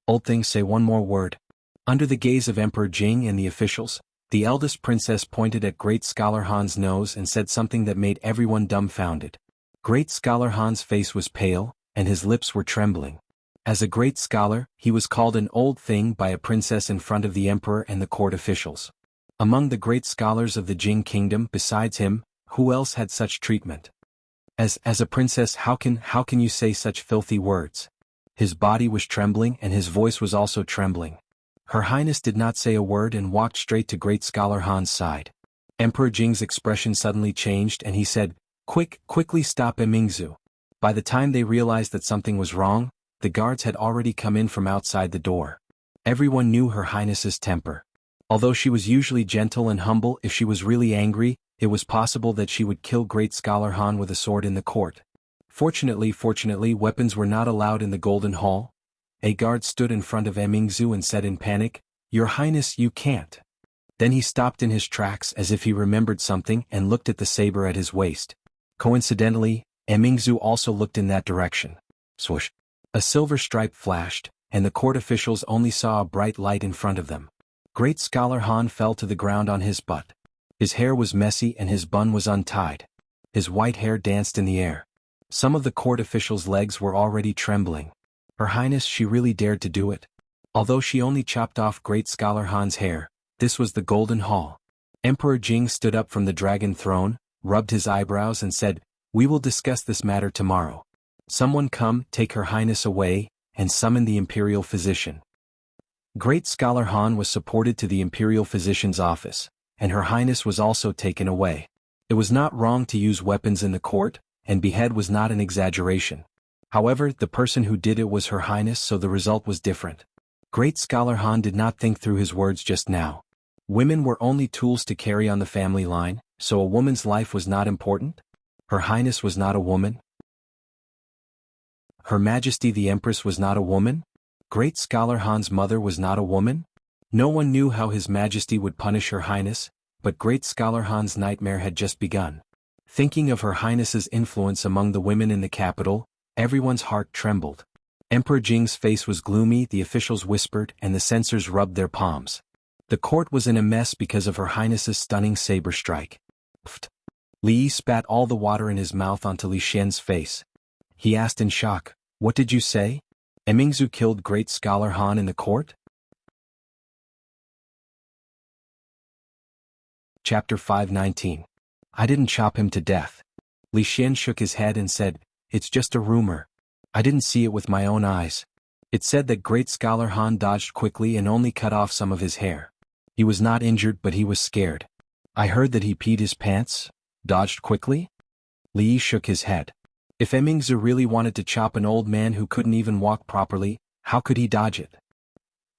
"Old thing, say one more word." Under the gaze of Emperor Jing and the officials, the eldest princess pointed at Great Scholar Han's nose and said something that made everyone dumbfounded. Great Scholar Han's face was pale, and his lips were trembling. As a great scholar, he was called an old thing by a princess in front of the emperor and the court officials. Among the great scholars of the Jing kingdom besides him, who else had such treatment? As a princess, how can you say such filthy words? His body was trembling and his voice was also trembling. Her Highness did not say a word and walked straight to Great Scholar Han's side. Emperor Jing's expression suddenly changed and he said, Quickly stop Emingzi." By the time they realized that something was wrong, the guards had already come in from outside the door. Everyone knew Her Highness's temper. Although she was usually gentle and humble, if she was really angry, it was possible that she would kill Great Scholar Han with a sword in the court. Fortunately, weapons were not allowed in the Golden Hall. A guard stood in front of Emingzi and said in panic, "Your Highness, you can't." Then he stopped in his tracks as if he remembered something and looked at the saber at his waist. Coincidentally, Emingzi also looked in that direction. Swoosh! A silver stripe flashed, and the court officials only saw a bright light in front of them. Great Scholar Han fell to the ground on his butt. His hair was messy and his bun was untied. His white hair danced in the air. Some of the court officials' legs were already trembling. Her Highness, she really dared to do it. Although she only chopped off Great Scholar Han's hair, this was the Golden Hall. Emperor Jing stood up from the dragon throne, rubbed his eyebrows and said, "We will discuss this matter tomorrow. Someone come, take Her Highness away, and summon the imperial physician." Great Scholar Han was supported to the imperial physician's office, and Her Highness was also taken away. It was not wrong to use weapons in the court, and behead was not an exaggeration. However, the person who did it was Her Highness, so the result was different. Great Scholar Han did not think through his words just now. Women were only tools to carry on the family line, so a woman's life was not important? Her Highness was not a woman? Her Majesty the Empress was not a woman? Great Scholar Han's mother was not a woman? No one knew how His Majesty would punish Her Highness, but Great Scholar Han's nightmare had just begun. Thinking of Her Highness's influence among the women in the capital, everyone's heart trembled. Emperor Jing's face was gloomy, the officials whispered, and the censors rubbed their palms. The court was in a mess because of Her Highness's stunning saber strike. Pfft! Li Yi spat all the water in his mouth onto Li Xian's face. He asked in shock, "What did you say? Emingzi killed Great Scholar Han in the court?" Chapter 519. I didn't chop him to death. Li Xian shook his head and said, "It's just a rumor. I didn't see it with my own eyes. It said that great scholar Han dodged quickly and only cut off some of his hair. He was not injured but he was scared. I heard that he peed his pants. Dodged quickly?" Li Yi shook his head. If Emingzu really wanted to chop an old man who couldn't even walk properly, how could he dodge it?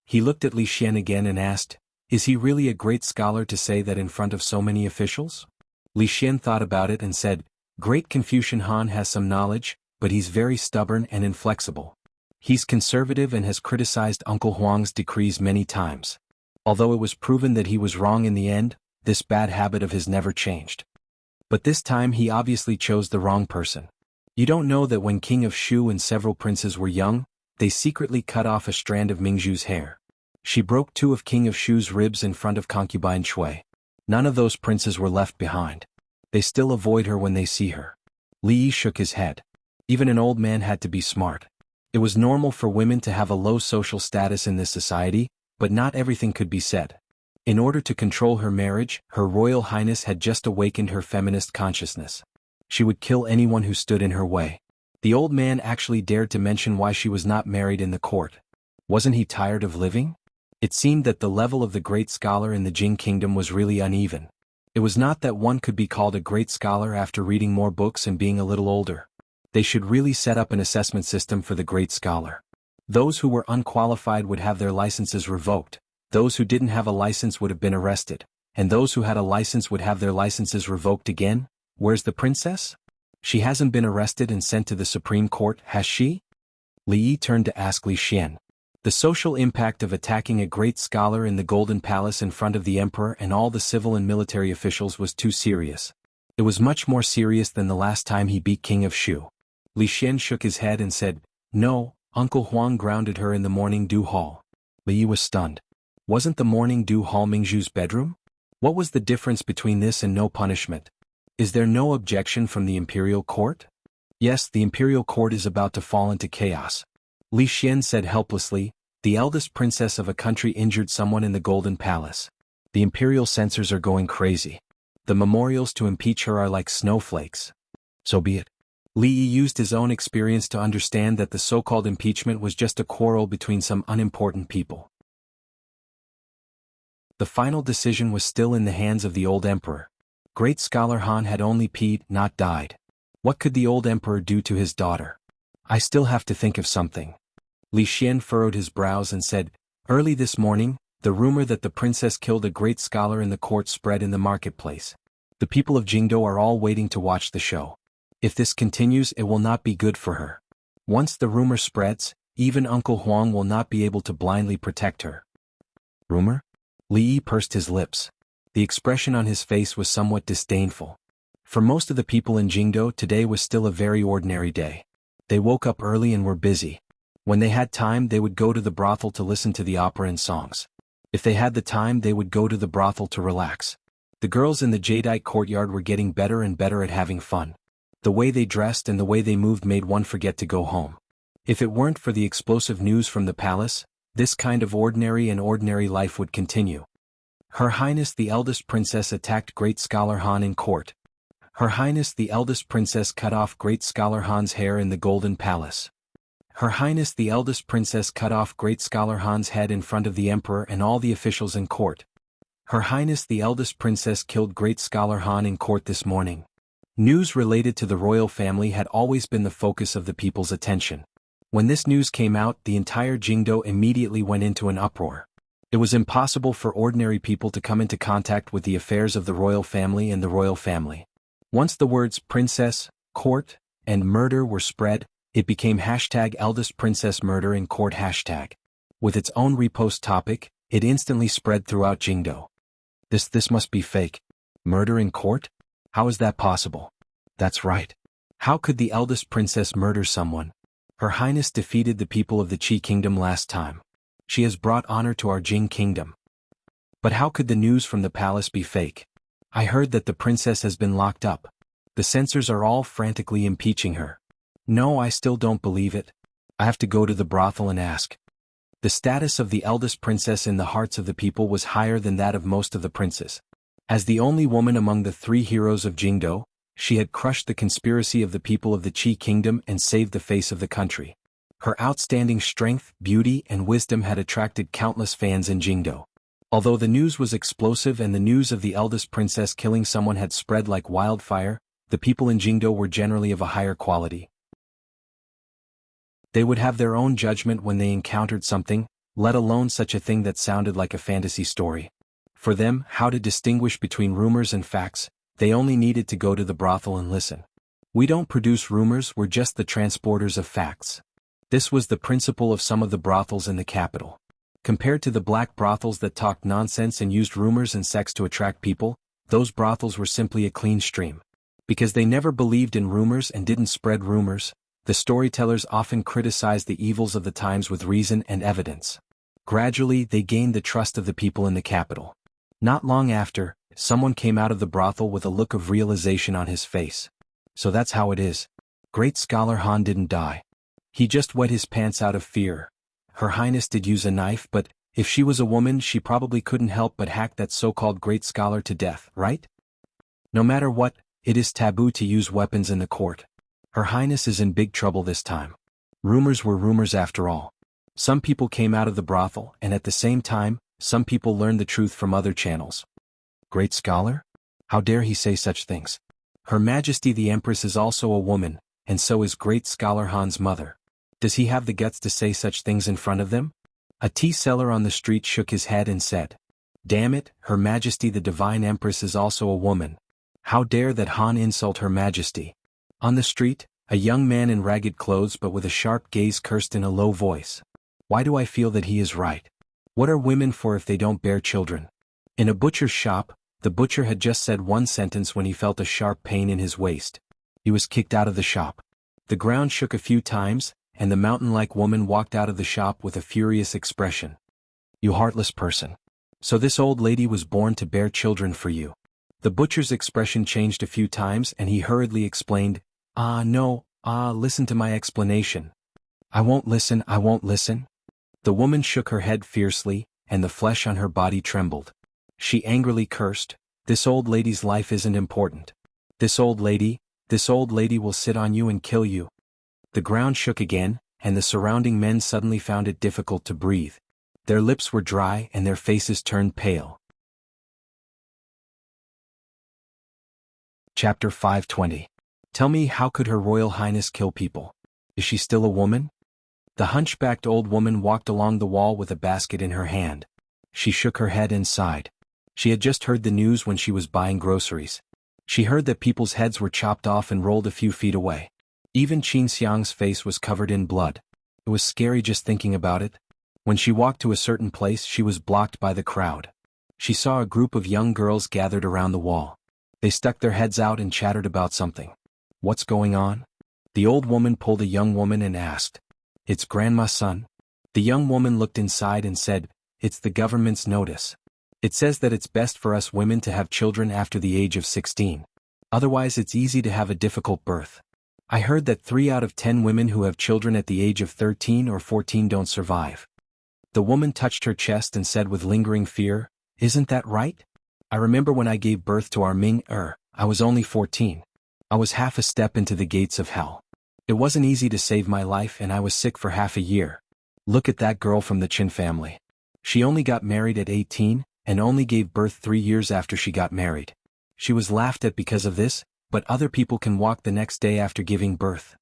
He looked at Li Xian again and asked, "Is he really a great scholar to say that in front of so many officials?" Li Xian thought about it and said, "Great Confucian Han has some knowledge, but he's very stubborn and inflexible. He's conservative and has criticized Uncle Huang's decrees many times. Although it was proven that he was wrong in the end, this bad habit of his never changed. But this time he obviously chose the wrong person. You don't know that when King of Shu and several princes were young, they secretly cut off a strand of Mingzhu's hair. She broke 2 of King of Shu's ribs in front of concubine Shui. None of those princes were left behind. They still avoid her when they see her." Li Yi shook his head. Even an old man had to be smart. It was normal for women to have a low social status in this society, but not everything could be said. In order to control her marriage, Her Royal Highness had just awakened her feminist consciousness. She would kill anyone who stood in her way. The old man actually dared to mention why she was not married in the court. Wasn't he tired of living? It seemed that the level of the great scholar in the Jing kingdom was really uneven. It was not that one could be called a great scholar after reading more books and being a little older. They should really set up an assessment system for the great scholar. Those who were unqualified would have their licenses revoked, those who didn't have a license would have been arrested, and those who had a license would have their licenses revoked again. Where's the princess? She hasn't been arrested and sent to the Supreme Court, has she? Li Yi turned to ask Li Xian. The social impact of attacking a great scholar in the Golden Palace in front of the emperor and all the civil and military officials was too serious. It was much more serious than the last time he beat King of Shu. Li Xian shook his head and said, "No, Uncle Huang grounded her in the morning dew hall." Li Yi was stunned. Wasn't the morning dew hall Mingzhu's bedroom? What was the difference between this and no punishment? Is there no objection from the imperial court? Yes, the imperial court is about to fall into chaos. Li Xian said helplessly, "The eldest princess of a country injured someone in the Golden Palace. The imperial censors are going crazy. The memorials to impeach her are like snowflakes. So be it." Li Yi used his own experience to understand that the so-called impeachment was just a quarrel between some unimportant people. The final decision was still in the hands of the old emperor. Great scholar Han had only peed, not died. What could the old emperor do to his daughter? "I still have to think of something." Li Xian furrowed his brows and said, "Early this morning, the rumor that the princess killed a great scholar in the court spread in the marketplace. The people of Jingdo are all waiting to watch the show. If this continues, it will not be good for her. Once the rumor spreads, even Uncle Huang will not be able to blindly protect her." Rumor? Li Yi pursed his lips. The expression on his face was somewhat disdainful. For most of the people in Jingdo, today was still a very ordinary day. They woke up early and were busy. When they had time, they would go to the brothel to listen to the opera and songs. If they had the time, they would go to the brothel to relax. The girls in the jadeite courtyard were getting better and better at having fun. The way they dressed and the way they moved made one forget to go home. If it weren't for the explosive news from the palace, this kind of ordinary life would continue. Her Highness the eldest princess attacked great scholar Han in court. Her Highness the eldest princess cut off great scholar Han's hair in the Golden Palace. Her Highness the eldest princess cut off great scholar Han's head in front of the emperor and all the officials in court. Her Highness the eldest princess killed great scholar Han in court this morning. News related to the royal family had always been the focus of the people's attention. When this news came out, the entire Jingdo immediately went into an uproar. It was impossible for ordinary people to come into contact with the affairs of the royal family and the royal family. Once the words princess, court, and murder were spread, it became #eldest princess murder in court #. With its own repost topic, it instantly spread throughout Jingdo. This must be fake. Murder in court? How is that possible? That's right. How could the eldest princess murder someone? Her Highness defeated the people of the Qi kingdom last time. She has brought honor to our Jing kingdom. But how could the news from the palace be fake? I heard that the princess has been locked up. The censors are all frantically impeaching her. No, I still don't believe it. I have to go to the brothel and ask. The status of the eldest princess in the hearts of the people was higher than that of most of the princes. As the only woman among the three heroes of Jingdo, she had crushed the conspiracy of the people of the Qi kingdom and saved the face of the country. Her outstanding strength, beauty, and wisdom had attracted countless fans in Jingdo. Although the news was explosive and the news of the eldest princess killing someone had spread like wildfire, the people in Jingdo were generally of a higher quality. They would have their own judgment when they encountered something, let alone such a thing that sounded like a fantasy story. For them, how to distinguish between rumors and facts, they only needed to go to the brothel and listen. We don't produce rumors, we're just the transporters of facts. This was the principle of some of the brothels in the capital. Compared to the black brothels that talked nonsense and used rumors and sex to attract people, those brothels were simply a clean stream. Because they never believed in rumors and didn't spread rumors, the storytellers often criticized the evils of the times with reason and evidence. Gradually, they gained the trust of the people in the capital. Not long after, someone came out of the brothel with a look of realization on his face. So that's how it is. Great scholar Han didn't die. He just wet his pants out of fear. Her Highness did use a knife, but if she was a woman she probably couldn't help but hack that so-called great scholar to death, right? No matter what, it is taboo to use weapons in the court. Her Highness is in big trouble this time. Rumors were rumors after all. Some people came out of the brothel, and at the same time, some people learned the truth from other channels. Great scholar? How dare he say such things? Her Majesty the Empress is also a woman, and so is great scholar Han's mother. Does he have the guts to say such things in front of them? A tea seller on the street shook his head and said, "Damn it, Her Majesty the Divine Empress is also a woman. How dare that Han insult Her Majesty?" On the street, a young man in ragged clothes but with a sharp gaze cursed in a low voice. Why do I feel that he is right? What are women for if they don't bear children? In a butcher's shop, the butcher had just said one sentence when he felt a sharp pain in his waist. He was kicked out of the shop. The ground shook a few times, and the mountain-like woman walked out of the shop with a furious expression. "You heartless person. So this old lady was born to bear children for you." The butcher's expression changed a few times and he hurriedly explained, No, listen to my explanation." I won't listen. The woman shook her head fiercely, and the flesh on her body trembled. She angrily cursed, "This old lady's life isn't important. This old lady will sit on you and kill you." The ground shook again, and the surrounding men suddenly found it difficult to breathe. Their lips were dry and their faces turned pale. Chapter 520. Tell me, how could Her Royal Highness kill people? Is she still a woman? The hunchbacked old woman walked along the wall with a basket in her hand. She shook her head and sighed. She had just heard the news when she was buying groceries. She heard that people's heads were chopped off and rolled a few feet away. Even Qin Xiang's face was covered in blood. It was scary just thinking about it. When she walked to a certain place she was blocked by the crowd. She saw a group of young girls gathered around the wall. They stuck their heads out and chattered about something. What's going on? The old woman pulled a young woman and asked. It's Grandma's son. The young woman looked inside and said, It's the government's notice. It says that it's best for us women to have children after the age of 16. Otherwise it's easy to have a difficult birth. I heard that 3 out of 10 women who have children at the age of 13 or 14 don't survive. The woman touched her chest and said with lingering fear, Isn't that right? I remember when I gave birth to our Ming-er, I was only 14. I was half a step into the gates of hell. It wasn't easy to save my life and I was sick for half a year. Look at that girl from the Qin family. She only got married at 18, and only gave birth 3 years after she got married. She was laughed at because of this, but other people can walk the next day after giving birth.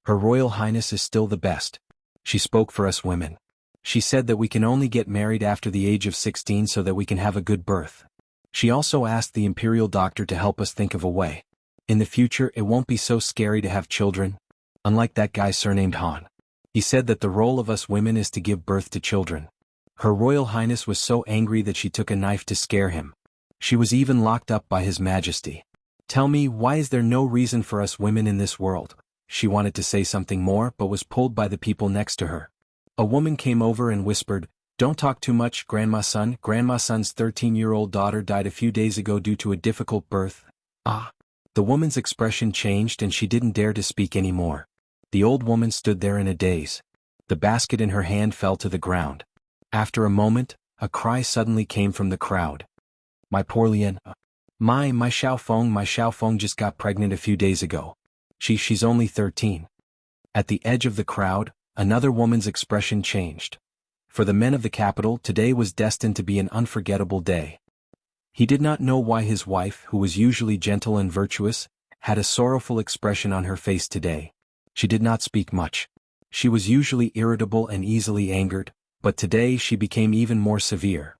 Her Royal Highness is still the best. She spoke for us women. She said that we can only get married after the age of 16 so that we can have a good birth. She also asked the imperial doctor to help us think of a way. In the future it won't be so scary to have children. Unlike that guy surnamed Han. He said that the role of us women is to give birth to children. Her Royal Highness was so angry that she took a knife to scare him. She was even locked up by His Majesty. Tell me, why is there no reason for us women in this world? She wanted to say something more but was pulled by the people next to her. A woman came over and whispered, Don't talk too much, Grandma's son. Grandma's son's 13-year-old daughter died a few days ago due to a difficult birth. The woman's expression changed and she didn't dare to speak anymore. The old woman stood there in a daze. The basket in her hand fell to the ground. After a moment, a cry suddenly came from the crowd. My poor Lian. My Xiaofeng just got pregnant a few days ago. She's only 13. At the edge of the crowd, another woman's expression changed. For the men of the capital, today was destined to be an unforgettable day. He did not know why his wife, who was usually gentle and virtuous, had a sorrowful expression on her face today. She did not speak much. She was usually irritable and easily angered, but today she became even more severe.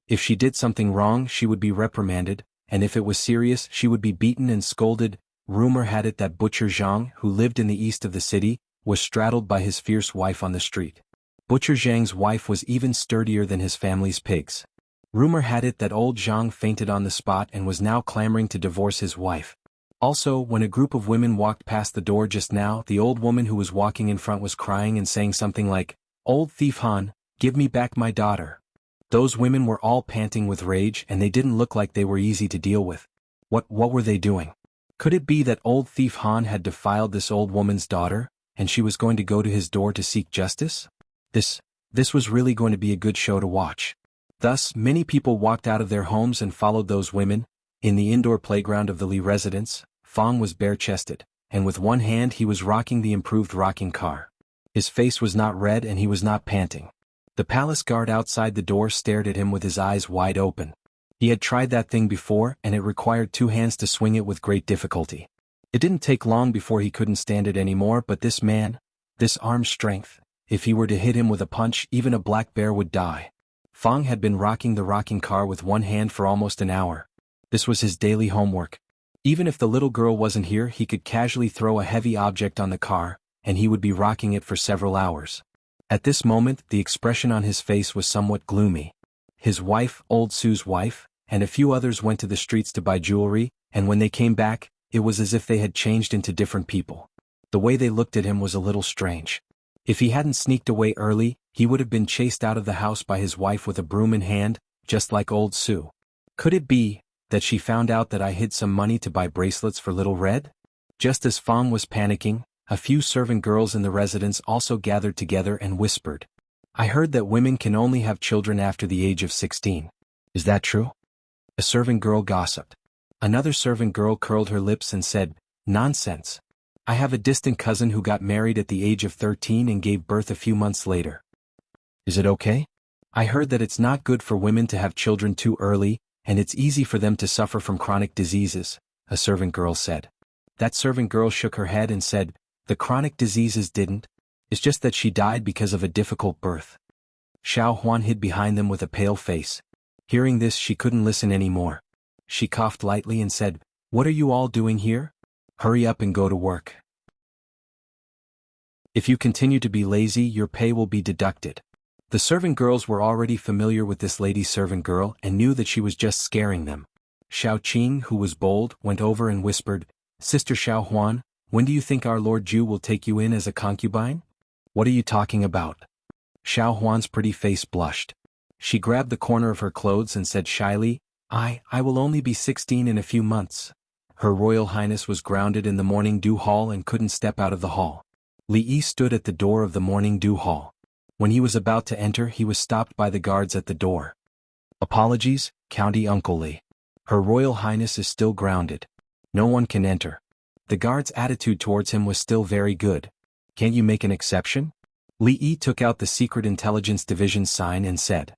If she did something wrong, she would be reprimanded, and if it was serious, she would be beaten and scolded. Rumor had it that Butcher Zhang, who lived in the east of the city, was straddled by his fierce wife on the street. Butcher Zhang's wife was even sturdier than his family's pigs. Rumor had it that old Zhang fainted on the spot and was now clamoring to divorce his wife. Also, when a group of women walked past the door just now, the old woman who was walking in front was crying and saying something like, "Old thief Han, give me back my daughter." Those women were all panting with rage and they didn't look like they were easy to deal with. What were they doing? Could it be that old thief Han had defiled this old woman's daughter, and she was going to go to his door to seek justice? This was really going to be a good show to watch. Thus, many people walked out of their homes and followed those women. In the indoor playground of the Li residence, Fong was bare-chested, and with one hand he was rocking the improved rocking car. His face was not red and he was not panting. The palace guard outside the door stared at him with his eyes wide open. He had tried that thing before and it required 2 hands to swing it with great difficulty. It didn't take long before he couldn't stand it anymore, but this man, this arm strength, if he were to hit him with a punch, even a black bear would die. Fong had been rocking the rocking car with one hand for almost an hour. This was his daily homework. Even if the little girl wasn't here, he could casually throw a heavy object on the car, and he would be rocking it for several hours. At this moment, the expression on his face was somewhat gloomy. His wife, old Su's wife, and a few others went to the streets to buy jewelry, and when they came back, it was as if they had changed into different people. The way they looked at him was a little strange. If he hadn't sneaked away early, he would have been chased out of the house by his wife with a broom in hand, just like old Su. Could it be that she found out that I hid some money to buy bracelets for Little Red? Just as Fong was panicking, a few servant girls in the residence also gathered together and whispered, "I heard that women can only have children after the age of 16. Is that true?" A servant girl gossiped. Another servant girl curled her lips and said, "Nonsense. I have a distant cousin who got married at the age of 13 and gave birth a few months later." "Is it okay? I heard that it's not good for women to have children too early, and it's easy for them to suffer from chronic diseases," a servant girl said. That servant girl shook her head and said, "The chronic diseases didn't. It's just that she died because of a difficult birth." Xiao Huan hid behind them with a pale face. Hearing this, she couldn't listen anymore. She coughed lightly and said, "What are you all doing here? Hurry up and go to work. If you continue to be lazy, your pay will be deducted." The servant girls were already familiar with this lady servant girl and knew that she was just scaring them. Xiao Qing, who was bold, went over and whispered, "Sister Xiao Huan, when do you think our Lord Ju will take you in as a concubine?" "What are you talking about?" Xiao Huan's pretty face blushed. She grabbed the corner of her clothes and said shyly, I will only be 16 in a few months." Her Royal Highness was grounded in the Morning Dew Hall and couldn't step out of the hall. Li Yi stood at the door of the Morning Dew Hall. When he was about to enter, he was stopped by the guards at the door. "Apologies, County Uncle Li. Her Royal Highness is still grounded. No one can enter." The guard's attitude towards him was still very good. "Can't you make an exception?" Li Yi took out the Secret Intelligence Division sign and said,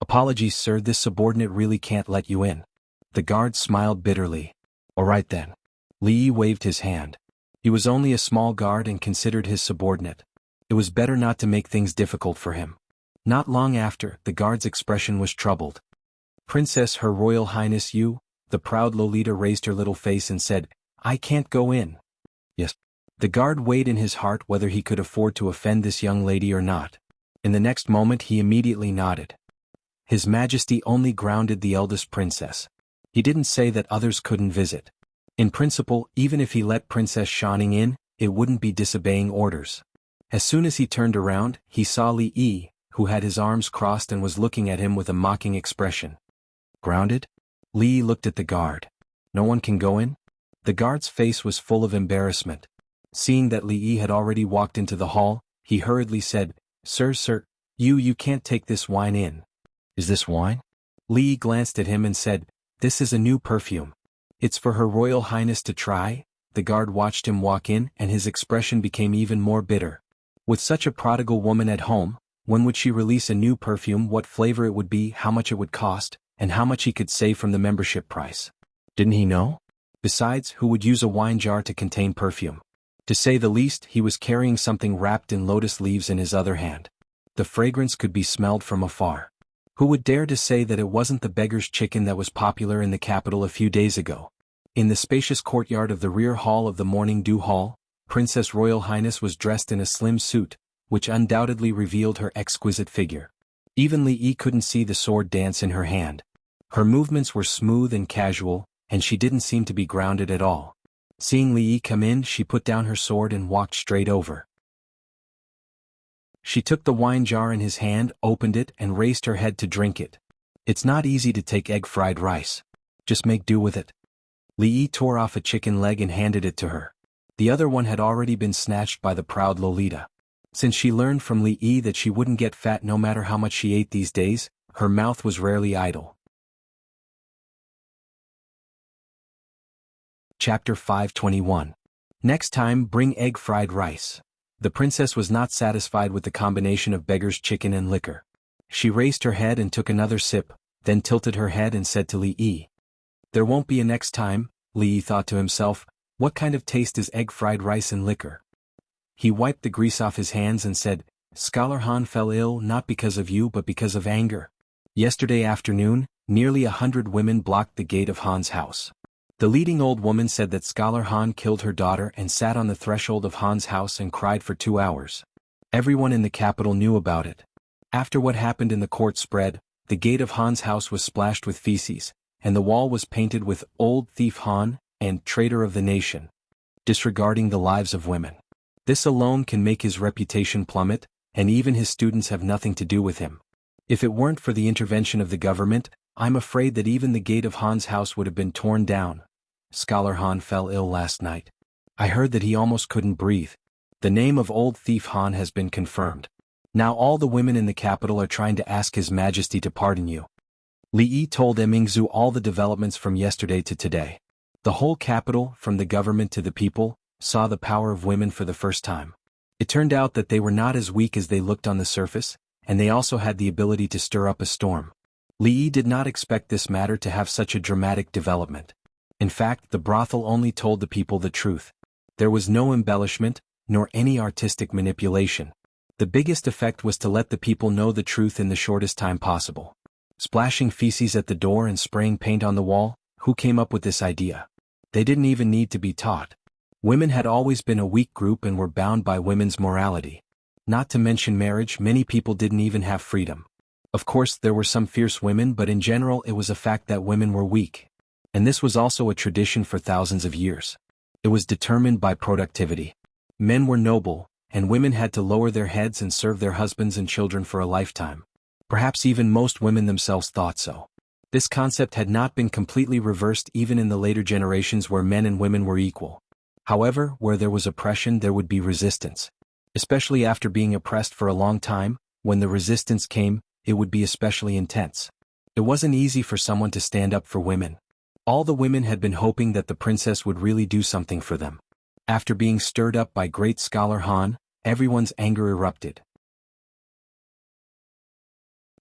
"Apologies, sir, this subordinate really can't let you in." The guard smiled bitterly. "All right then." Li Yi waved his hand. He was only a small guard and considered his subordinate. It was better not to make things difficult for him. Not long after, the guard's expression was troubled. "Princess, Her Royal Highness Yu," the proud Lolita raised her little face and said, "I can't go in." "Yes." The guard weighed in his heart whether he could afford to offend this young lady or not. In the next moment he immediately nodded. His Majesty only grounded the eldest princess. He didn't say that others couldn't visit. In principle, even if he let Princess Shining in, it wouldn't be disobeying orders. As soon as he turned around, he saw Li Yi, who had his arms crossed and was looking at him with a mocking expression. "Grounded?" Li Yi looked at the guard. "No one can go in?" The guard's face was full of embarrassment. Seeing that Li Yi had already walked into the hall, he hurriedly said, Sir, you can't take this wine in." "Is this wine?" Li glanced at him and said, "This is a new perfume. It's for Her Royal Highness to try." The guard watched him walk in and his expression became even more bitter. With such a prodigal woman at home, when would she release a new perfume, what flavor it would be, how much it would cost, and how much he could save from the membership price? Didn't he know? Besides, who would use a wine jar to contain perfume? To say the least, he was carrying something wrapped in lotus leaves in his other hand. The fragrance could be smelled from afar. Who would dare to say that it wasn't the beggar's chicken that was popular in the capital a few days ago? In the spacious courtyard of the rear hall of the Morning Dew Hall, Princess Royal Highness was dressed in a slim suit, which undoubtedly revealed her exquisite figure. Even Li Yi couldn't see the sword dance in her hand. Her movements were smooth and casual, and she didn't seem to be grounded at all. Seeing Li Yi come in, she put down her sword and walked straight over. She took the wine jar in his hand, opened it, and raised her head to drink it. "It's not easy to take egg fried rice. Just make do with it." Li Yi tore off a chicken leg and handed it to her. The other one had already been snatched by the proud Lolita. Since she learned from Li Yi that she wouldn't get fat no matter how much she ate these days, her mouth was rarely idle. Chapter 521. Next time, bring egg fried rice. The princess was not satisfied with the combination of beggar's chicken and liquor. She raised her head and took another sip, then tilted her head and said to Li Yi, "There won't be a next time." Li Yi thought to himself, what kind of taste is egg fried rice and liquor? He wiped the grease off his hands and said, "Scholar Han fell ill not because of you but because of anger. Yesterday afternoon, nearly 100 women blocked the gate of Han's house. The leading old woman said that Scholar Han killed her daughter and sat on the threshold of Han's house and cried for 2 hours. Everyone in the capital knew about it. After what happened in the court spread, the gate of Han's house was splashed with feces, and the wall was painted with Old Thief Han and Traitor of the Nation, disregarding the lives of women. This alone can make his reputation plummet, and even his students have nothing to do with him. If it weren't for the intervention of the government, I'm afraid that even the gate of Han's house would have been torn down. Scholar Han fell ill last night. I heard that he almost couldn't breathe. The name of Old Thief Han has been confirmed. Now all the women in the capital are trying to ask His Majesty to pardon you." Li Yi told Emingzu all the developments from yesterday to today. The whole capital, from the government to the people, saw the power of women for the first time. It turned out that they were not as weak as they looked on the surface, and they also had the ability to stir up a storm. Li Yi did not expect this matter to have such a dramatic development. In fact, the brothel only told the people the truth. There was no embellishment, nor any artistic manipulation. The biggest effect was to let the people know the truth in the shortest time possible. Splashing feces at the door and spraying paint on the wall, who came up with this idea? They didn't even need to be taught. Women had always been a weak group and were bound by women's morality. Not to mention marriage, many people didn't even have freedom. Of course, there were some fierce women, but in general it was a fact that women were weak. And this was also a tradition for thousands of years. It was determined by productivity. Men were noble, and women had to lower their heads and serve their husbands and children for a lifetime. Perhaps even most women themselves thought so. This concept had not been completely reversed even in the later generations where men and women were equal. However, where there was oppression there would be resistance. Especially after being oppressed for a long time, when the resistance came, it would be especially intense. It wasn't easy for someone to stand up for women. All the women had been hoping that the princess would really do something for them. After being stirred up by great scholar Han, everyone's anger erupted.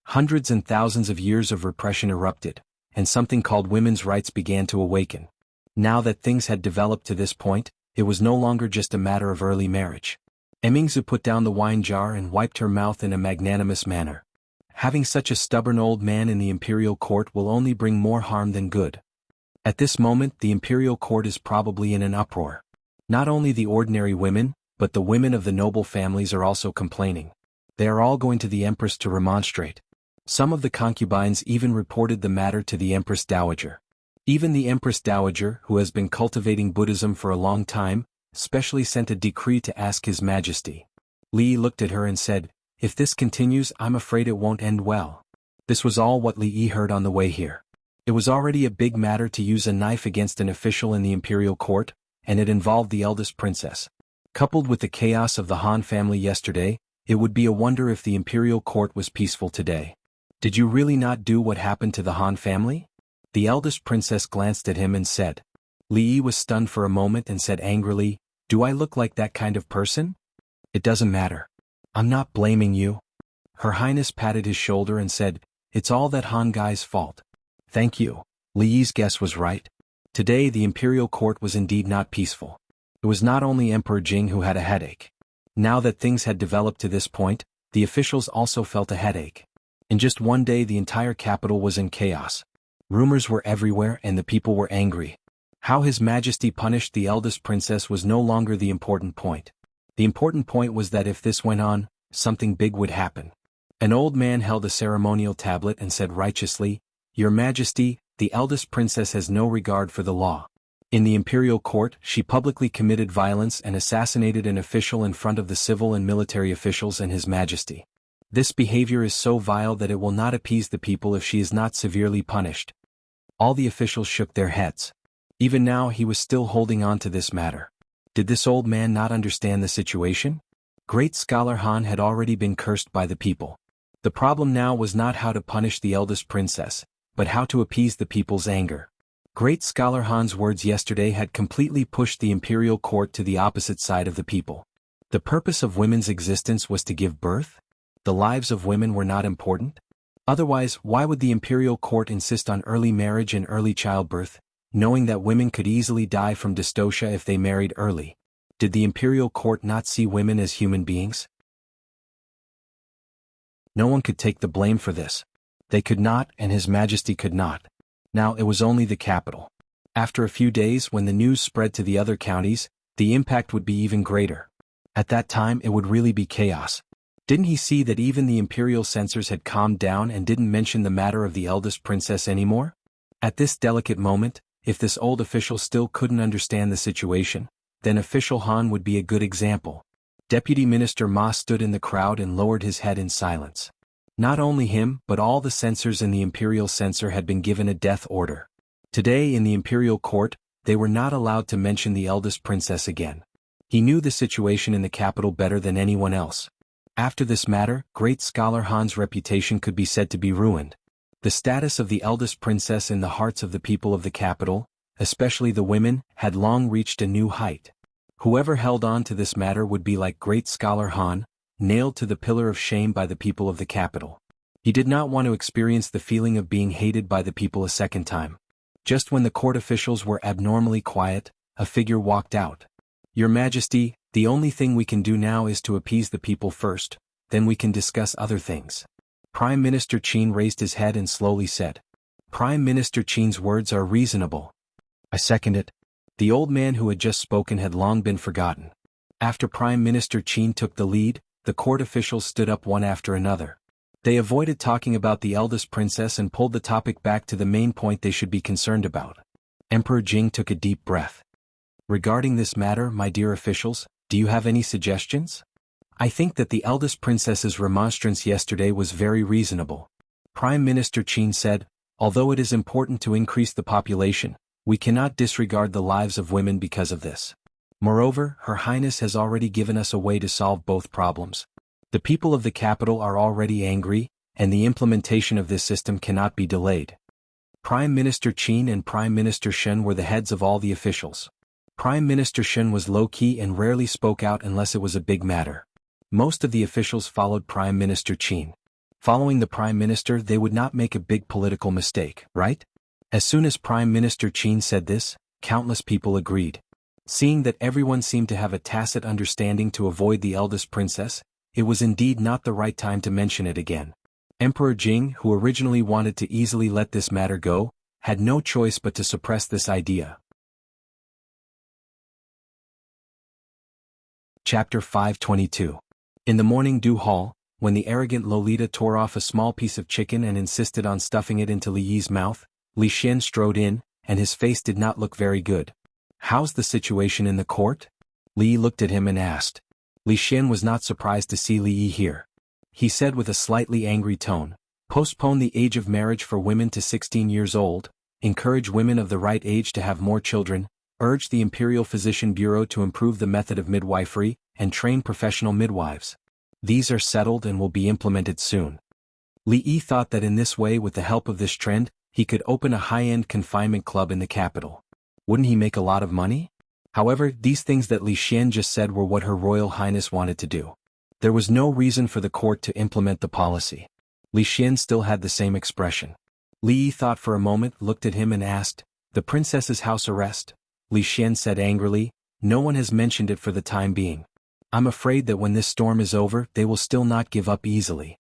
Hundreds and thousands of years of repression erupted, and something called women's rights began to awaken. Now that things had developed to this point, it was no longer just a matter of early marriage. Emingzu put down the wine jar and wiped her mouth in a magnanimous manner. Having such a stubborn old man in the imperial court will only bring more harm than good. At this moment, the imperial court is probably in an uproar. Not only the ordinary women, but the women of the noble families are also complaining. They are all going to the empress to remonstrate. Some of the concubines even reported the matter to the Empress Dowager. Even the Empress Dowager, who has been cultivating Buddhism for a long time, specially sent a decree to ask His Majesty. Li looked at her and said, "If this continues, I'm afraid it won't end well." This was all what Li Yi heard on the way here. It was already a big matter to use a knife against an official in the imperial court, and it involved the eldest princess. Coupled with the chaos of the Han family yesterday, it would be a wonder if the imperial court was peaceful today. Did you really not do what happened to the Han family? The eldest princess glanced at him and said. Li Yi was stunned for a moment and said angrily, Do I look like that kind of person? It doesn't matter. I'm not blaming you. Her Highness patted his shoulder and said, It's all that Han guy's fault. Thank you. Li Yi's guess was right. Today the imperial court was indeed not peaceful. It was not only Emperor Jing who had a headache. Now that things had developed to this point, the officials also felt a headache. In just one day the entire capital was in chaos. Rumors were everywhere and the people were angry. How His Majesty punished the eldest princess was no longer the important point. The important point was that if this went on, something big would happen. An old man held a ceremonial tablet and said righteously, Your Majesty, the eldest princess has no regard for the law. In the imperial court, she publicly committed violence and assassinated an official in front of the civil and military officials and His Majesty. This behavior is so vile that it will not appease the people if she is not severely punished. All the officials shook their heads. Even now he was still holding on to this matter. Did this old man not understand the situation? Great scholar Han had already been cursed by the people. The problem now was not how to punish the eldest princess, but how to appease the people's anger. Great scholar Han's words yesterday had completely pushed the imperial court to the opposite side of the people. The purpose of women's existence was to give birth? The lives of women were not important? Otherwise, why would the imperial court insist on early marriage and early childbirth, knowing that women could easily die from dystocia if they married early? Did the imperial court not see women as human beings? No one could take the blame for this. They could not, and His Majesty could not. Now it was only the capital. After a few days, when the news spread to the other counties, the impact would be even greater. At that time it would really be chaos. Didn't he see that even the imperial censors had calmed down and didn't mention the matter of the eldest princess anymore? At this delicate moment, if this old official still couldn't understand the situation, then official Han would be a good example. Deputy Minister Ma stood in the crowd and lowered his head in silence. Not only him, but all the censors and the imperial censor had been given a death order. Today in the imperial court, they were not allowed to mention the eldest princess again. He knew the situation in the capital better than anyone else. After this matter, great scholar Han's reputation could be said to be ruined. The status of the eldest princess in the hearts of the people of the capital, especially the women, had long reached a new height. Whoever held on to this matter would be like great scholar Han, nailed to the pillar of shame by the people of the capital. He did not want to experience the feeling of being hated by the people a second time. Just when the court officials were abnormally quiet, a figure walked out. Your Majesty, the only thing we can do now is to appease the people first, then we can discuss other things. Prime Minister Qin raised his head and slowly said. Prime Minister Qin's words are reasonable. I second it. The old man who had just spoken had long been forgotten. After Prime Minister Qin took the lead, the court officials stood up one after another. They avoided talking about the eldest princess and pulled the topic back to the main point they should be concerned about. Emperor Jing took a deep breath. Regarding this matter, my dear officials, do you have any suggestions? I think that the eldest princess's remonstrance yesterday was very reasonable. Prime Minister Qin said, although it is important to increase the population, we cannot disregard the lives of women because of this. Moreover, Her Highness has already given us a way to solve both problems. The people of the capital are already angry, and the implementation of this system cannot be delayed. Prime Minister Qin and Prime Minister Shen were the heads of all the officials. Prime Minister Shen was low-key and rarely spoke out unless it was a big matter. Most of the officials followed Prime Minister Qin. Following the Prime Minister, they would not make a big political mistake, right? As soon as Prime Minister Qin said this, countless people agreed. Seeing that everyone seemed to have a tacit understanding to avoid the eldest princess, it was indeed not the right time to mention it again. Emperor Jing, who originally wanted to easily let this matter go, had no choice but to suppress this idea. Chapter 522. In the morning dew hall, when the arrogant Lolita tore off a small piece of chicken and insisted on stuffing it into Li Yi's mouth, Li Xian strode in, and his face did not look very good. How's the situation in the court? Li Yi looked at him and asked. Li Xian was not surprised to see Li Yi here. He said with a slightly angry tone, postpone the age of marriage for women to 16 years old, encourage women of the right age to have more children, urge the Imperial Physician Bureau to improve the method of midwifery, and train professional midwives. These are settled and will be implemented soon. Li Yi thought that in this way, with the help of this trend, he could open a high-end confinement club in the capital. Wouldn't he make a lot of money? However, these things that Li Xian just said were what Her Royal Highness wanted to do. There was no reason for the court to implement the policy. Li Xian still had the same expression. Li Yi thought for a moment, looked at him and asked, "The princess's house arrest?" Li Xian said angrily, "No one has mentioned it for the time being. I'm afraid that when this storm is over, they will still not give up easily."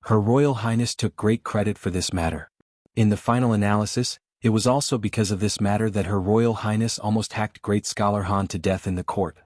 Her Royal Highness took great credit for this matter. In the final analysis, it was also because of this matter that Her Royal Highness almost hacked great scholar Han to death in the court.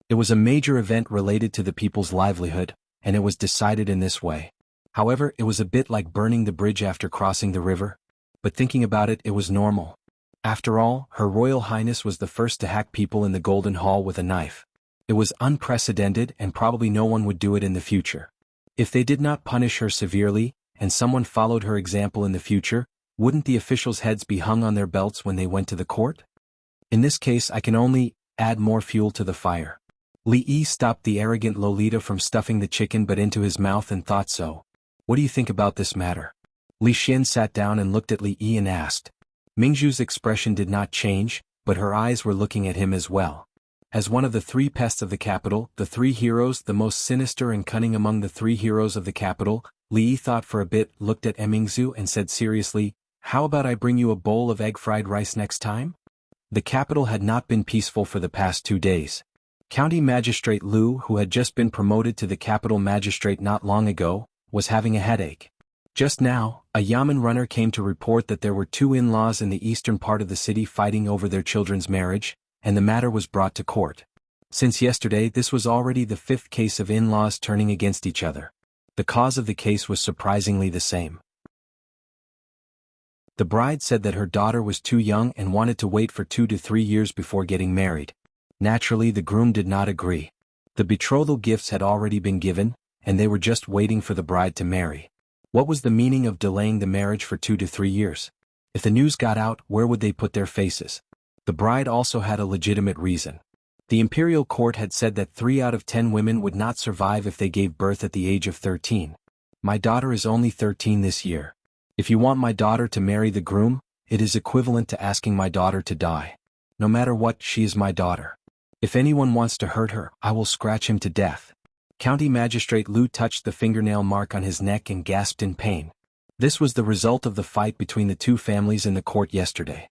It was a major event related to the people's livelihood, and it was decided in this way. However, it was a bit like burning the bridge after crossing the river. But thinking about it, it was normal. After all, Her Royal Highness was the first to hack people in the Golden Hall with a knife. It was unprecedented, and probably no one would do it in the future. If they did not punish her severely, and someone followed her example in the future, wouldn't the officials' heads be hung on their belts when they went to the court? In this case, I can only add more fuel to the fire. Li Yi stopped the arrogant Lolita from stuffing the chicken but into his mouth and thought so. What do you think about this matter? Li Xian sat down and looked at Li Yi and asked. Mingzhu's expression did not change, but her eyes were looking at him as well. As one of the three pests of the capital, the three heroes, the most sinister and cunning among the three heroes of the capital, Li Yi thought for a bit, looked at Mingzhu and said seriously, "How about I bring you a bowl of egg-fried rice next time?" The capital had not been peaceful for the past 2 days. County Magistrate Lu, who had just been promoted to the capital magistrate not long ago, was having a headache. Just now, a yamen runner came to report that there were 2 in-laws in the eastern part of the city fighting over their children's marriage, and the matter was brought to court. Since yesterday, this was already the 5th case of in-laws turning against each other. The cause of the case was surprisingly the same. The bride said that her daughter was too young and wanted to wait for 2 to 3 years before getting married. Naturally, the groom did not agree. The betrothal gifts had already been given, and they were just waiting for the bride to marry. What was the meaning of delaying the marriage for 2 to 3 years? If the news got out, where would they put their faces? The bride also had a legitimate reason. The imperial court had said that 3 out of 10 women would not survive if they gave birth at the age of 13. My daughter is only 13 this year. If you want my daughter to marry the groom, it is equivalent to asking my daughter to die. No matter what, she is my daughter. If anyone wants to hurt her, I will scratch him to death. County Magistrate Lu touched the fingernail mark on his neck and gasped in pain. This was the result of the fight between the 2 families in the court yesterday.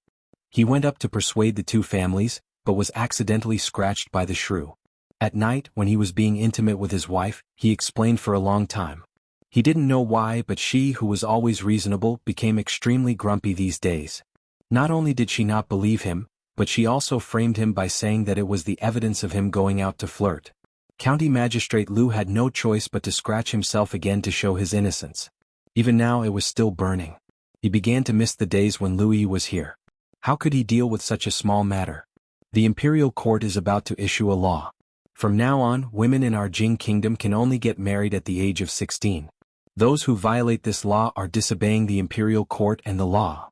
He went up to persuade the 2 families, but was accidentally scratched by the shrew. At night, when he was being intimate with his wife, he explained for a long time. He didn't know why, but she, who was always reasonable, became extremely grumpy these days. Not only did she not believe him, but she also framed him by saying that it was the evidence of him going out to flirt. County Magistrate Lu had no choice but to scratch himself again to show his innocence. Even now it was still burning. He began to miss the days when Louis was here. How could he deal with such a small matter? The imperial court is about to issue a law. From now on, women in our Jing kingdom can only get married at the age of 16. Those who violate this law are disobeying the imperial court and the law.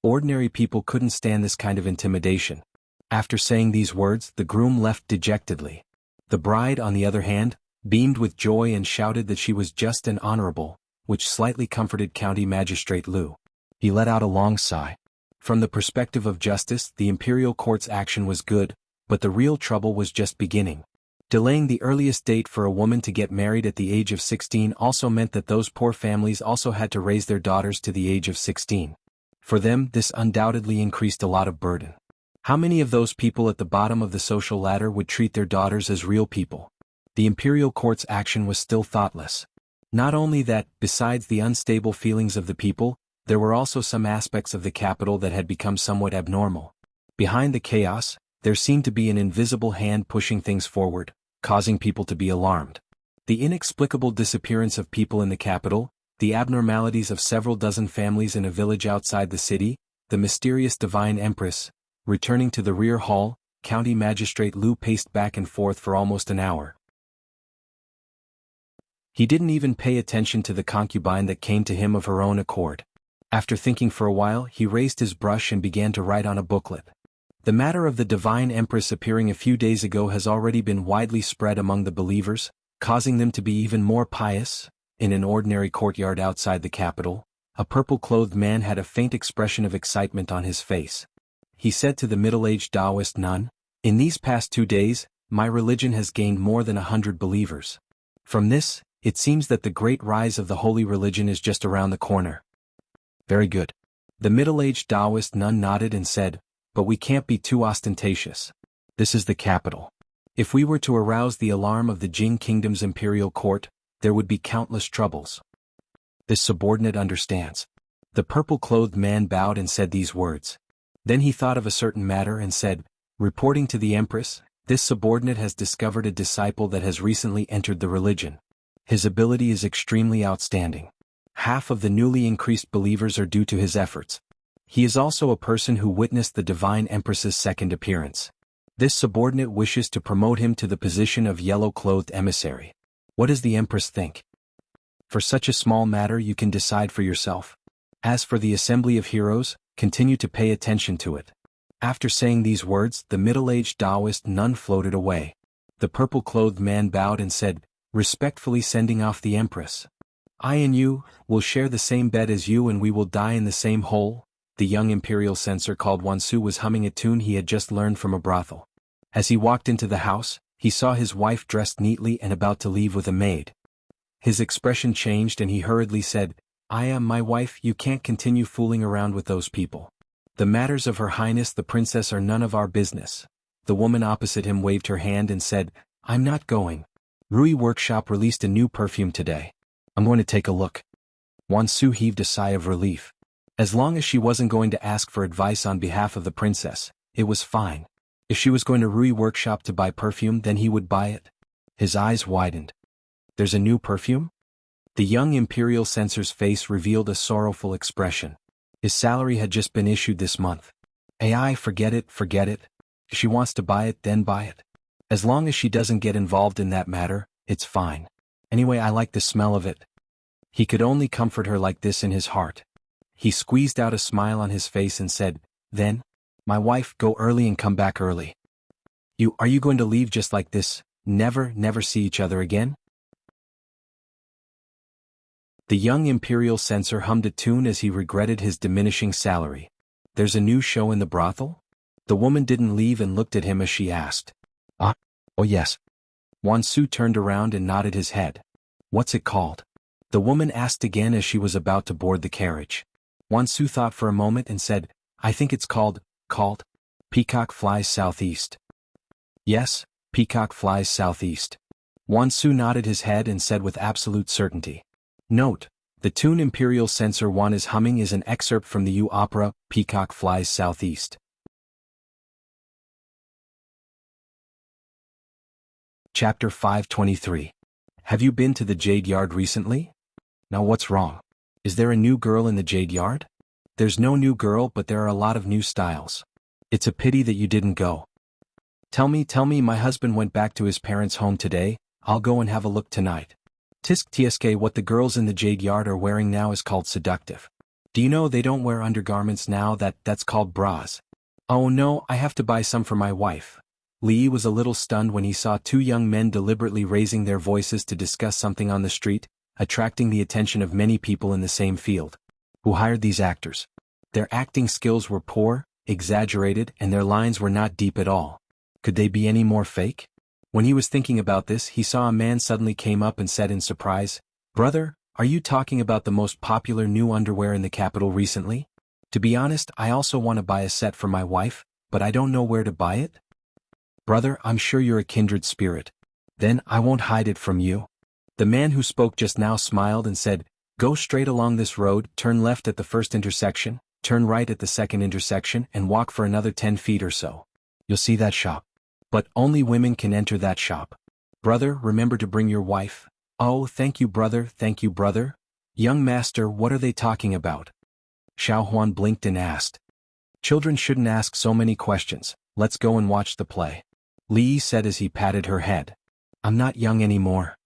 Ordinary people couldn't stand this kind of intimidation. After saying these words, the groom left dejectedly. The bride, on the other hand, beamed with joy and shouted that she was just and honorable, which slightly comforted County Magistrate Lu. He let out a long sigh. From the perspective of justice, the imperial court's action was good, but the real trouble was just beginning. Delaying the earliest date for a woman to get married at the age of 16 also meant that those poor families also had to raise their daughters to the age of 16. For them, this undoubtedly increased a lot of burden. How many of those people at the bottom of the social ladder would treat their daughters as real people? The imperial court's action was still thoughtless. Not only that, besides the unstable feelings of the people, there were also some aspects of the capital that had become somewhat abnormal. Behind the chaos, there seemed to be an invisible hand pushing things forward, causing people to be alarmed. The inexplicable disappearance of people in the capital, the abnormalities of several dozen families in a village outside the city, the mysterious divine empress. Returning to the rear hall, County Magistrate Lu paced back and forth for almost an hour. He didn't even pay attention to the concubine that came to him of her own accord. After thinking for a while, he raised his brush and began to write on a booklet. The matter of the divine empress appearing a few days ago has already been widely spread among the believers, causing them to be even more pious. In an ordinary courtyard outside the capital, a purple-clothed man had a faint expression of excitement on his face. He said to the middle-aged Taoist nun, "In these past 2 days, my religion has gained more than 100 believers. From this, it seems that the great rise of the holy religion is just around the corner." "Very good." The middle-aged Taoist nun nodded and said, "But we can't be too ostentatious. This is the capital. If we were to arouse the alarm of the Jing Kingdom's imperial court, there would be countless troubles." "This subordinate understands." The purple-clothed man bowed and said these words. Then he thought of a certain matter and said, "Reporting to the Empress, this subordinate has discovered a disciple that has recently entered the religion. His ability is extremely outstanding. Half of the newly increased believers are due to his efforts. He is also a person who witnessed the Divine Empress's second appearance. This subordinate wishes to promote him to the position of yellow-clothed emissary. What does the Empress think? For such a small matter you can decide for yourself. As for the Assembly of Heroes, continue to pay attention to it." After saying these words, the middle-aged Taoist nun floated away. The purple-clothed man bowed and said, "Respectfully sending off the Empress. I and you will share the same bed as you and we will die in the same hole." The young imperial censor called Wansu was humming a tune he had just learned from a brothel. As he walked into the house, he saw his wife dressed neatly and about to leave with a maid. His expression changed and he hurriedly said, "I am my wife, you can't continue fooling around with those people. The matters of Her Highness the Princess are none of our business." The woman opposite him waved her hand and said, "I'm not going. Rui Workshop released a new perfume today. I'm going to take a look." Wansu heaved a sigh of relief. As long as she wasn't going to ask for advice on behalf of the princess, it was fine. If she was going to Rui Workshop to buy perfume, then he would buy it. His eyes widened. "There's a new perfume?" The young imperial censor's face revealed a sorrowful expression. His salary had just been issued this month. "AI, forget it, forget it. If she wants to buy it, then buy it. As long as she doesn't get involved in that matter, it's fine. Anyway, I like the smell of it." He could only comfort her like this in his heart. He squeezed out a smile on his face and said, "Then, my wife, go early and come back early." Are you going to leave just like this, never see each other again?" The young imperial censor hummed a tune as he regretted his diminishing salary. "There's a new show in the brothel?" The woman didn't leave and looked at him as she asked. Oh yes." Wansu turned around and nodded his head. "What's it called?" The woman asked again as she was about to board the carriage. Wansu thought for a moment and said, "I think it's called Peacock Flies Southeast." "Yes, Peacock Flies Southeast." Wansu nodded his head and said with absolute certainty. Note: the tune Imperial Censor Wan is humming is an excerpt from the U opera, Peacock Flies Southeast. Chapter 523. Have you been to the Jade Yard recently? Now what's wrong? Is there a new girl in the Jade Yard? There's no new girl, but there are a lot of new styles. It's a pity that you didn't go. Tell me, my husband went back to his parents' home today. I'll go and have a look tonight. Tsk, what the girls in the Jade Yard are wearing now is called seductive. Do you know they don't wear undergarments now? That's called bras. Oh no, I have to buy some for my wife. Li was a little stunned when he saw two young men deliberately raising their voices to discuss something on the street, attracting the attention of many people in the same field. Who hired these actors? Their acting skills were poor, exaggerated, and their lines were not deep at all. Could they be any more fake? When he was thinking about this, he saw a man suddenly came up and said in surprise, "Brother, are you talking about the most popular new underwear in the capital recently? To be honest, I also want to buy a set for my wife, but I don't know where to buy it." "Brother, I'm sure you're a kindred spirit. Then I won't hide it from you." The man who spoke just now smiled and said, "Go straight along this road, turn left at the first intersection, turn right at the second intersection, and walk for another 10 feet or so. You'll see that shop. But only women can enter that shop. Brother, remember to bring your wife." "Oh, thank you, brother, thank you, brother." "Young master, what are they talking about?" Xiao Huan blinked and asked. "Children shouldn't ask so many questions. Let's go and watch the play," Li said as he patted her head. "I'm not young anymore."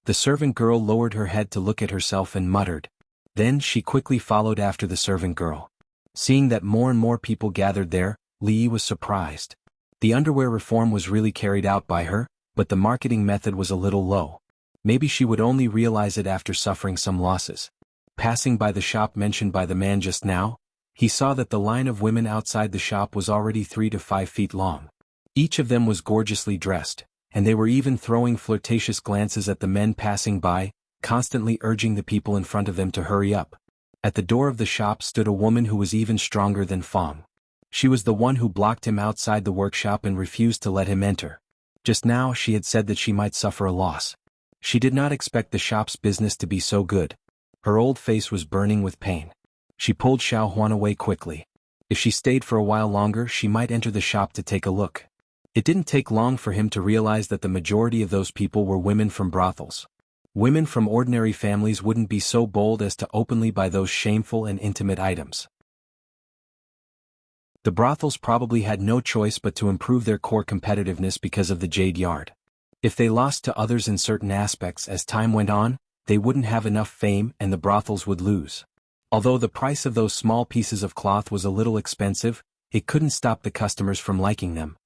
The servant girl lowered her head to look at herself and muttered. Then she quickly followed after the servant girl. Seeing that more and more people gathered there, Li was surprised. The underwear reform was really carried out by her, but the marketing method was a little low. Maybe she would only realize it after suffering some losses. Passing by the shop mentioned by the man just now, he saw that the line of women outside the shop was already 3 to 5 feet long. Each of them was gorgeously dressed, and they were even throwing flirtatious glances at the men passing by, constantly urging the people in front of them to hurry up. At the door of the shop stood a woman who was even stronger than Fong. She was the one who blocked him outside the workshop and refused to let him enter. Just now she had said that she might suffer a loss. She did not expect the shop's business to be so good. Her old face was burning with pain. She pulled Xiao Huan away quickly. If she stayed for a while longer, she might enter the shop to take a look. It didn't take long for him to realize that the majority of those people were women from brothels. Women from ordinary families wouldn't be so bold as to openly buy those shameful and intimate items. The brothels probably had no choice but to improve their core competitiveness because of the Jade Yard. If they lost to others in certain aspects as time went on, they wouldn't have enough fame and the brothels would lose. Although the price of those small pieces of cloth was a little expensive, it couldn't stop the customers from liking them.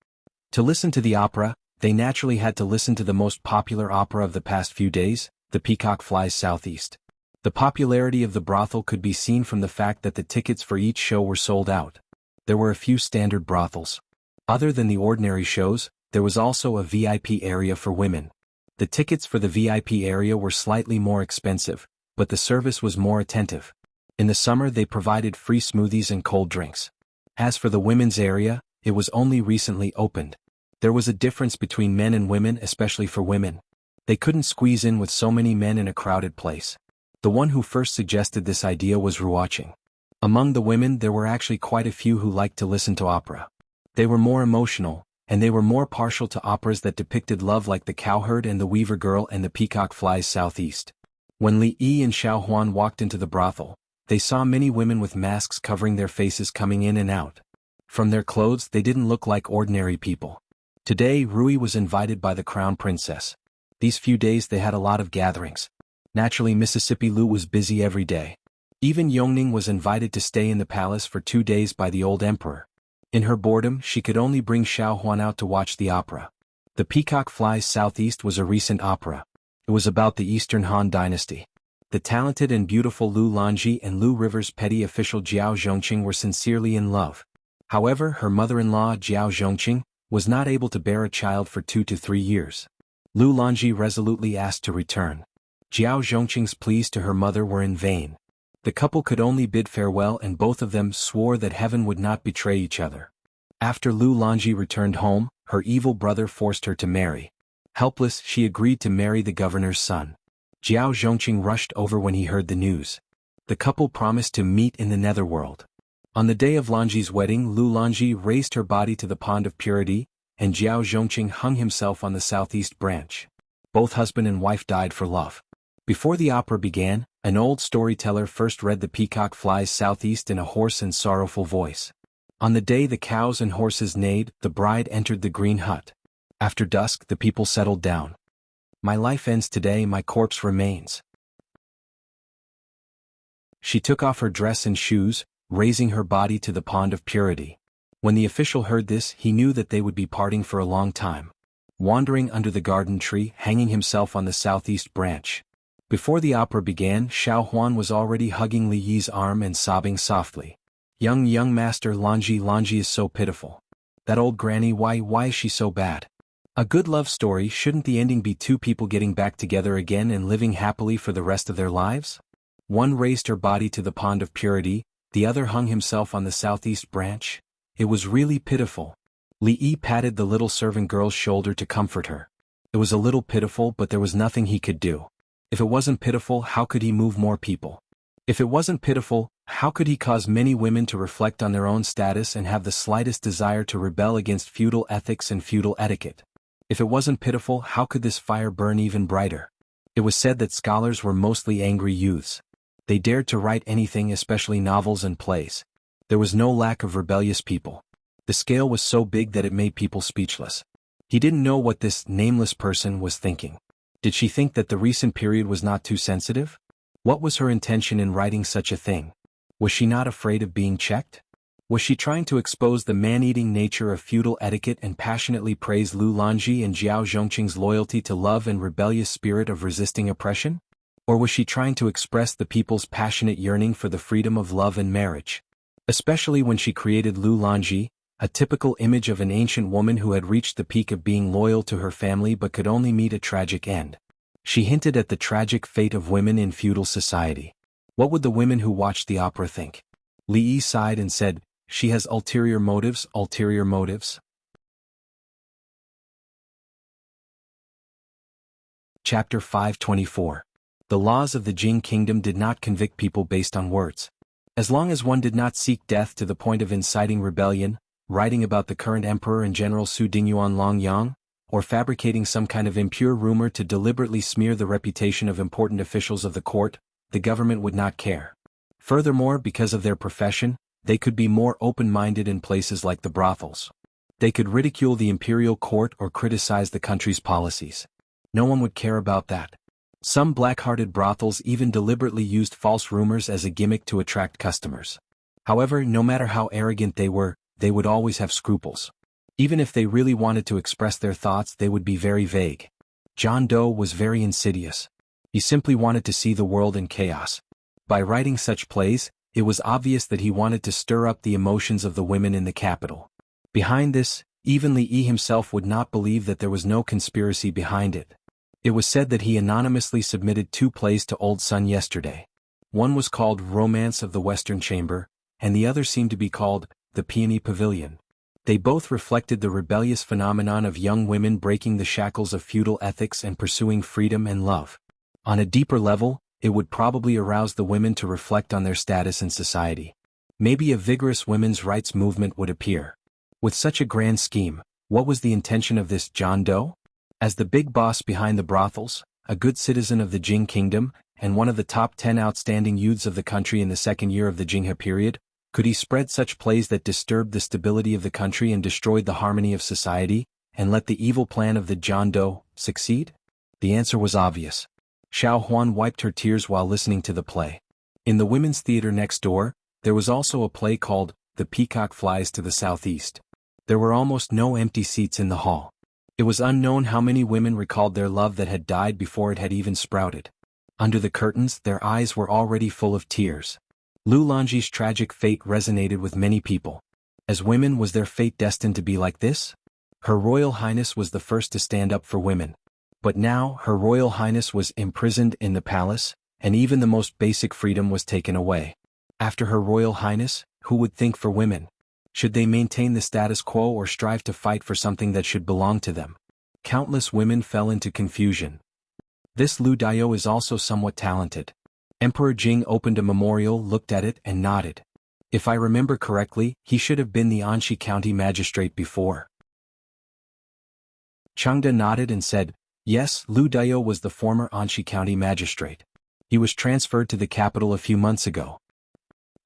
To listen to the opera, they naturally had to listen to the most popular opera of the past few days, The Peacock Flies Southeast. The popularity of the brothel could be seen from the fact that the tickets for each show were sold out. There were a few standard brothels. Other than the ordinary shows, there was also a VIP area for women. The tickets for the VIP area were slightly more expensive, but the service was more attentive. In the summer they provided free smoothies and cold drinks. As for the women's area, it was only recently opened. There was a difference between men and women, especially for women. They couldn't squeeze in with so many men in a crowded place. The one who first suggested this idea was Ruoqing. Among the women there were actually quite a few who liked to listen to opera. They were more emotional, and they were more partial to operas that depicted love like The Cowherd and The Weaver Girl and The Peacock Flies Southeast. When Li Yi and Xiao Huan walked into the brothel, they saw many women with masks covering their faces coming in and out. From their clothes they didn't look like ordinary people. Today Rui was invited by the Crown Princess. These few days they had a lot of gatherings. Naturally Mississippi Lu was busy every day. Even Yongning was invited to stay in the palace for 2 days by the old emperor. In her boredom she could only bring Xiao Huan out to watch the opera. The Peacock Flies Southeast was a recent opera. It was about the Eastern Han Dynasty. The talented and beautiful Lu Lanji and Lu River's petty official Jiao Zhongqing were sincerely in love. However, her mother-in-law Jiao Zhongqing was not able to bear a child for 2 to 3 years. Lu Lanji resolutely asked to return. Jiao Zhongqing's pleas to her mother were in vain. The couple could only bid farewell and both of them swore that heaven would not betray each other. After Lu Lanji returned home, her evil brother forced her to marry. Helpless, she agreed to marry the governor's son. Jiao Zhongqing rushed over when he heard the news. The couple promised to meet in the netherworld. On the day of Lanji's wedding, Lu Lanji raised her body to the pond of purity, and Jiao Zhongqing hung himself on the southeast branch. Both husband and wife died for love. Before the opera began, an old storyteller first read The Peacock Flies Southeast in a hoarse and sorrowful voice. On the day the cows and horses neighed, the bride entered the green hut. After dusk the people settled down. My life ends today, my corpse remains. She took off her dress and shoes, raising her body to the pond of purity. When the official heard this, he knew that they would be parting for a long time. Wandering under the garden tree, hanging himself on the southeast branch. Before the opera began, Xiao Huan was already hugging Li Yi's arm and sobbing softly. Young master Lanji is so pitiful. That old granny, why is she so bad? A good love story, shouldn't the ending be 2 people getting back together again and living happily for the rest of their lives? One raised her body to the pond of purity, the other hung himself on the southeast branch. It was really pitiful. Li Yi patted the little servant girl's shoulder to comfort her. It was a little pitiful, but there was nothing he could do. If it wasn't pitiful, how could he move more people? If it wasn't pitiful, how could he cause many women to reflect on their own status and have the slightest desire to rebel against feudal ethics and feudal etiquette? If it wasn't pitiful, how could this fire burn even brighter? It was said that scholars were mostly angry youths. They dared to write anything, especially novels and plays. There was no lack of rebellious people. The scale was so big that it made people speechless. He didn't know what this nameless person was thinking. Did she think that the recent period was not too sensitive? What was her intention in writing such a thing? Was she not afraid of being checked? Was she trying to expose the man-eating nature of feudal etiquette and passionately praise Lu Lanji and Jiao Zhongqing's loyalty to love and rebellious spirit of resisting oppression? Or was she trying to express the people's passionate yearning for the freedom of love and marriage? Especially when she created Lu Lanji, a typical image of an ancient woman who had reached the peak of being loyal to her family but could only meet a tragic end. She hinted at the tragic fate of women in feudal society. What would the women who watched the opera think? Li Yi sighed and said, "She has ulterior motives, ulterior motives." Chapter 524. The laws of the Jing kingdom did not convict people based on words. As long as one did not seek death to the point of inciting rebellion, writing about the current emperor and General Su Dingyuan Longyang, or fabricating some kind of impure rumor to deliberately smear the reputation of important officials of the court, the government would not care. Furthermore, because of their profession, they could be more open-minded in places like the brothels. They could ridicule the imperial court or criticize the country's policies. No one would care about that. Some black-hearted brothels even deliberately used false rumors as a gimmick to attract customers. However, no matter how arrogant they were, they would always have scruples. Even if they really wanted to express their thoughts, they would be very vague. John Doe was very insidious. He simply wanted to see the world in chaos. By writing such plays, it was obvious that he wanted to stir up the emotions of the women in the capital. Behind this, even Li Yi himself would not believe that there was no conspiracy behind it. It was said that he anonymously submitted 2 plays to Old Sun yesterday. One was called Romance of the Western Chamber, and the other seemed to be called The Peony Pavilion. They both reflected the rebellious phenomenon of young women breaking the shackles of feudal ethics and pursuing freedom and love. On a deeper level, it would probably arouse the women to reflect on their status in society. Maybe a vigorous women's rights movement would appear. With such a grand scheme, what was the intention of this John Doe? As the big boss behind the brothels, a good citizen of the Jing kingdom, and one of the top 10 outstanding youths of the country in the second year of the Jinghe period, could he spread such plays that disturbed the stability of the country and destroyed the harmony of society, and let the evil plan of the John Doe succeed? The answer was obvious. Xiao Huan wiped her tears while listening to the play. In the women's theater next door, there was also a play called The Peacock Flies to the Southeast. There were almost no empty seats in the hall. It was unknown how many women recalled their love that had died before it had even sprouted. Under the curtains, their eyes were already full of tears. Lu Lanji's tragic fate resonated with many people. As women, was their fate destined to be like this? Her Royal Highness was the first to stand up for women. But now, Her Royal Highness was imprisoned in the palace, and even the most basic freedom was taken away. After Her Royal Highness, who would think for women? Should they maintain the status quo or strive to fight for something that should belong to them? Countless women fell into confusion. This Lu Dao is also somewhat talented. Emperor Jing opened a memorial, looked at it, and nodded. If I remember correctly, he should have been the Anxi County magistrate before. Changde nodded and said, yes, Lu Dao was the former Anxi County magistrate. He was transferred to the capital a few months ago.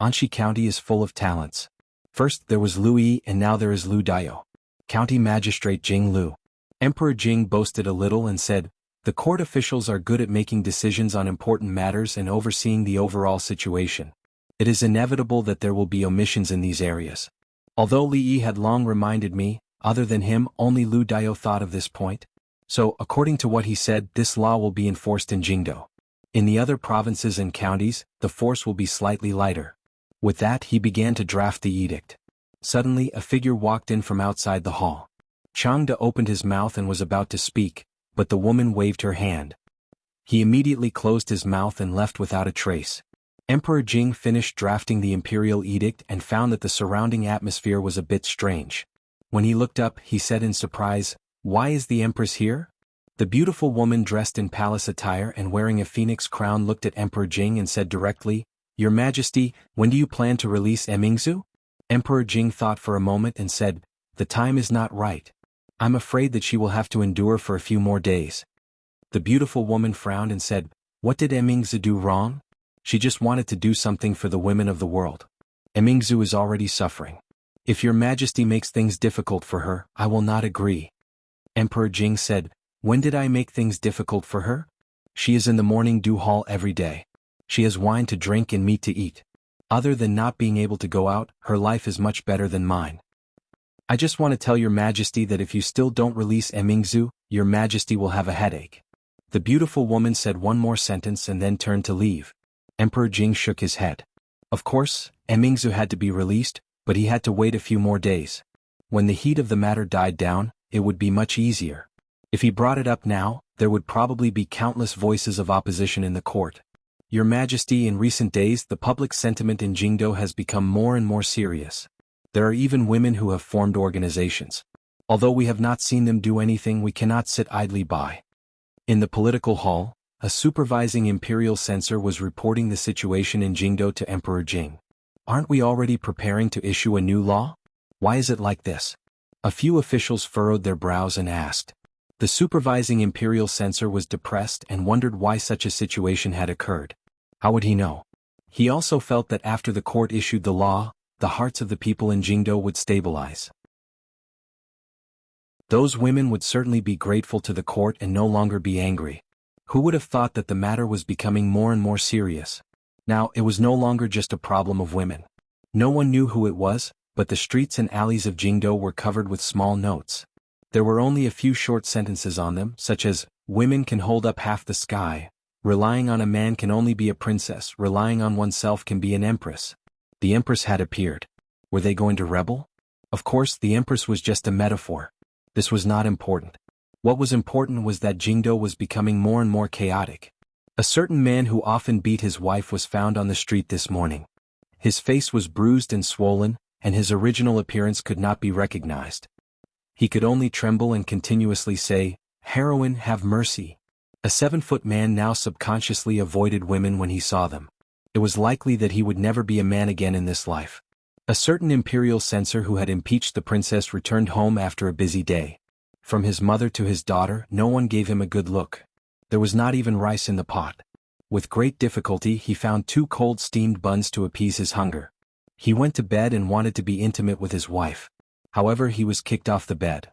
Anxi County is full of talents. First there was Lu Yi and now there is Lu Dao. County Magistrate Jing Lu. Emperor Jing boasted a little and said, the court officials are good at making decisions on important matters and overseeing the overall situation. It is inevitable that there will be omissions in these areas. Although Li Yi had long reminded me, other than him only Lu Dao thought of this point. So, according to what he said, this law will be enforced in Jingdo. In the other provinces and counties, the force will be slightly lighter. With that he began to draft the edict. Suddenly a figure walked in from outside the hall. Changde opened his mouth and was about to speak, but the woman waved her hand. He immediately closed his mouth and left without a trace. Emperor Jing finished drafting the imperial edict and found that the surrounding atmosphere was a bit strange. When he looked up, he said in surprise, why is the empress here? The beautiful woman dressed in palace attire and wearing a phoenix crown looked at Emperor Jing and said directly, Your Majesty, when do you plan to release Emingzu? Emperor Jing thought for a moment and said, the time is not right. I'm afraid that she will have to endure for a few more days. The beautiful woman frowned and said, what did Emingzu do wrong? She just wanted to do something for the women of the world. Emingzu is already suffering. If your Majesty makes things difficult for her, I will not agree. Emperor Jing said, when did I make things difficult for her? She is in the morning dew hall every day. She has wine to drink and meat to eat. Other than not being able to go out, her life is much better than mine. I just want to tell your majesty that if you still don't release Emingzu, your majesty will have a headache. The beautiful woman said one more sentence and then turned to leave. Emperor Jing shook his head. Of course, Emingzu had to be released, but he had to wait a few more days. When the heat of the matter died down, it would be much easier. If he brought it up now, there would probably be countless voices of opposition in the court. Your Majesty, in recent days the public sentiment in Jingdo has become more and more serious. There are even women who have formed organizations. Although we have not seen them do anything, we cannot sit idly by. In the political hall, a supervising imperial censor was reporting the situation in Jingdo to Emperor Jing. Aren't we already preparing to issue a new law? Why is it like this? A few officials furrowed their brows and asked. The supervising imperial censor was depressed and wondered why such a situation had occurred. How would he know? He also felt that after the court issued the law, the hearts of the people in Jingdo would stabilize. Those women would certainly be grateful to the court and no longer be angry. Who would have thought that the matter was becoming more and more serious? Now, it was no longer just a problem of women. No one knew who it was, but the streets and alleys of Jingdo were covered with small notes. There were only a few short sentences on them, such as, "Women can hold up half the sky," "Relying on a man can only be a princess, relying on oneself can be an empress." The empress had appeared. Were they going to rebel? Of course, the empress was just a metaphor. This was not important. What was important was that Jingdo was becoming more and more chaotic. A certain man who often beat his wife was found on the street this morning. His face was bruised and swollen, and his original appearance could not be recognized. He could only tremble and continuously say, "Heroine, have mercy." A 7-foot man now subconsciously avoided women when he saw them. It was likely that he would never be a man again in this life. A certain imperial censor who had impeached the princess returned home after a busy day. From his mother to his daughter, no one gave him a good look. There was not even rice in the pot. With great difficulty he found 2 cold steamed buns to appease his hunger. He went to bed and wanted to be intimate with his wife. However, he was kicked off the bed.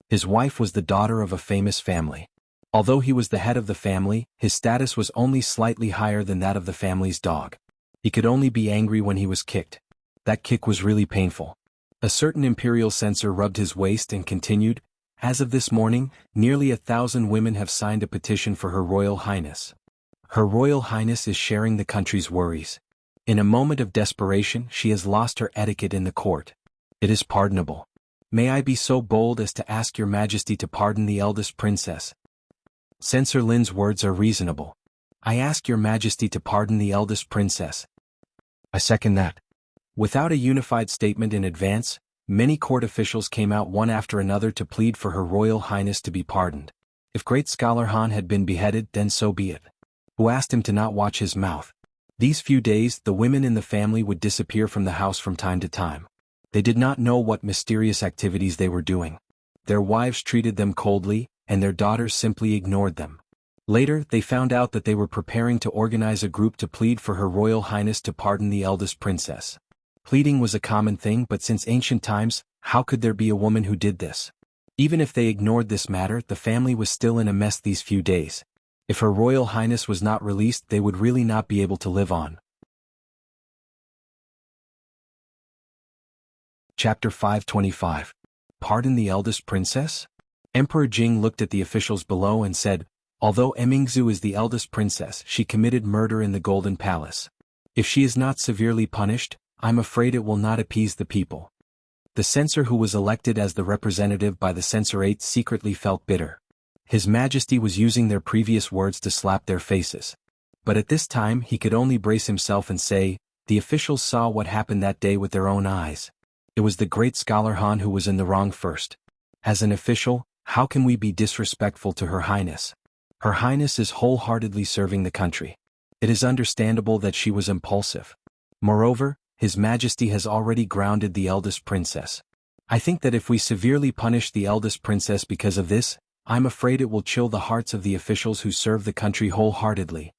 His wife was the daughter of a famous family. Although he was the head of the family, his status was only slightly higher than that of the family's dog. He could only be angry when he was kicked. That kick was really painful. A certain imperial censor rubbed his waist and continued, "As of this morning, nearly 1,000 women have signed a petition for Her Royal Highness. Her Royal Highness is sharing the country's worries. In a moment of desperation, she has lost her etiquette in the court. It is pardonable. May I be so bold as to ask your Majesty to pardon the eldest princess?" Censor Lin's words are reasonable. "I ask your Majesty to pardon the eldest princess." I second that. Without a unified statement in advance, many court officials came out one after another to plead for Her Royal Highness to be pardoned. If great scholar Han had been beheaded, then so be it. Who asked him to not watch his mouth? These few days, the women in the family would disappear from the house from time to time. They did not know what mysterious activities they were doing. Their wives treated them coldly, and their daughters simply ignored them. Later, they found out that they were preparing to organize a group to plead for Her Royal Highness to pardon the eldest princess. Pleading was a common thing, but since ancient times, how could there be a woman who did this? Even if they ignored this matter, the family was still in a mess these few days. If Her Royal Highness was not released, they would really not be able to live on. Chapter 525. Pardon the eldest princess? Emperor Jing looked at the officials below and said, "Although Emingzu is the eldest princess, she committed murder in the Golden Palace. If she is not severely punished, I'm afraid it will not appease the people." The censor who was elected as the representative by the censorate secretly felt bitter. His Majesty was using their previous words to slap their faces. But at this time he could only brace himself and say, "The officials saw what happened that day with their own eyes. It was the great scholar Han who was in the wrong first. As an official, how can we be disrespectful to Her Highness? Her Highness is wholeheartedly serving the country. It is understandable that she was impulsive. Moreover, His Majesty has already grounded the eldest princess. I think that if we severely punish the eldest princess because of this, I'm afraid it will chill the hearts of the officials who serve the country wholeheartedly."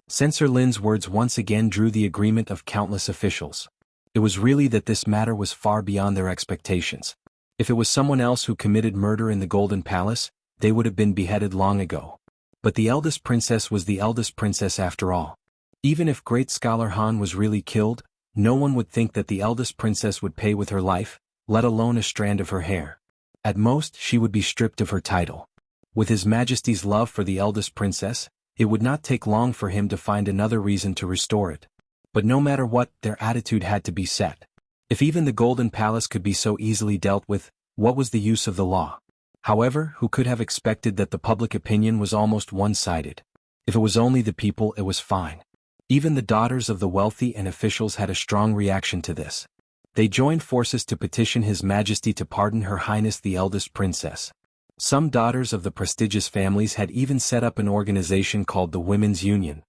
Censor Lin's words once again drew the agreement of countless officials. It was really that this matter was far beyond their expectations. If it was someone else who committed murder in the Golden Palace, they would have been beheaded long ago. But the eldest princess was the eldest princess after all. Even if great scholar Han was really killed, No one would think that the eldest princess would pay with her life, let alone a strand of her hair. At most, she would be stripped of her title. With His Majesty's love for the eldest princess, it would not take long for him to find another reason to restore it. But no matter what, their attitude had to be set. If even the Golden Palace could be so easily dealt with, what was the use of the law? However, who could have expected that the public opinion was almost one-sided? If it was only the people, it was fine. Even the daughters of the wealthy and officials had a strong reaction to this. They joined forces to petition His Majesty to pardon Her Highness the eldest princess. Some daughters of the prestigious families had even set up an organization called the Women's Union.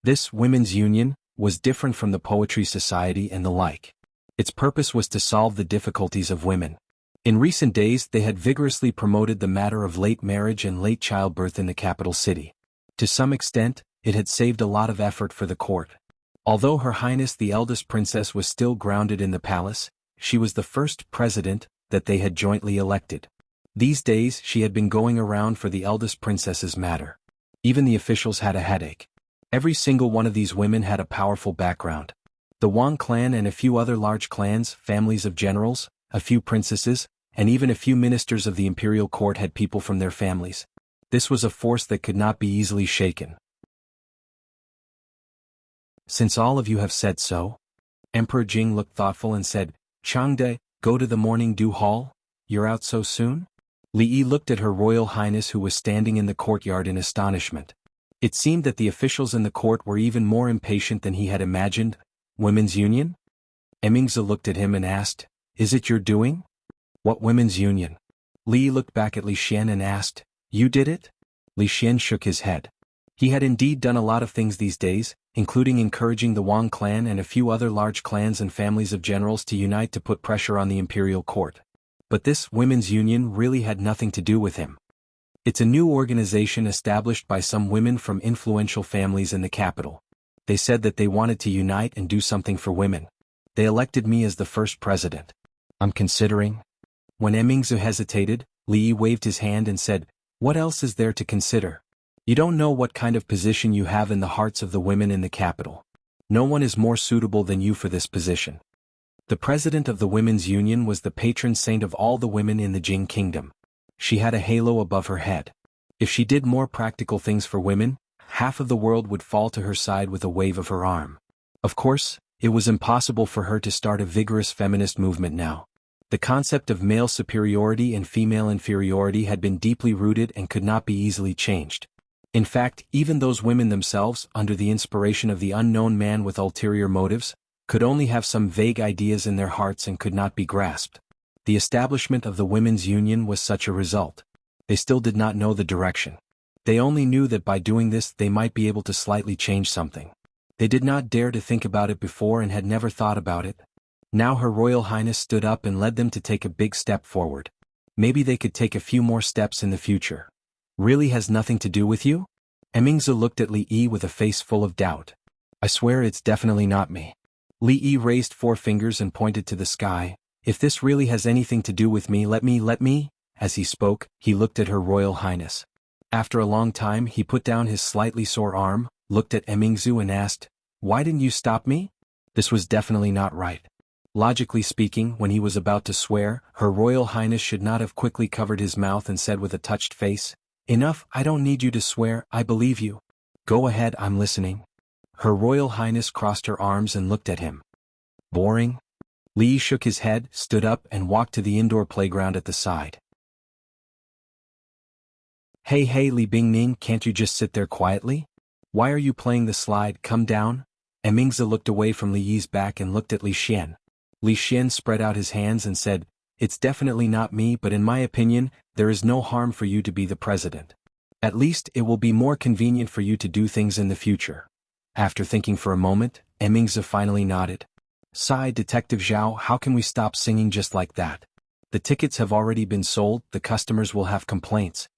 This Women's Union was different from the Poetry Society and the like. Its purpose was to solve the difficulties of women. In recent days, they had vigorously promoted the matter of late marriage and late childbirth in the capital city. To some extent, it had saved a lot of effort for the court. Although Her Highness the eldest princess was still grounded in the palace, she was the first president that they had jointly elected. These days she had been going around for the eldest princess's matter. Even the officials had a headache. Every single one of these women had a powerful background. The Wang clan and a few other large clans, families of generals, a few princesses, and even a few ministers of the imperial court had people from their families. This was a force that could not be easily shaken. Since all of you have said so, Emperor Jing looked thoughtful and said, Changde, go to the morning dew hall? You're out so soon? Li Yi looked at Her Royal Highness who was standing in the courtyard in astonishment. It seemed that the officials in the court were even more impatient than he had imagined. Women's Union? Emingzi looked at him and asked, Is it your doing? What women's union? Li Yi looked back at Li Xian and asked, You did it? Li Xian shook his head. He had indeed done a lot of things these days, including encouraging the Wang clan and a few other large clans and families of generals to unite to put pressure on the imperial court. But this women's union really had nothing to do with him. It's a new organization established by some women from influential families in the capital. They said that they wanted to unite and do something for women. They elected me as the first president. I'm considering. When Emingzi hesitated, Li Yi waved his hand and said, What else is there to consider? You don't know what kind of position you have in the hearts of the women in the capital. No one is more suitable than you for this position. The president of the Women's Union was the patron saint of all the women in the Jing kingdom. She had a halo above her head. If she did more practical things for women, half of the world would fall to her side with a wave of her arm. Of course, it was impossible for her to start a vigorous feminist movement now. The concept of male superiority and female inferiority had been deeply rooted and could not be easily changed. In fact, even those women themselves, under the inspiration of the unknown man with ulterior motives, could only have some vague ideas in their hearts and could not be grasped. The establishment of the Women's Union was such a result. They still did not know the direction. They only knew that by doing this they might be able to slightly change something. They did not dare to think about it before and had never thought about it. Now Her Royal Highness stood up and led them to take a big step forward. Maybe they could take a few more steps in the future. Really has nothing to do with you? Emingzi looked at Li Yi with a face full of doubt. I swear it's definitely not me. Li Yi raised 4 fingers and pointed to the sky. If this really has anything to do with me, let me. As he spoke, he looked at Her Royal Highness. After a long time he put down his slightly sore arm, looked at Emingzi and asked, Why didn't you stop me? This was definitely not right. Logically speaking, when he was about to swear, Her Royal Highness should not have quickly covered his mouth and said with a touched face, Enough, I don't need you to swear, I believe you. Go ahead, I'm listening. Her Royal Highness crossed her arms and looked at him. Boring? Li Yi shook his head, stood up and walked to the indoor playground at the side. Hey Li Bingning, can't you just sit there quietly? Why are you playing the slide? Come down. Emingzi looked away from Li Yi's back and looked at Li Xian. Li Xian spread out his hands and said, It's definitely not me, but in my opinion, there is no harm for you to be the president. At least it will be more convenient for you to do things in the future. After thinking for a moment, Emingzi finally nodded. Sigh, Detective Zhao, how can we stop singing just like that? The tickets have already been sold, the customers will have complaints.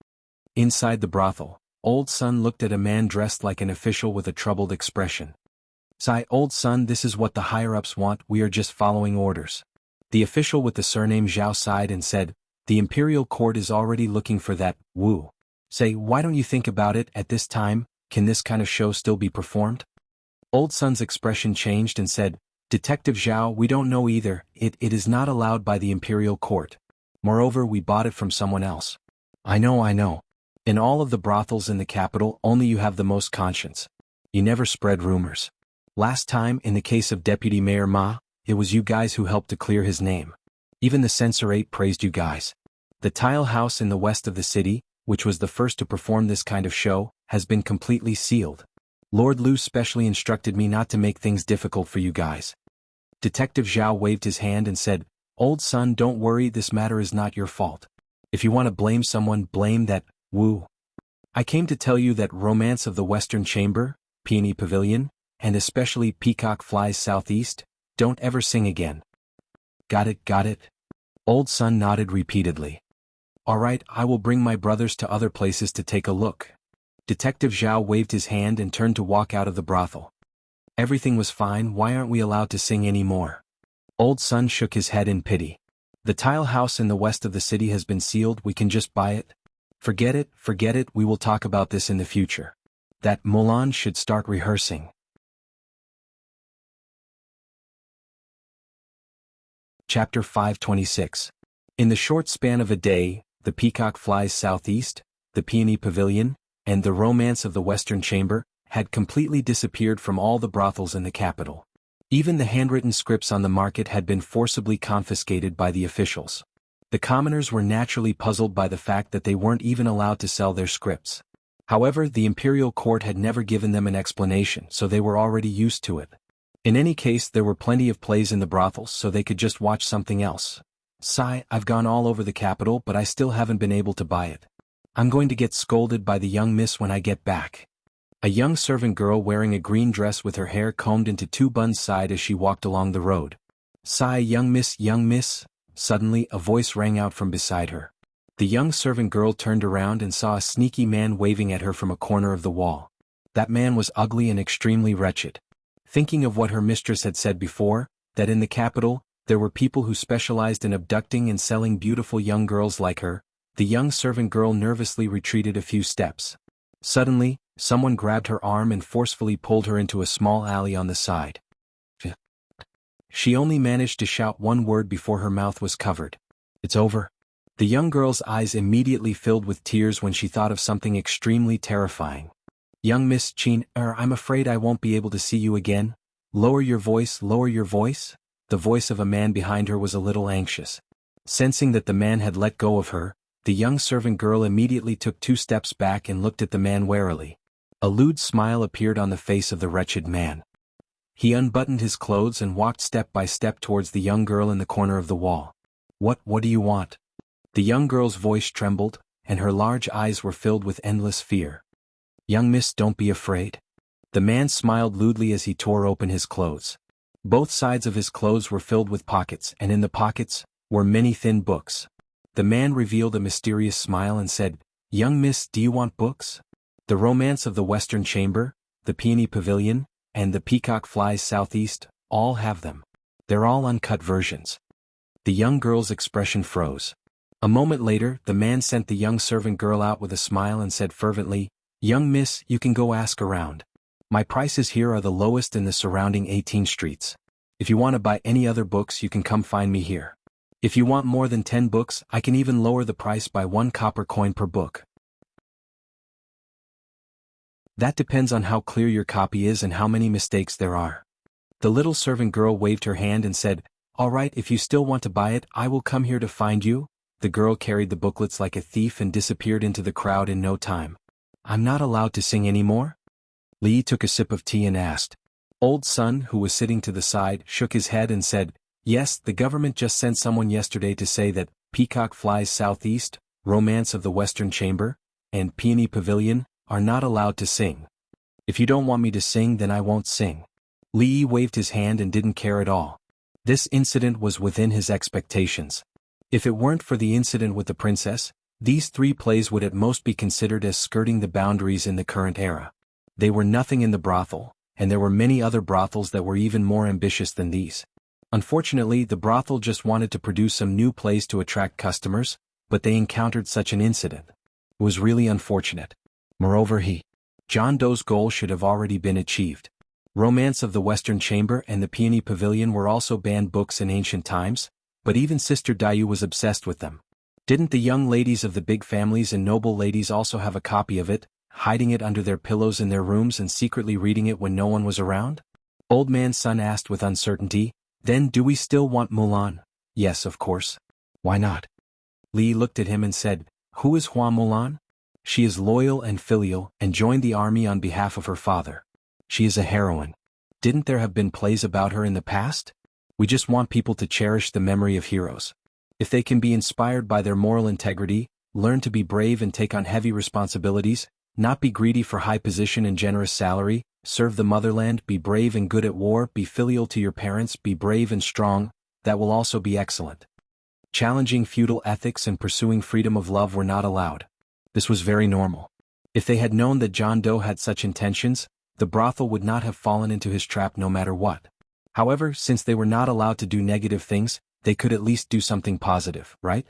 Inside the brothel, Old Sun looked at a man dressed like an official with a troubled expression. Sigh, Old Sun, this is what the higher-ups want, we are just following orders. The official with the surname Zhao sighed and said, The imperial court is already looking for that, Wu. Say, why don't you think about it at this time, can this kind of show still be performed? Old Sun's expression changed and said, Detective Zhao, we don't know either, it is not allowed by the imperial court. Moreover, we bought it from someone else. I know. In all of the brothels in the capital, only you have the most conscience. You never spread rumors. Last time, in the case of Deputy Mayor Ma, it was you guys who helped to clear his name. Even the censorate praised you guys. The tile house in the west of the city, which was the first to perform this kind of show, has been completely sealed. Lord Lu specially instructed me not to make things difficult for you guys. Detective Zhao waved his hand and said, Old son, don't worry, this matter is not your fault. If you want to blame someone, blame that Wu. I came to tell you that Romance of the Western Chamber, Peony Pavilion, and especially Peacock Flies Southeast, don't ever sing again. Got it. Old son nodded repeatedly. Alright, I will bring my brothers to other places to take a look. Detective Zhao waved his hand and turned to walk out of the brothel. Everything was fine, why aren't we allowed to sing anymore? Old son shook his head in pity. The tile house in the west of the city has been sealed, we can just buy it. Forget it, we will talk about this in the future. That Mulan should start rehearsing. Chapter 526. In the short span of a day, the Peacock Flies Southeast, the Peony Pavilion, and the Romance of the Western Chamber had completely disappeared from all the brothels in the capital. Even the handwritten scripts on the market had been forcibly confiscated by the officials. The commoners were naturally puzzled by the fact that they weren't even allowed to sell their scripts. However, the imperial court had never given them an explanation, so they were already used to it. In any case, there were plenty of plays in the brothels, so they could just watch something else. Sigh, I've gone all over the capital, but I still haven't been able to buy it. I'm going to get scolded by the young miss when I get back. A young servant girl wearing a green dress with her hair combed into 2 buns sighed as she walked along the road. Sigh, young miss. Suddenly, a voice rang out from beside her. The young servant girl turned around and saw a sneaky man waving at her from a corner of the wall. That man was ugly and extremely wretched. Thinking of what her mistress had said before, that in the capital, there were people who specialized in abducting and selling beautiful young girls like her, the young servant girl nervously retreated a few steps. Suddenly, someone grabbed her arm and forcefully pulled her into a small alley on the side. She only managed to shout one word before her mouth was covered. It's over. The young girl's eyes immediately filled with tears when she thought of something extremely terrifying. Young Miss Chin, I'm afraid I won't be able to see you again. Lower your voice. The voice of a man behind her was a little anxious. Sensing that the man had let go of her, the young servant girl immediately took 2 steps back and looked at the man warily. A lewd smile appeared on the face of the wretched man. He unbuttoned his clothes and walked step by step towards the young girl in the corner of the wall. What do you want? The young girl's voice trembled, and her large eyes were filled with endless fear. Young miss, don't be afraid. The man smiled lewdly as he tore open his clothes. Both sides of his clothes were filled with pockets, and in the pockets were many thin books. The man revealed a mysterious smile and said, Young miss, do you want books? The Romance of the Western Chamber, the Peony Pavilion, and the Peacock Flies Southeast, all have them. They're all uncut versions. The young girl's expression froze. A moment later, the man sent the young servant girl out with a smile and said fervently, Young miss, you can go ask around. My prices here are the lowest in the surrounding 18 streets. If you want to buy any other books, you can come find me here. If you want more than 10 books, I can even lower the price by 1 copper coin per book. That depends on how clear your copy is and how many mistakes there are. The little servant girl waved her hand and said, All right, if you still want to buy it, I will come here to find you. The girl carried the booklets like a thief and disappeared into the crowd in no time. I'm not allowed to sing anymore? Li took a sip of tea and asked. Old son, who was sitting to the side, shook his head and said, Yes, the government just sent someone yesterday to say that Peacock Flies Southeast, Romance of the Western Chamber, and Peony Pavilion are not allowed to sing. If you don't want me to sing, then I won't sing. Li waved his hand and didn't care at all. This incident was within his expectations. If it weren't for the incident with the princess, these 3 plays would at most be considered as skirting the boundaries in the current era. They were nothing in the brothel, and there were many other brothels that were even more ambitious than these. Unfortunately, the brothel just wanted to produce some new plays to attract customers, but they encountered such an incident. It was really unfortunate. Moreover, John Doe's goal should have already been achieved. Romance of the Western Chamber and the Peony Pavilion were also banned books in ancient times, but even Sister Dayu was obsessed with them. Didn't the young ladies of the big families and noble ladies also have a copy of it, hiding it under their pillows in their rooms and secretly reading it when no one was around? Old Man Sun asked with uncertainty, "Then do we still want Mulan?" "Yes, of course. Why not?" Li looked at him and said, "Who is Hua Mulan?" "She is loyal and filial and joined the army on behalf of her father. She is a heroine. Didn't there have been plays about her in the past? We just want people to cherish the memory of heroes. If they can be inspired by their moral integrity, learn to be brave and take on heavy responsibilities, not be greedy for high position and generous salary, serve the motherland, be brave and good at war, be filial to your parents, be brave and strong, that will also be excellent." Challenging feudal ethics and pursuing freedom of love were not allowed. This was very normal. If they had known that John Doe had such intentions, the brothel would not have fallen into his trap no matter what. However, since they were not allowed to do negative things, they could at least do something positive, right?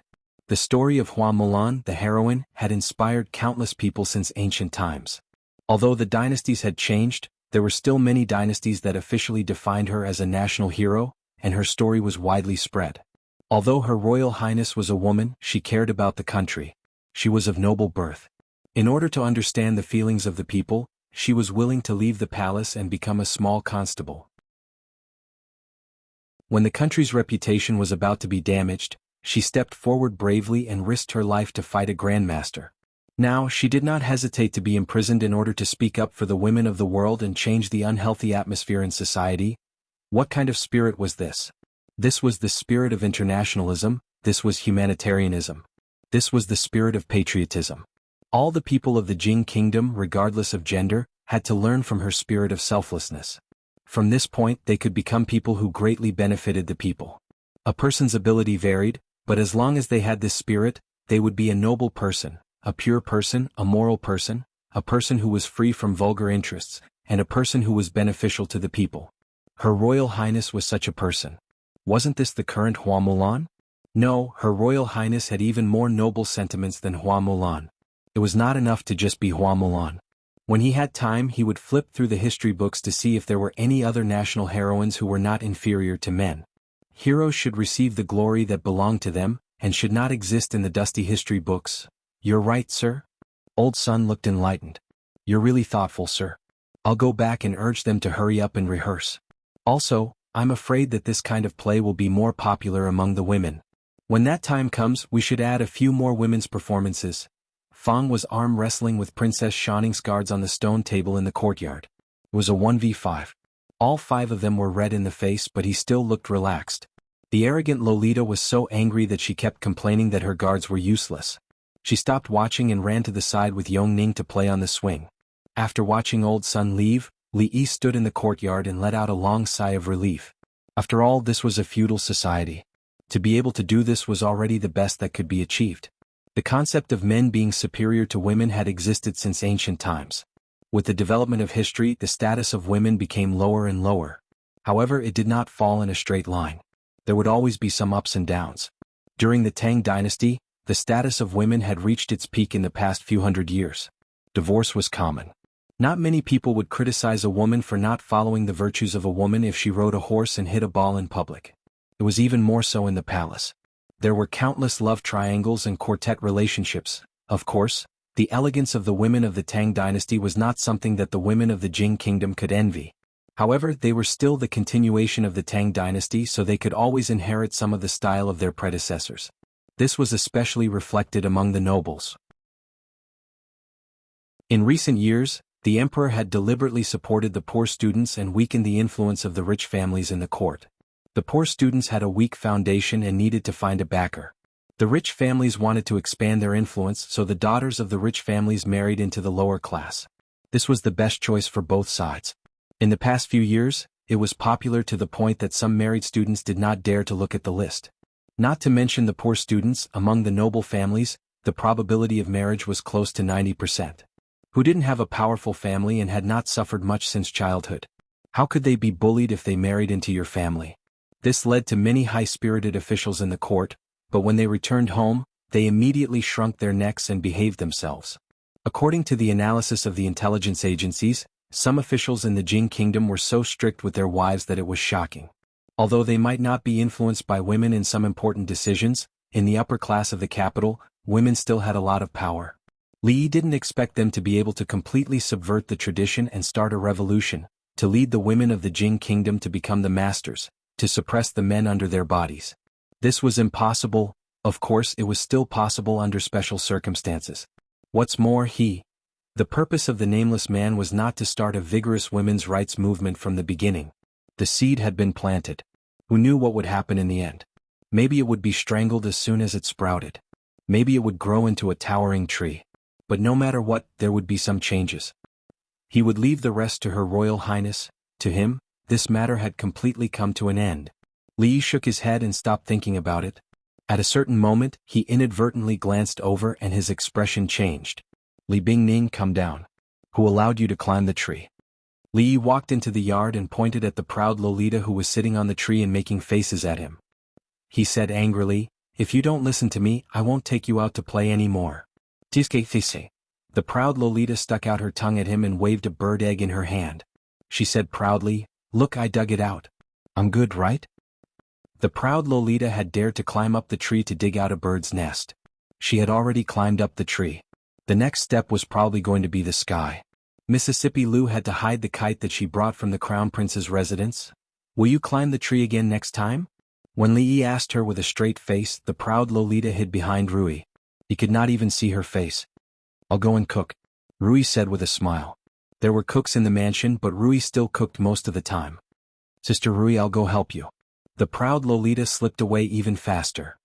The story of Hua Mulan, the heroine, had inspired countless people since ancient times. Although the dynasties had changed, there were still many dynasties that officially defined her as a national hero, and her story was widely spread. Although Her Royal Highness was a woman, she cared about the country. She was of noble birth. In order to understand the feelings of the people, she was willing to leave the palace and become a small constable. When the country's reputation was about to be damaged, she stepped forward bravely and risked her life to fight a grandmaster. Now, she did not hesitate to be imprisoned in order to speak up for the women of the world and change the unhealthy atmosphere in society. What kind of spirit was this? This was the spirit of internationalism, this was humanitarianism. This was the spirit of patriotism. All the people of the Jing kingdom, regardless of gender, had to learn from her spirit of selflessness. From this point they could become people who greatly benefited the people. A person's ability varied, but as long as they had this spirit, they would be a noble person, a pure person, a moral person, a person who was free from vulgar interests, and a person who was beneficial to the people. Her Royal Highness was such a person. Wasn't this the current Hua Mulan? No, Her Royal Highness had even more noble sentiments than Hua Mulan. It was not enough to just be Hua Mulan. When he had time, he would flip through the history books to see if there were any other national heroines who were not inferior to men. Heroes should receive the glory that belonged to them, and should not exist in the dusty history books. You're right, sir? Old Sun looked enlightened. You're really thoughtful, sir. I'll go back and urge them to hurry up and rehearse. Also, I'm afraid that this kind of play will be more popular among the women. When that time comes, we should add a few more women's performances. Fang was arm wrestling with Princess Shanning's guards on the stone table in the courtyard. It was a 1v5. All 5 of them were red in the face, but he still looked relaxed. The arrogant Lolita was so angry that she kept complaining that her guards were useless. She stopped watching and ran to the side with Yongning to play on the swing. After watching Old Sun leave, Li Yi stood in the courtyard and let out a long sigh of relief. After all, this was a feudal society. To be able to do this was already the best that could be achieved. The concept of men being superior to women had existed since ancient times. With the development of history, the status of women became lower and lower. However, it did not fall in a straight line. There would always be some ups and downs. During the Tang dynasty, the status of women had reached its peak in the past few hundred years. Divorce was common. Not many people would criticize a woman for not following the virtues of a woman if she rode a horse and hit a ball in public. It was even more so in the palace. There were countless love triangles and quartet relationships. Of course, the elegance of the women of the Tang dynasty was not something that the women of the Jing kingdom could envy. However, they were still the continuation of the Tang dynasty, so they could always inherit some of the style of their predecessors. This was especially reflected among the nobles. In recent years, the emperor had deliberately supported the poor students and weakened the influence of the rich families in the court. The poor students had a weak foundation and needed to find a backer. The rich families wanted to expand their influence, so the daughters of the rich families married into the lower class. This was the best choice for both sides. In the past few years, it was popular to the point that some married students did not dare to look at the list. Not to mention the poor students, among the noble families, the probability of marriage was close to 90%. Who didn't have a powerful family and had not suffered much since childhood? How could they be bullied if they married into your family? This led to many high-spirited officials in the court, but when they returned home, they immediately shrunk their necks and behaved themselves. According to the analysis of the intelligence agencies, Some officials in the Jing kingdom were so strict with their wives that it was shocking. Although they might not be influenced by women in some important decisions, in the upper class of the capital, women still had a lot of power. Li didn't expect them to be able to completely subvert the tradition and start a revolution, to lead the women of the Jing kingdom to become the masters, to suppress the men under their bodies. This was impossible. Of course it was still possible under special circumstances. What's more, the purpose of the nameless man was not to start a vigorous women's rights movement from the beginning. The seed had been planted. Who knew what would happen in the end? Maybe it would be strangled as soon as it sprouted. Maybe it would grow into a towering tree. But no matter what, there would be some changes. He would leave the rest to Her Royal Highness. To him, this matter had completely come to an end. Li shook his head and stopped thinking about it. At a certain moment, he inadvertently glanced over and his expression changed. Li Bingning, come down. Who allowed you to climb the tree? Li walked into the yard and pointed at the proud Lolita who was sitting on the tree and making faces at him. He said angrily, if you don't listen to me, I won't take you out to play anymore. The proud Lolita stuck out her tongue at him and waved a bird egg in her hand. She said proudly, look, I dug it out. I'm good, right? The proud Lolita had dared to climb up the tree to dig out a bird's nest. She had already climbed up the tree. The next step was probably going to be the sky. Mississippi Lou had to hide the kite that she brought from the Crown Prince's residence. Will you climb the tree again next time? When Li asked her with a straight face, the proud Lolita hid behind Rui. He could not even see her face. I'll go and cook, Rui said with a smile. There were cooks in the mansion, but Rui still cooked most of the time. Sister Rui, I'll go help you. The proud Lolita slipped away even faster.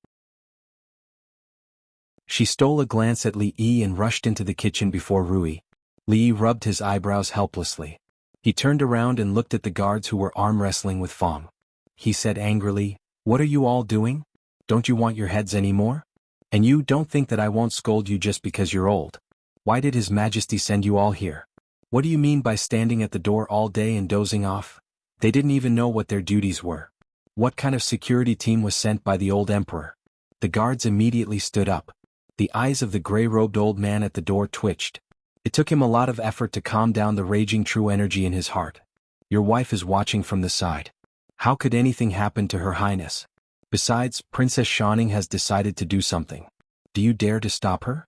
She stole a glance at Li and rushed into the kitchen before Rui. Li rubbed his eyebrows helplessly. He turned around and looked at the guards who were arm wrestling with Fong. He said angrily, what are you all doing? Don't you want your heads anymore? And you don't think that I won't scold you just because you're old. Why did His Majesty send you all here? What do you mean by standing at the door all day and dozing off? They didn't even know what their duties were. What kind of security team was sent by the old emperor? The guards immediately stood up. The eyes of the gray-robed old man at the door twitched. It took him a lot of effort to calm down the raging true energy in his heart. Your wife is watching from the side. How could anything happen to Her Highness? Besides, Princess Shining has decided to do something. Do you dare to stop her?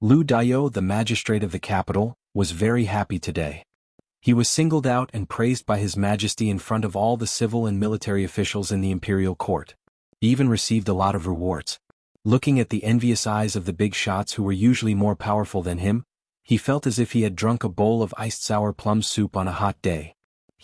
Lu Dayo, the magistrate of the capital, was very happy today. He was singled out and praised by His Majesty in front of all the civil and military officials in the imperial court. He even received a lot of rewards. Looking at the envious eyes of the big shots who were usually more powerful than him, he felt as if he had drunk a bowl of iced sour plum soup on a hot day.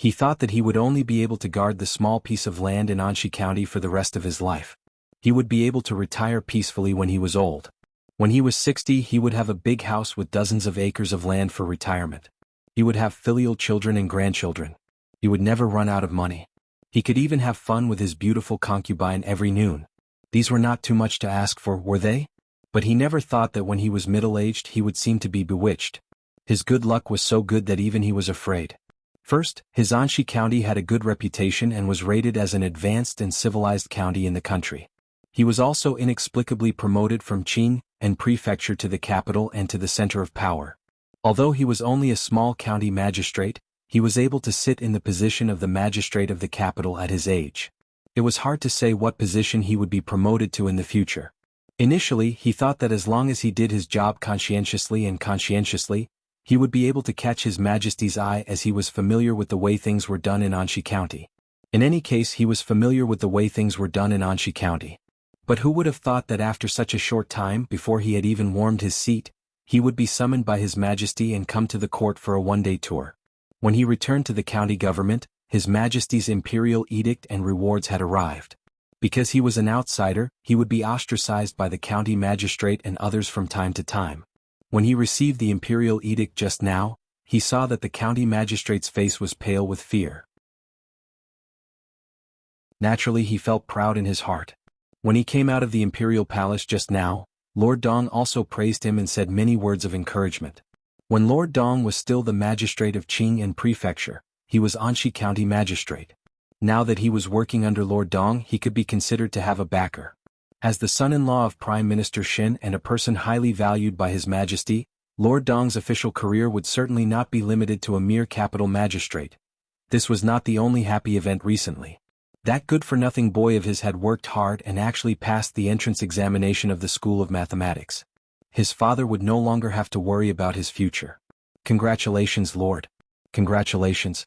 He thought that he would only be able to guard the small piece of land in Anshi County for the rest of his life. He would be able to retire peacefully when he was old. When he was 60, he would have a big house with dozens of acres of land for retirement. He would have filial children and grandchildren. He would never run out of money. He could even have fun with his beautiful concubine every noon. These were not too much to ask for, were they? But he never thought that when he was middle-aged he would seem to be bewitched. His good luck was so good that even he was afraid. First, his Anshi County had a good reputation and was rated as an advanced and civilized county in the country. He was also inexplicably promoted from Qing and prefecture to the capital and to the center of power. Although he was only a small county magistrate, he was able to sit in the position of the magistrate of the capital at his age. It was hard to say what position he would be promoted to in the future. Initially, he thought that as long as he did his job conscientiously, he would be able to catch His Majesty's eye as he was familiar with the way things were done in Anshi County. In any case, he was familiar with the way things were done in Anshi County. But who would have thought that after such a short time, before he had even warmed his seat, he would be summoned by His Majesty and come to the court for a one-day tour. When he returned to the county government, His Majesty's imperial edict and rewards had arrived. Because he was an outsider, he would be ostracized by the county magistrate and others from time to time. When he received the imperial edict just now, he saw that the county magistrate's face was pale with fear. Naturally, he felt proud in his heart. When he came out of the imperial palace just now, Lord Dong also praised him and said many words of encouragement. When Lord Dong was still the magistrate of Qing and prefecture, he was Anshi County magistrate. Now that he was working under Lord Dong, he could be considered to have a backer. As the son-in-law of Prime Minister Shin and a person highly valued by His Majesty, Lord Dong's official career would certainly not be limited to a mere capital magistrate. This was not the only happy event recently. That good-for-nothing boy of his had worked hard and actually passed the entrance examination of the School of Mathematics. His father would no longer have to worry about his future. Congratulations, Lord. Congratulations.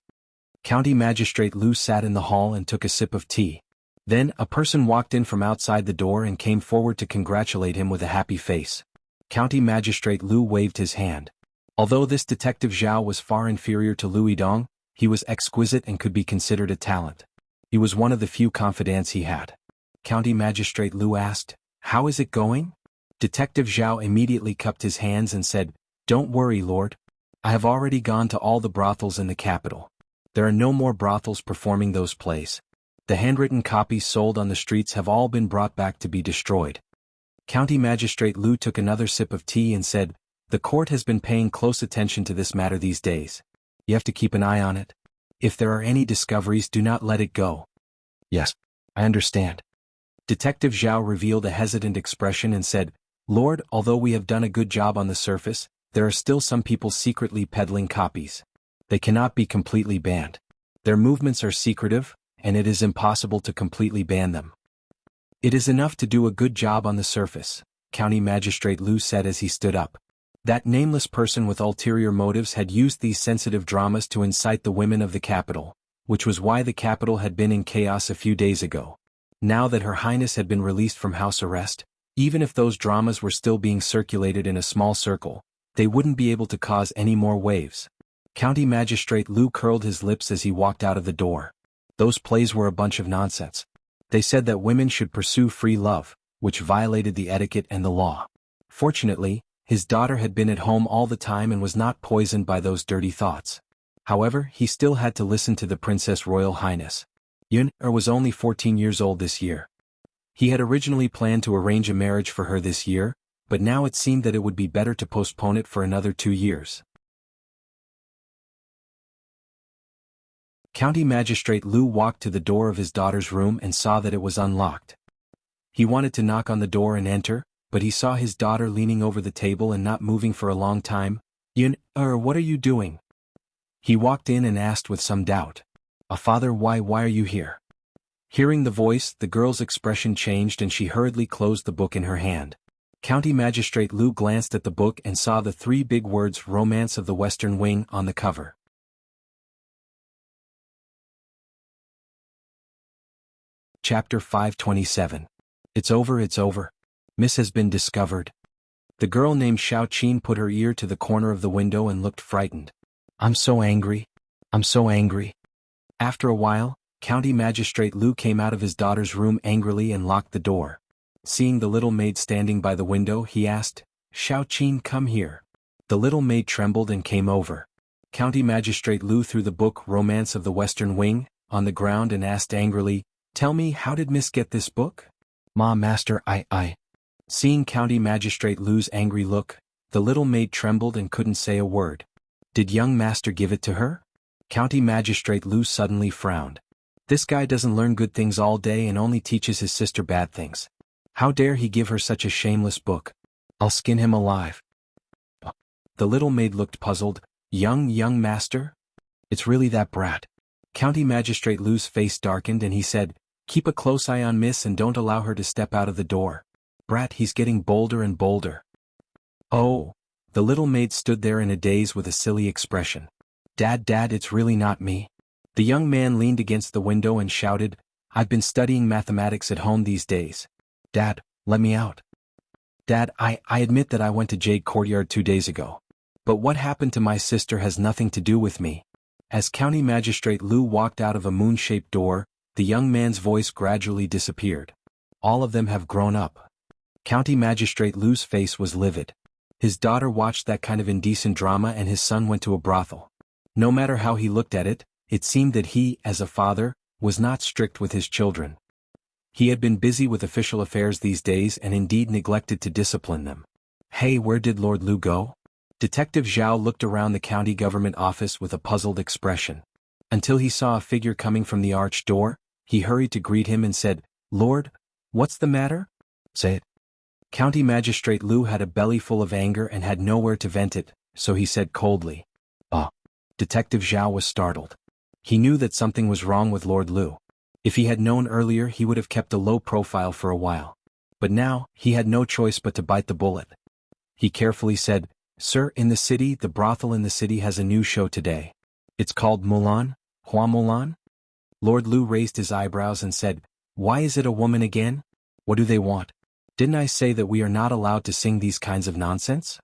County Magistrate Liu sat in the hall and took a sip of tea. Then, a person walked in from outside the door and came forward to congratulate him with a happy face. County Magistrate Liu waved his hand. Although this Detective Zhao was far inferior to Liu Yidong, he was exquisite and could be considered a talent. He was one of the few confidants he had. County Magistrate Liu asked, "How is it going?" Detective Zhao immediately cupped his hands and said, "Don't worry, Lord. I have already gone to all the brothels in the capital. There are no more brothels performing those plays. The handwritten copies sold on the streets have all been brought back to be destroyed." County Magistrate Liu took another sip of tea and said, "The court has been paying close attention to this matter these days. You have to keep an eye on it. If there are any discoveries, do not let it go." "Yes, I understand." Detective Zhao revealed a hesitant expression and said, "Lord, although we have done a good job on the surface, there are still some people secretly peddling copies. They cannot be completely banned. Their movements are secretive, and it is impossible to completely ban them." "It is enough to do a good job on the surface," County Magistrate Liu said as he stood up. That nameless person with ulterior motives had used these sensitive dramas to incite the women of the capital, which was why the capital had been in chaos a few days ago. Now that Her Highness had been released from house arrest, even if those dramas were still being circulated in a small circle, they wouldn't be able to cause any more waves. County Magistrate Liu curled his lips as he walked out of the door. Those plays were a bunch of nonsense. They said that women should pursue free love, which violated the etiquette and the law. Fortunately, his daughter had been at home all the time and was not poisoned by those dirty thoughts. However, he still had to listen to the Princess Royal Highness. Yun-er was only 14 years old this year. He had originally planned to arrange a marriage for her this year, but now it seemed that it would be better to postpone it for another 2 years. County Magistrate Liu walked to the door of his daughter's room and saw that it was unlocked. He wanted to knock on the door and enter, but he saw his daughter leaning over the table and not moving for a long time. "Yun-er, what are you doing?" He walked in and asked with some doubt. Father, why are you here?" Hearing the voice, the girl's expression changed and she hurriedly closed the book in her hand. County Magistrate Liu glanced at the book and saw the 3 big words "Romance of the Western Wing" on the cover. Chapter 527. It's over. Miss has been discovered. The girl named Xiao Qin put her ear to the corner of the window and looked frightened. I'm so angry. After a while, County Magistrate Liu came out of his daughter's room angrily and locked the door. Seeing the little maid standing by the window, he asked, "Xiao Qin, come here." The little maid trembled and came over. County Magistrate Liu threw the book "Romance of the Western Wing" on the ground and asked angrily, "Tell me, how did Miss get this book?" "Ma, Master, I." Seeing County Magistrate Liu's angry look, the little maid trembled and couldn't say a word. "Did young master give it to her?" County Magistrate Liu suddenly frowned. This guy doesn't learn good things all day and only teaches his sister bad things. How dare he give her such a shameless book? I'll skin him alive. The little maid looked puzzled. Young master? It's really that brat." County Magistrate Liu's face darkened and he said, "Keep a close eye on Miss and don't allow her to step out of the door. Brat, he's getting bolder and bolder." "Oh." The little maid stood there in a daze with a silly expression. Dad, it's really not me." The young man leaned against the window and shouted, "I've been studying mathematics at home these days. Dad, let me out." "Dad, I admit that I went to Jade Courtyard 2 days ago. But what happened to my sister has nothing to do with me." As County Magistrate Liu walked out of a moon-shaped door, the young man's voice gradually disappeared. "All of them have grown up." County Magistrate Liu's face was livid. His daughter watched that kind of indecent drama and his son went to a brothel. No matter how he looked at it, it seemed that he, as a father, was not strict with his children. He had been busy with official affairs these days and indeed neglected to discipline them. Hey, where did Lord Liu go? Detective Zhao looked around the county government office with a puzzled expression. Until he saw a figure coming from the arched door, he hurried to greet him and said, "Lord, what's the matter?" "Say it." County Magistrate Lu had a belly full of anger and had nowhere to vent it, so he said coldly, "Ah." Detective Zhao was startled. He knew that something was wrong with Lord Lu. If he had known earlier, he would have kept a low profile for a while. But now, he had no choice but to bite the bullet. He carefully said, "Sir, in the city, the brothel in the city has a new show today. It's called Mulan, Hua Mulan?" Lord Lu raised his eyebrows and said, "Why is it a woman again? What do they want? Didn't I say that we are not allowed to sing these kinds of nonsense?"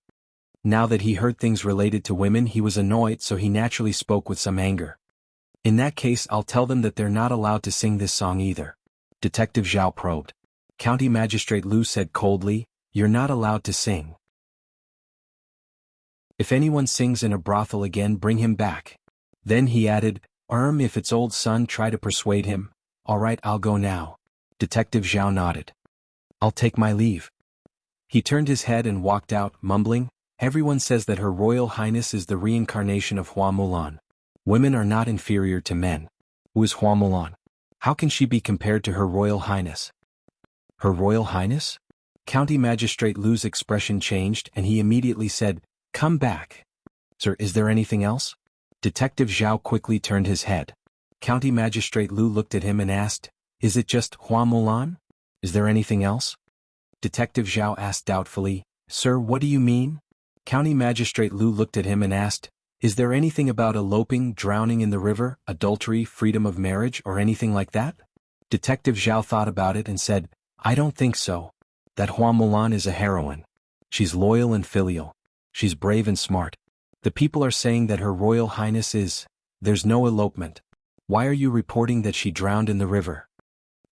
Now that he heard things related to women, he was annoyed, so he naturally spoke with some anger. "In that case, I'll tell them that they're not allowed to sing this song either." Detective Zhao probed. County Magistrate Lu said coldly, "You're not allowed to sing. If anyone sings in a brothel again, bring him back." Then he added, If it's old son, try to persuade him." "All right, I'll go now." Detective Zhao nodded. "I'll take my leave." He turned his head and walked out, mumbling, "Everyone says that Her Royal Highness is the reincarnation of Hua Mulan. Women are not inferior to men. Who is Hua Mulan? How can she be compared to Her Royal Highness?" "Her Royal Highness?" County Magistrate Lu's expression changed and he immediately said, "Come back." "Sir, is there anything else?" Detective Zhao quickly turned his head. County Magistrate Lu looked at him and asked, "Is it just Hua Mulan? Is there anything else?" Detective Zhao asked doubtfully, "Sir, what do you mean?" County Magistrate Lu looked at him and asked, "Is there anything about eloping, drowning in the river, adultery, freedom of marriage, or anything like that?" Detective Zhao thought about it and said, "I don't think so. That Hua Mulan is a heroine. She's loyal and filial. She's brave and smart. The people are saying that Her Royal Highness is. There's no elopement. Why are you reporting that she drowned in the river?"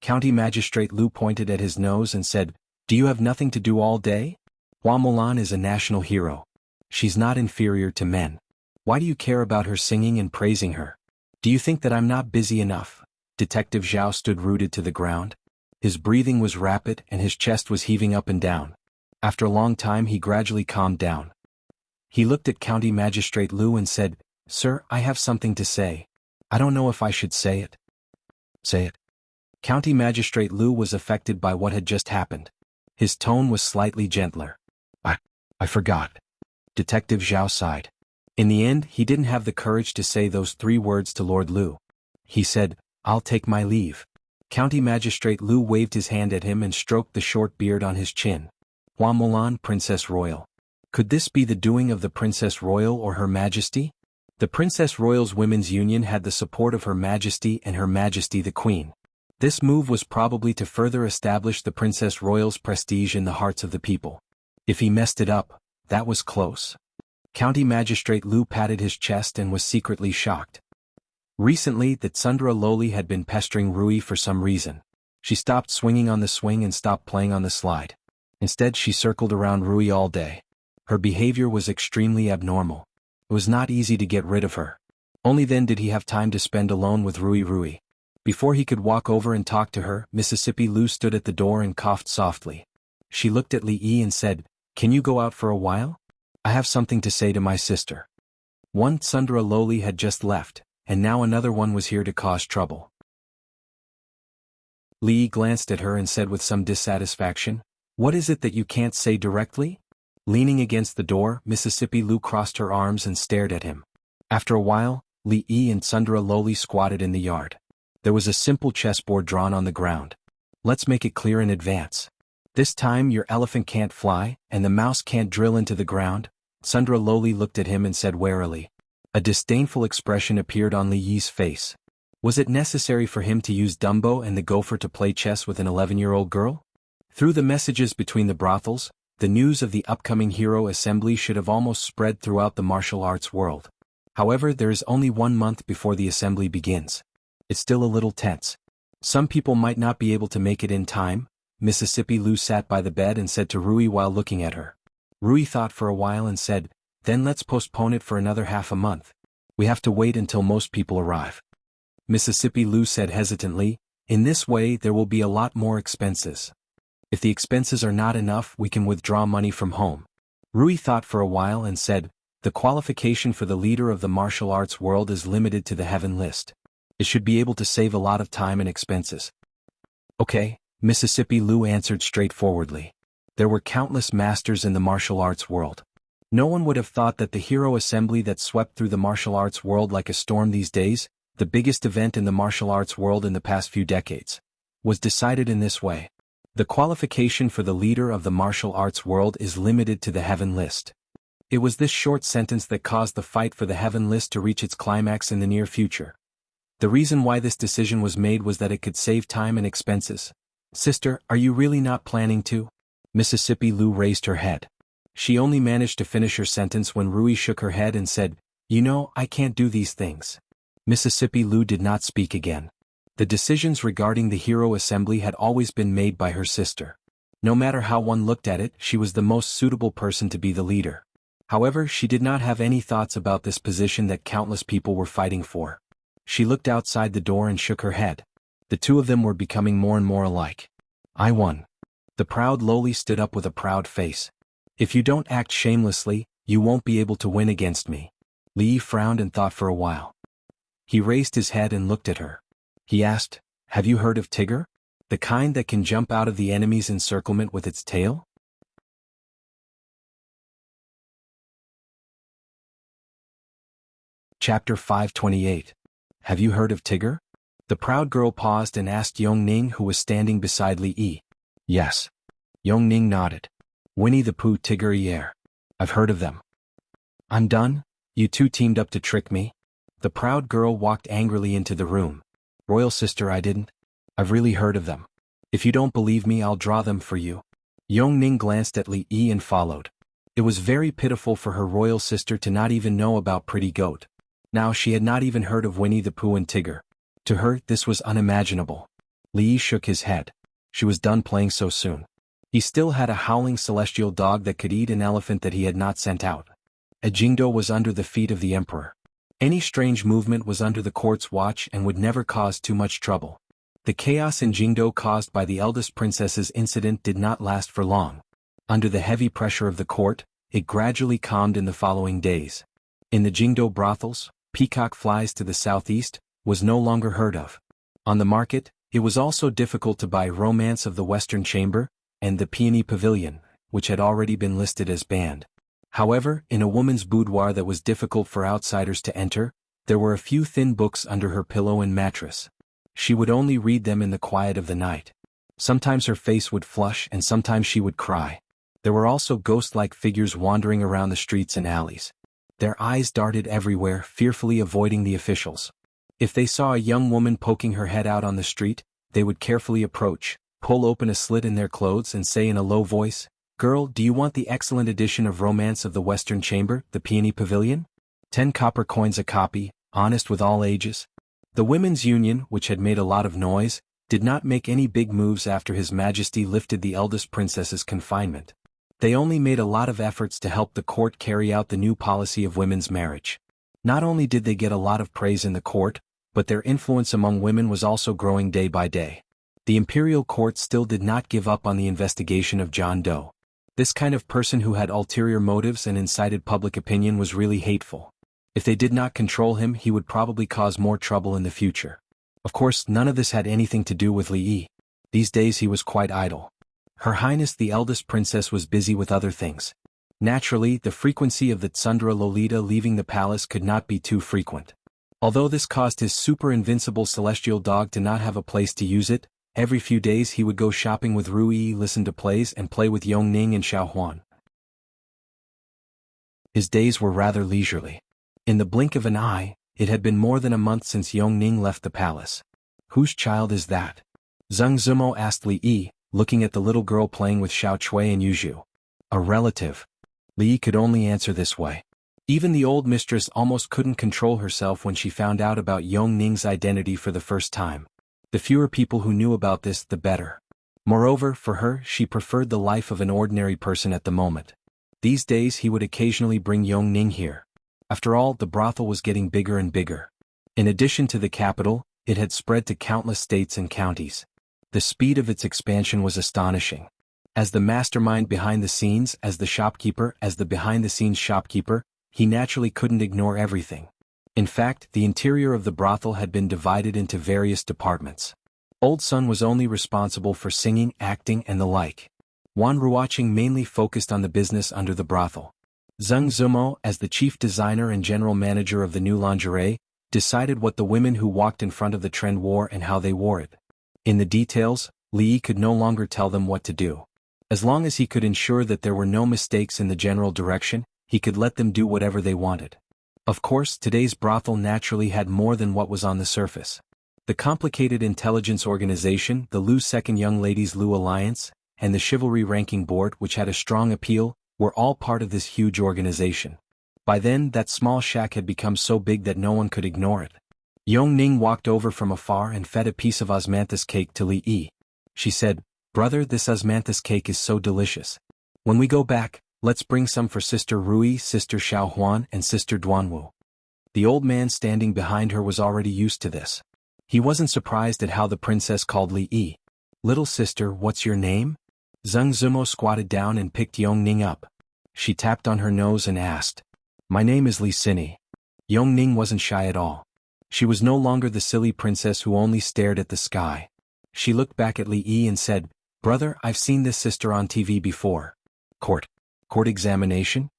County Magistrate Lu pointed at his nose and said, "Do you have nothing to do all day? Hua Mulan is a national hero. She's not inferior to men. Why do you care about her singing and praising her? Do you think that I'm not busy enough?" Detective Zhao stood rooted to the ground. His breathing was rapid and his chest was heaving up and down. After a long time he gradually calmed down. He looked at County Magistrate Lu and said, "Sir, I have something to say. I don't know if I should say it." "Say it." County Magistrate Lu was affected by what had just happened. His tone was slightly gentler. I forgot." Detective Zhao sighed. In the end, he didn't have the courage to say those 3 words to Lord Lu. He said, "I'll take my leave." County Magistrate Lu waved his hand at him and stroked the short beard on his chin. "Hua Mulan, Princess Royal. Could this be the doing of the Princess Royal or Her Majesty?" The Princess Royal's Women's Union had the support of Her Majesty and Her Majesty the Queen. This move was probably to further establish the Princess Royal's prestige in the hearts of the people. If he messed it up, that was close. County Magistrate Lu patted his chest and was secretly shocked. Recently, that Tsundra Loli had been pestering Rui for some reason. She stopped swinging on the swing and stopped playing on the slide. Instead, she circled around Rui all day. Her behavior was extremely abnormal. It was not easy to get rid of her. Only then did he have time to spend alone with Rui. Before he could walk over and talk to her, Mississippi Lu stood at the door and coughed softly. She looked at Li Yi and said, "Can you go out for a while? I have something to say to my sister." One Tsundra Loli had just left, and now another one was here to cause trouble. Li Yi glanced at her and said with some dissatisfaction, "What is it that you can't say directly?" Leaning against the door, Mississippi Lu crossed her arms and stared at him. After a while, Li Yi and Tsundra Loli squatted in the yard. There was a simple chessboard drawn on the ground. "Let's make it clear in advance. This time your elephant can't fly, and the mouse can't drill into the ground." Tsundra Loli looked at him and said warily. A disdainful expression appeared on Li Yi's face. Was it necessary for him to use Dumbo and the gopher to play chess with an 11-year-old girl? Through the messages between the brothels, the news of the upcoming hero assembly should have almost spread throughout the martial arts world. However, there is only 1 month before the assembly begins. It's still a little tense. Some people might not be able to make it in time. Mississippi Lu sat by the bed and said to Rui while looking at her. Rui thought for a while and said, "Then let's postpone it for another half a month. We have to wait until most people arrive." Mississippi Lu said hesitantly, "In this way there will be a lot more expenses. If the expenses are not enough, we can withdraw money from home." Rui thought for a while and said, "The qualification for the leader of the martial arts world is limited to the heaven list. It should be able to save a lot of time and expenses." "Okay," Mississippi Lu answered straightforwardly. There were countless masters in the martial arts world. No one would have thought that the hero assembly that swept through the martial arts world like a storm these days, the biggest event in the martial arts world in the past few decades, was decided in this way. The qualification for the leader of the martial arts world is limited to the heaven list. It was this short sentence that caused the fight for the heaven list to reach its climax in the near future. The reason why this decision was made was that it could save time and expenses. "Sister, are you really not planning to?" Mississippi Lou raised her head. She only managed to finish her sentence when Rui shook her head and said, "You know, I can't do these things." Mississippi Lou did not speak again. The decisions regarding the hero assembly had always been made by her sister. No matter how one looked at it, she was the most suitable person to be the leader. However, she did not have any thoughts about this position that countless people were fighting for. She looked outside the door and shook her head. The two of them were becoming more and more alike. "I won." The proud lowly stood up with a proud face. "If you don't act shamelessly, you won't be able to win against me." Li frowned and thought for a while. He raised his head and looked at her. He asked, "Have you heard of Tigger? The kind that can jump out of the enemy's encirclement with its tail?" Chapter 528. Have you heard of Tigger? The proud girl paused and asked Yongning, who was standing beside Li. "Yes." Yongning nodded. "Winnie the Pooh, Tigger, Yer. I've heard of them." "I'm done? You two teamed up to trick me?" The proud girl walked angrily into the room. "Royal sister, I didn't. I've really heard of them. If you don't believe me, I'll draw them for you." Yongning glanced at Li and followed. It was very pitiful for her royal sister to not even know about Pretty Goat. Now she had not even heard of Winnie the Pooh and Tigger. To her, this was unimaginable. Li shook his head. She was done playing so soon. He still had a howling celestial dog that could eat an elephant that he had not sent out. A Jingdo was under the feet of the emperor. Any strange movement was under the court's watch and would never cause too much trouble. The chaos in Jingdo caused by the eldest princess's incident did not last for long. Under the heavy pressure of the court, it gradually calmed in the following days. In the Jingdo brothels, peacock flies to the southeast was no longer heard of. On the market, it was also difficult to buy Romance of the Western Chamber and the Peony Pavilion, which had already been listed as banned. However, in a woman's boudoir that was difficult for outsiders to enter, there were a few thin books under her pillow and mattress. She would only read them in the quiet of the night. Sometimes her face would flush and sometimes she would cry. There were also ghost-like figures wandering around the streets and alleys. Their eyes darted everywhere, fearfully avoiding the officials. If they saw a young woman poking her head out on the street, they would carefully approach, pull open a slit in their clothes and say in a low voice, "Girl, do you want the excellent edition of Romance of the Western Chamber, the Peony Pavilion? 10 copper coins a copy, honest with all ages." The Women's Union, which had made a lot of noise, did not make any big moves after His Majesty lifted the eldest princess's confinement. They only made a lot of efforts to help the court carry out the new policy of women's marriage. Not only did they get a lot of praise in the court, but their influence among women was also growing day by day. The imperial court still did not give up on the investigation of John Doe. This kind of person who had ulterior motives and incited public opinion was really hateful. If they did not control him, he would probably cause more trouble in the future. Of course, none of this had anything to do with Li Yi. These days he was quite idle. Her Highness the eldest princess was busy with other things. Naturally, the frequency of the Tsundra Lolita leaving the palace could not be too frequent. Although this caused his super-invincible celestial dog to not have a place to use it, every few days he would go shopping with Rui, listen to plays and play with Yongning and Xiaohuan. His days were rather leisurely. In the blink of an eye, it had been more than a month since Yongning left the palace. "Whose child is that?" Zheng Zumo asked Li Yi, looking at the little girl playing with Xiao Chui and Yuzhu. "A relative." Li Yi could only answer this way. Even the old mistress almost couldn't control herself when she found out about Yongning's identity for the first time. The fewer people who knew about this, the better. Moreover, for her, she preferred the life of an ordinary person at the moment. These days he would occasionally bring Yongning here. After all, the brothel was getting bigger and bigger. In addition to the capital, it had spread to countless states and counties. The speed of its expansion was astonishing. As the mastermind behind the scenes, as the behind-the-scenes shopkeeper, he naturally couldn't ignore everything. In fact, the interior of the brothel had been divided into various departments. Old Sun was only responsible for singing, acting, and the like. Wan Ruoqing mainly focused on the business under the brothel. Zheng Zumo, as the chief designer and general manager of the new lingerie, decided what the women who walked in front of the trend wore and how they wore it. In the details, Li could no longer tell them what to do. As long as he could ensure that there were no mistakes in the general direction, he could let them do whatever they wanted. Of course, today's brothel naturally had more than what was on the surface. The complicated intelligence organization, the Lu Second Young Ladies Lu Alliance, and the Chivalry Ranking Board, which had a strong appeal, were all part of this huge organization. By then, that small shack had become so big that no one could ignore it. Yong Ning walked over from afar and fed a piece of osmanthus cake to Li Yi. She said, "Brother, this osmanthus cake is so delicious. When we go back, let's bring some for Sister Rui, Sister Xiaohuan, and Sister Duanwu." The old man standing behind her was already used to this. He wasn't surprised at how the princess called Li Yi. "Little sister, what's your name?" Zheng Zumo squatted down and picked Yong Ning up. She tapped on her nose and asked, "My name is Li Sini." Yong Ning wasn't shy at all. She was no longer the silly princess who only stared at the sky. She looked back at Li Yi and said, "Brother, I've seen this sister on TV before." Court examination?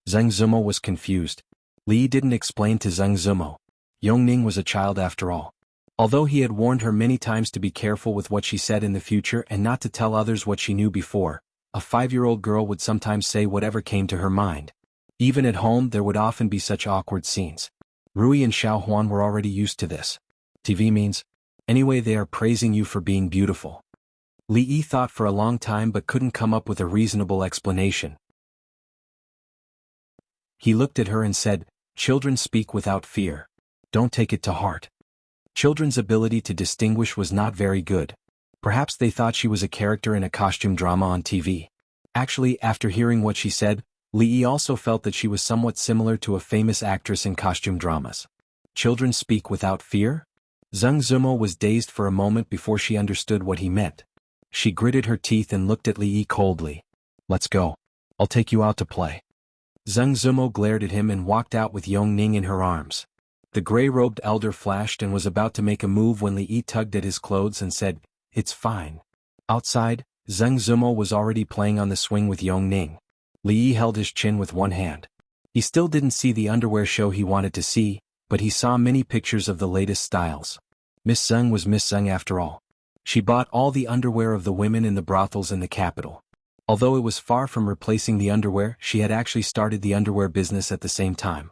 Zheng Zumo was confused. Li Yi didn't explain to Zheng Zumo. Yong Ning was a child after all. Although he had warned her many times to be careful with what she said in the future and not to tell others what she knew before, a 5-year-old girl would sometimes say whatever came to her mind. Even at home there would often be such awkward scenes. Rui and Xiaohuan were already used to this. TV means, anyway, they are praising you for being beautiful. Li Yi thought for a long time but couldn't come up with a reasonable explanation. He looked at her and said, "Children speak without fear. Don't take it to heart." Children's ability to distinguish was not very good. Perhaps they thought she was a character in a costume drama on TV. Actually, after hearing what she said, Li Yi also felt that she was somewhat similar to a famous actress in costume dramas. Children speak without fear? Zheng Zumo was dazed for a moment before she understood what he meant. She gritted her teeth and looked at Li Yi coldly. "Let's go. I'll take you out to play." Zheng Zumo glared at him and walked out with Yong Ning in her arms. The gray-robed elder flashed and was about to make a move when Li Yi tugged at his clothes and said, "It's fine." Outside, Zheng Zumo was already playing on the swing with Yong Ning. Li Yi held his chin with one hand. He still didn't see the underwear show he wanted to see, but he saw many pictures of the latest styles. Miss Zheng was Miss Zheng after all. She bought all the underwear of the women in the brothels in the capital. Although it was far from replacing the underwear, she had actually started the underwear business at the same time.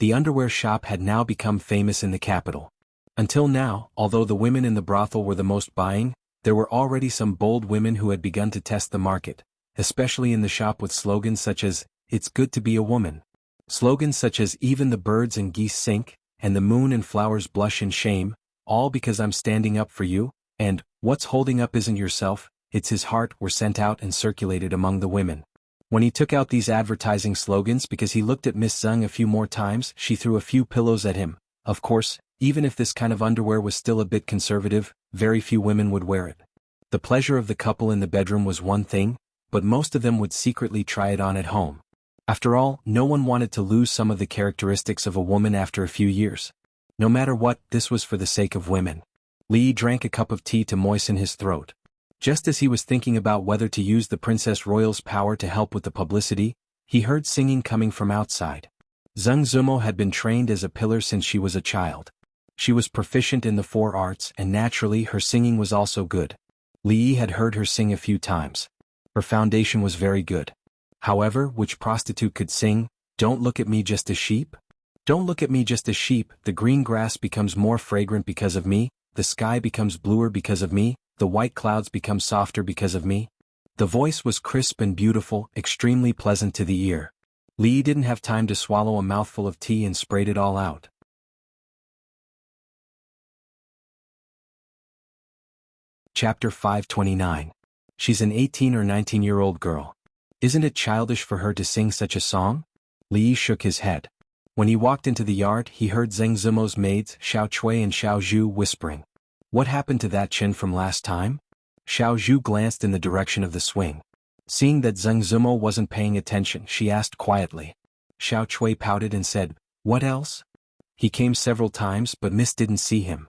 The underwear shop had now become famous in the capital. Until now, although the women in the brothel were the most buying, there were already some bold women who had begun to test the market, especially in the shop with slogans such as, "It's good to be a woman." Slogans such as "Even the birds and geese sink," and "The moon and flowers blush in shame," all because I'm standing up for you, and "What's holding up isn't yourself, it's his heart," were sent out and circulated among the women. When he took out these advertising slogans because he looked at Miss Zheng a few more times, she threw a few pillows at him. Of course, even if this kind of underwear was still a bit conservative, very few women would wear it. The pleasure of the couple in the bedroom was one thing, but most of them would secretly try it on at home. After all, no one wanted to lose some of the characteristics of a woman after a few years. No matter what, this was for the sake of women. Li drank a cup of tea to moisten his throat. Just as he was thinking about whether to use the Princess Royal's power to help with the publicity, he heard singing coming from outside. Zheng Zumo had been trained as a pillar since she was a child. She was proficient in the 4 arts and naturally her singing was also good. Li Yi had heard her sing a few times. Her foundation was very good. However, which prostitute could sing, "Don't look at me just a sheep? Don't look at me just a sheep, the green grass becomes more fragrant because of me, the sky becomes bluer because of me, the white clouds become softer because of me." The voice was crisp and beautiful, extremely pleasant to the ear. Li didn't have time to swallow a mouthful of tea and sprayed it all out. Chapter 529. She's an 18 or 19-year-old girl. Isn't it childish for her to sing such a song? Li shook his head. When he walked into the yard, he heard Zheng Zumo's maids, Xiao Chui and Xiao Zhu, whispering, "What happened to that chin from last time?" Xiao Zhu glanced in the direction of the swing. Seeing that Zheng Zumo wasn't paying attention, she asked quietly. Xiao Chui pouted and said, "What else?" "He came several times but Miss didn't see him."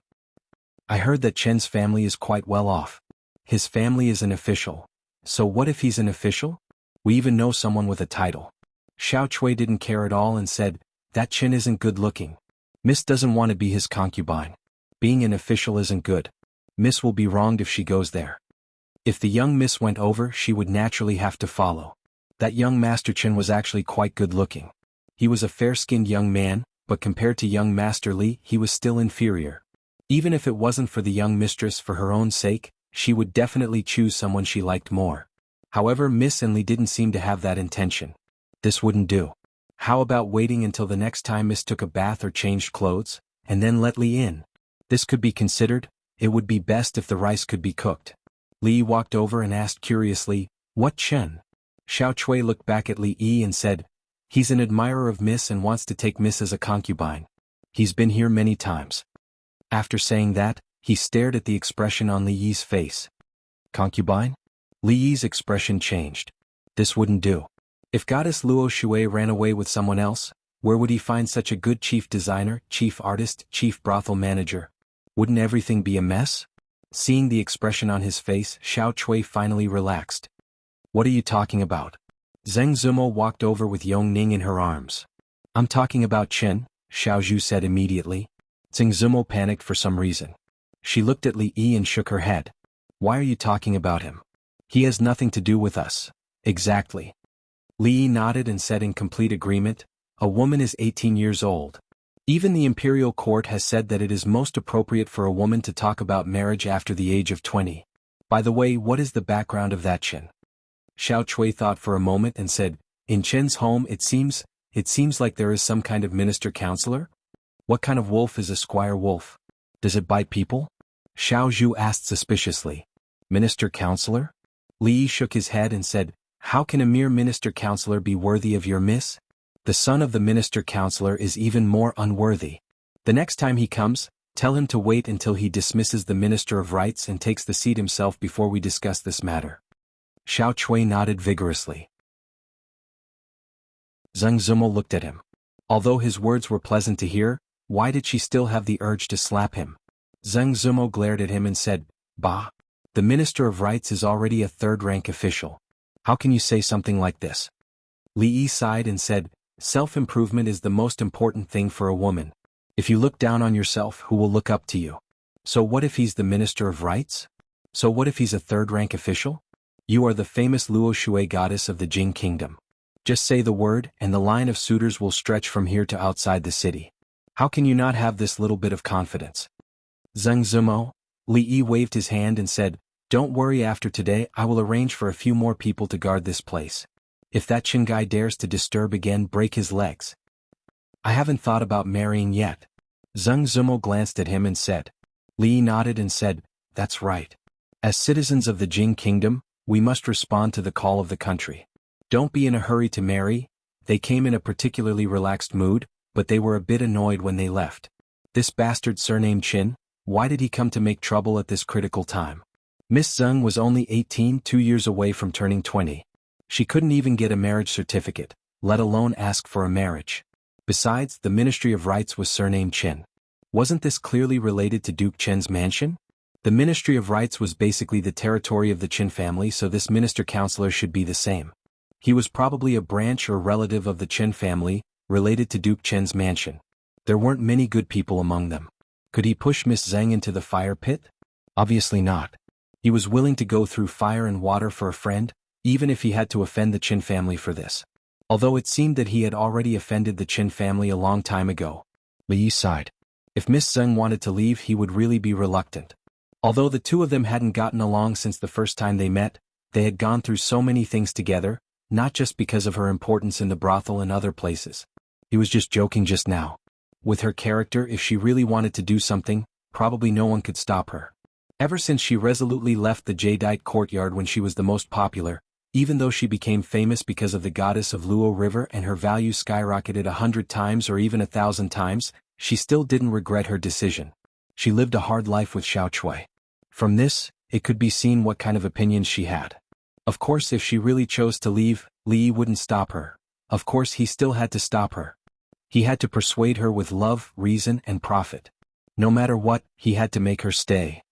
"I heard that Chen's family is quite well off. His family is an official. So what if he's an official? We even know someone with a title. Xiao Chui didn't care at all and said, that Qin isn't good looking. Miss doesn't want to be his concubine. Being an official isn't good. Miss will be wronged if she goes there. If the young miss went over, she would naturally have to follow. That young Master Qin was actually quite good looking. He was a fair-skinned young man, but compared to young Master Li, he was still inferior. Even if it wasn't for the young mistress for her own sake, she would definitely choose someone she liked more. However, Miss and Li didn't seem to have that intention. This wouldn't do. How about waiting until the next time Miss took a bath or changed clothes, and then let Li in? This could be considered. It would be best if the rice could be cooked. Li walked over and asked curiously, what Chen? Xiao Chui looked back at Li Yi and said, he's an admirer of Miss and wants to take Miss as a concubine. He's been here many times. After saying that, he stared at the expression on Li Yi's face. Concubine? Li Yi's expression changed. This wouldn't do. If Goddess Luo Shui ran away with someone else, where would he find such a good chief designer, chief artist, chief brothel manager? Wouldn't everything be a mess? Seeing the expression on his face, Xiao Chui finally relaxed. What are you talking about? Zheng Zumo walked over with Yong Ning in her arms. I'm talking about Chen, Xiao Zhu said immediately. Zheng Zumo panicked for some reason. She looked at Li Yi and shook her head. Why are you talking about him? He has nothing to do with us. Exactly. Li Yi nodded and said in complete agreement, a woman is 18 years old. Even the imperial court has said that it is most appropriate for a woman to talk about marriage after the age of 20. By the way, what is the background of that Chen? Xiao Chui thought for a moment and said, in Chen's home it seems like there is some kind of minister-counselor? What kind of wolf is a squire wolf? Does it bite people? Xiao Zhu asked suspiciously. Minister-counselor? Li Yi shook his head and said, how can a mere minister-counselor be worthy of your miss? The son of the minister-counselor is even more unworthy. The next time he comes, tell him to wait until he dismisses the minister of rights and takes the seat himself before we discuss this matter. Xiao Chui nodded vigorously. Zheng Zumo looked at him. Although his words were pleasant to hear, why did she still have the urge to slap him? Zheng Zumo glared at him and said, bah! The minister of rights is already a third-rank official. How can you say something like this? Li Yi sighed and said, self-improvement is the most important thing for a woman. If you look down on yourself, who will look up to you? So what if he's the minister of rights? So what if he's a third-rank official? You are the famous Luo Shui goddess of the Jing kingdom. Just say the word, and the line of suitors will stretch from here to outside the city. How can you not have this little bit of confidence? Zheng Zumo, Li Yi waved his hand and said, don't worry, after today I will arrange for a few more people to guard this place. If that Qin guy dares to disturb again, break his legs. I haven't thought about marrying yet. Zheng Zumo glanced at him and said. Li Yi nodded and said, that's right. As citizens of the Jing kingdom, we must respond to the call of the country. Don't be in a hurry to marry. They came in a particularly relaxed mood, but they were a bit annoyed when they left. This bastard surnamed Qin, why did he come to make trouble at this critical time? Miss Zheng was only 18, 2 years away from turning 20. She couldn't even get a marriage certificate, let alone ask for a marriage. Besides, the Ministry of Rights was surnamed Qin. Wasn't this clearly related to Duke Chen's mansion? The Ministry of Rights was basically the territory of the Qin family, so this minister-counselor should be the same. He was probably a branch or relative of the Qin family, related to Duke Chen's mansion. There weren't many good people among them. Could he push Miss Zheng into the fire pit? Obviously not. He was willing to go through fire and water for a friend, even if he had to offend the Qin family for this. Although it seemed that he had already offended the Qin family a long time ago. Li Yi sighed. If Miss Zheng wanted to leave, he would really be reluctant. Although the two of them hadn't gotten along since the first time they met, they had gone through so many things together, not just because of her importance in the brothel and other places. He was just joking just now. With her character, if she really wanted to do something, probably no one could stop her. Ever since she resolutely left the jadeite courtyard when she was the most popular, even though she became famous because of the goddess of Luo River and her value skyrocketed 100 times or even 1,000 times, she still didn't regret her decision. She lived a hard life with Xiao Chui. From this, it could be seen what kind of opinions she had. Of course, if she really chose to leave, Li Yi wouldn't stop her. Of course, he still had to stop her. He had to persuade her with love, reason, and profit. No matter what, he had to make her stay.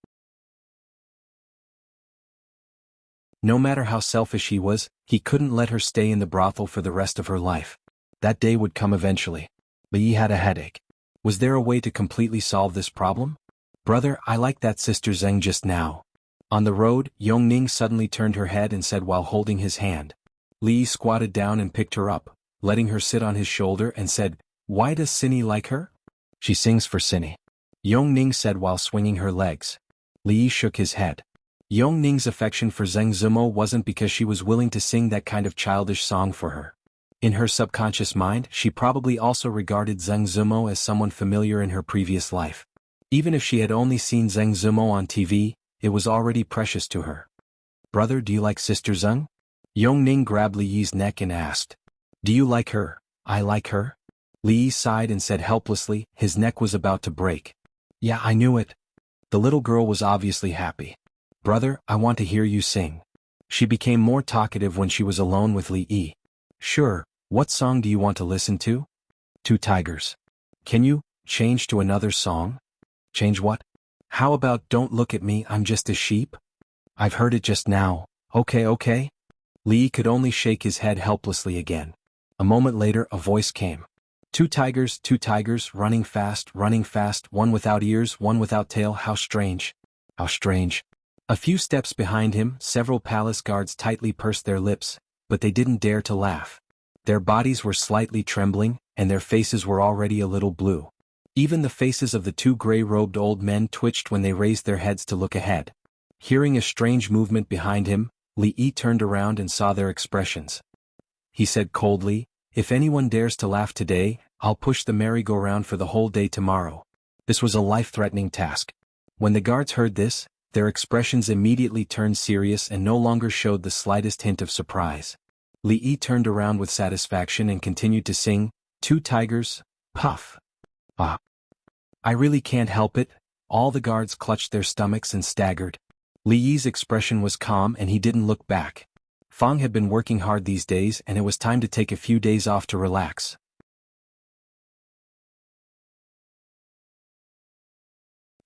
No matter how selfish he was, he couldn't let her stay in the brothel for the rest of her life. That day would come eventually. But he had a headache. Was there a way to completely solve this problem? Brother, I like that Sister Zheng just now. On the road, Yongning suddenly turned her head and said while holding his hand. Li squatted down and picked her up, letting her sit on his shoulder and said, "Why does Cindy like her?" "She sings for Cindy," Yongning said while swinging her legs. Li shook his head. Yongning's affection for Zheng Zimo wasn't because she was willing to sing that kind of childish song for her. In her subconscious mind, she probably also regarded Zheng Zimo as someone familiar in her previous life. Even if she had only seen Zheng Zimo on TV, it was already precious to her. "Brother, do you like Sister Zheng?" Yongning grabbed Li's neck and asked. "Do you like her?" "I like her." Li sighed and said helplessly, his neck was about to break. "Yeah, I knew it." The little girl was obviously happy. "Brother, I want to hear you sing." She became more talkative when she was alone with Li. "Sure, what song do you want to listen to?" "Two Tigers." "Can you change to another song?" "Change what?" "How about Don't Look at Me, I'm Just a Sheep?" "I've heard it just now." Okay. Li could only shake his head helplessly again. A moment later a voice came. Two tigers, running fast, one without ears, one without tail, how strange. How strange. A few steps behind him, several palace guards tightly pursed their lips, but they didn't dare to laugh. Their bodies were slightly trembling, and their faces were already a little blue. Even the faces of the two gray-robed old men twitched when they raised their heads to look ahead. Hearing a strange movement behind him, Li turned around and saw their expressions. He said coldly, "If anyone dares to laugh today, I'll push the merry-go-round for the whole day tomorrow." This was a life-threatening task. When the guards heard this, their expressions immediately turned serious and no longer showed the slightest hint of surprise. Li turned around with satisfaction and continued to sing, "Two tigers, puff. Ah. I really can't help it." All the guards clutched their stomachs and staggered. Li's expression was calm and he didn't look back. Fang had been working hard these days and it was time to take a few days off to relax.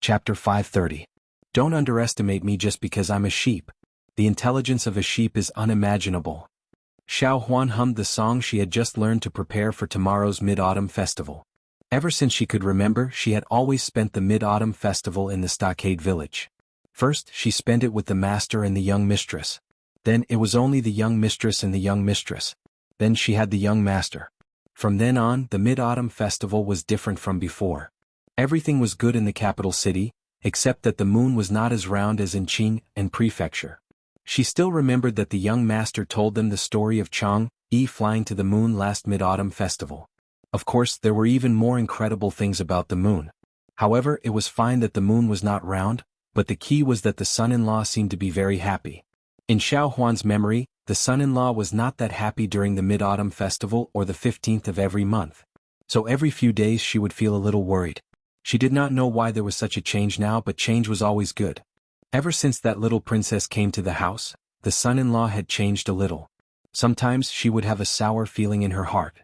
Chapter 530. Don't underestimate me just because I'm a sheep. The intelligence of a sheep is unimaginable. Xiao Huan hummed the song she had just learned to prepare for tomorrow's Mid-Autumn Festival. Ever since she could remember, she had always spent the Mid-Autumn Festival in the stockade village. First, she spent it with the master and the young mistress. Then it was only the young mistress and the young mistress. Then she had the young master. From then on, the Mid-Autumn Festival was different from before. Everything was good in the capital city, except that the moon was not as round as in Qing and Prefecture. She still remembered that the young master told them the story of Chang Yi flying to the moon last Mid-Autumn Festival. Of course, there were even more incredible things about the moon. However, it was fine that the moon was not round, but the key was that the son-in-law seemed to be very happy. In Xiao Huan's memory, the son-in-law was not that happy during the Mid-Autumn Festival or the 15th of every month. So every few days she would feel a little worried. She did not know why there was such a change now, but change was always good. Ever since that little princess came to the house, the son-in-law had changed a little. Sometimes she would have a sour feeling in her heart.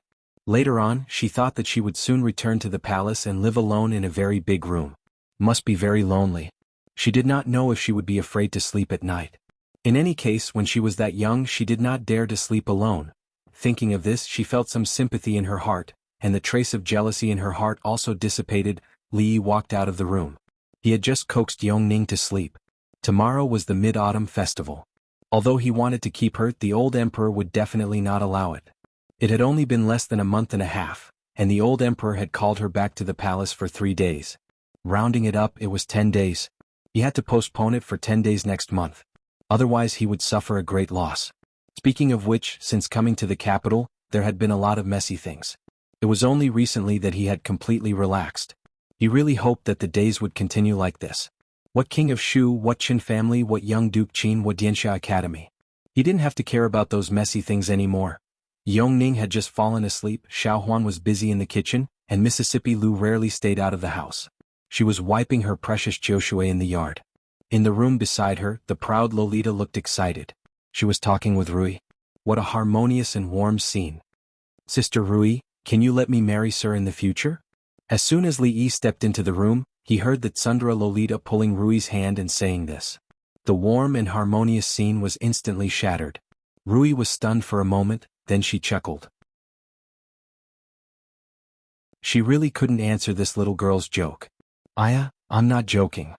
Later on, she thought that she would soon return to the palace and live alone in a very big room. Must be very lonely. She did not know if she would be afraid to sleep at night. In any case, when she was that young, she did not dare to sleep alone. Thinking of this, she felt some sympathy in her heart, and the trace of jealousy in her heart also dissipated. Li walked out of the room. He had just coaxed Yongning to sleep. Tomorrow was the Mid-Autumn Festival. Although he wanted to keep her, the old emperor would definitely not allow it. It had only been less than a month and a half, and the old emperor had called her back to the palace for 3 days. Rounding it up, it was 10 days. He had to postpone it for 10 days next month. Otherwise he would suffer a great loss. Speaking of which, since coming to the capital, there had been a lot of messy things. It was only recently that he had completely relaxed. He really hoped that the days would continue like this. What king of Shu, what Qin family, what young Duke Qin, what Dianxia Academy. He didn't have to care about those messy things anymore. Yongning had just fallen asleep, Xiao Huan was busy in the kitchen, and Mississippi Lu rarely stayed out of the house. She was wiping her precious Joshua in the yard. In the room beside her, the proud Lolita looked excited. She was talking with Rui. What a harmonious and warm scene. "Sister Rui, can you let me marry sir in the future?" As soon as Li stepped into the room, he heard that Sundra Lolita pulling Rui's hand and saying this. The warm and harmonious scene was instantly shattered. Rui was stunned for a moment, then she chuckled. She really couldn't answer this little girl's joke. Aya, I'm not joking.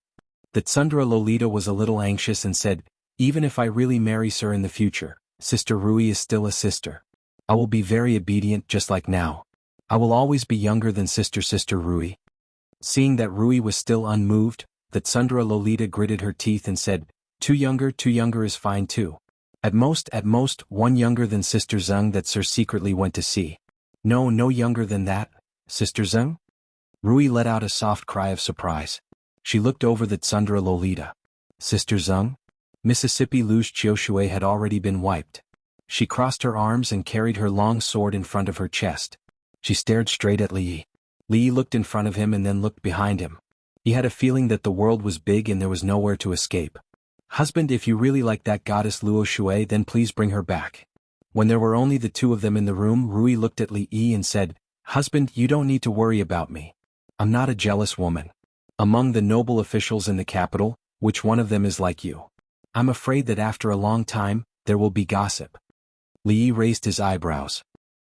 The Tsundra Lolita was a little anxious and said, even if I really marry Sir in the future, Sister Rui is still a sister. I will be very obedient just like now. I will always be younger than Sister Rui. Seeing that Rui was still unmoved, the Tsundra Lolita gritted her teeth and said, two younger is fine too. At most, one younger than Sister Zeng that Sir secretly went to see. No younger than that, Sister Zeng? Rui let out a soft cry of surprise. She looked over the Tsundra Lolita. Sister Zeng? Mississippi Lu's Chioshui had already been wiped. She crossed her arms and carried her long sword in front of her chest. She stared straight at Li. Li looked in front of him and then looked behind him. He had a feeling that the world was big and there was nowhere to escape. Husband, if you really like that goddess Luo Shui, then please bring her back. When there were only the two of them in the room, Rui looked at Li Yi and said, Husband, you don't need to worry about me. I'm not a jealous woman. Among the noble officials in the capital, which one of them is like you? I'm afraid that after a long time, there will be gossip. Li Yi raised his eyebrows.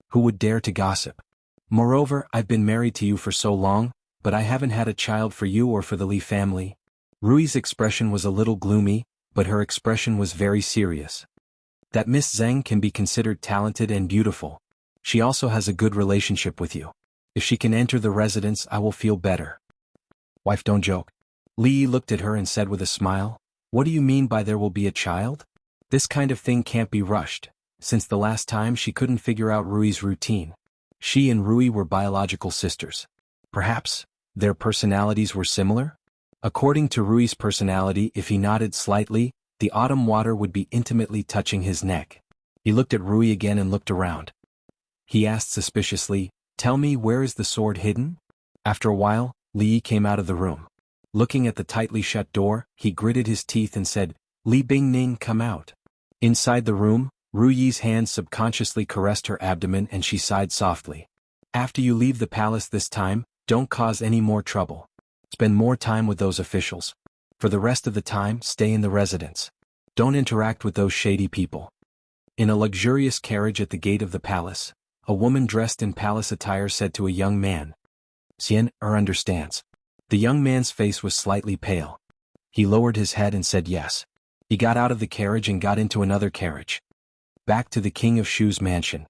Who would dare to gossip? Moreover, I've been married to you for so long, but I haven't had a child for you or for the Li family. Rui's expression was a little gloomy, but her expression was very serious. That Miss Zeng can be considered talented and beautiful. She also has a good relationship with you. If she can enter the residence, I will feel better. Wife, don't joke. Li Yi looked at her and said with a smile, what do you mean by there will be a child? This kind of thing can't be rushed. Since the last time she couldn't figure out Rui's routine. She and Rui were biological sisters. Perhaps their personalities were similar? According to Rui's personality, if he nodded slightly, the autumn water would be intimately touching his neck. He looked at Rui again and looked around. He asked suspiciously, tell me, where is the sword hidden? After a while, Li Yi came out of the room. Looking at the tightly shut door, he gritted his teeth and said, Li Bingning, come out. Inside the room, Ru Yi's hand subconsciously caressed her abdomen and she sighed softly. After you leave the palace this time, don't cause any more trouble. Spend more time with those officials. For the rest of the time, stay in the residence. Don't interact with those shady people. In a luxurious carriage at the gate of the palace, a woman dressed in palace attire said to a young man, Xian understands. The young man's face was slightly pale. He lowered his head and said yes. He got out of the carriage and got into another carriage. Back to the King of Shu's mansion.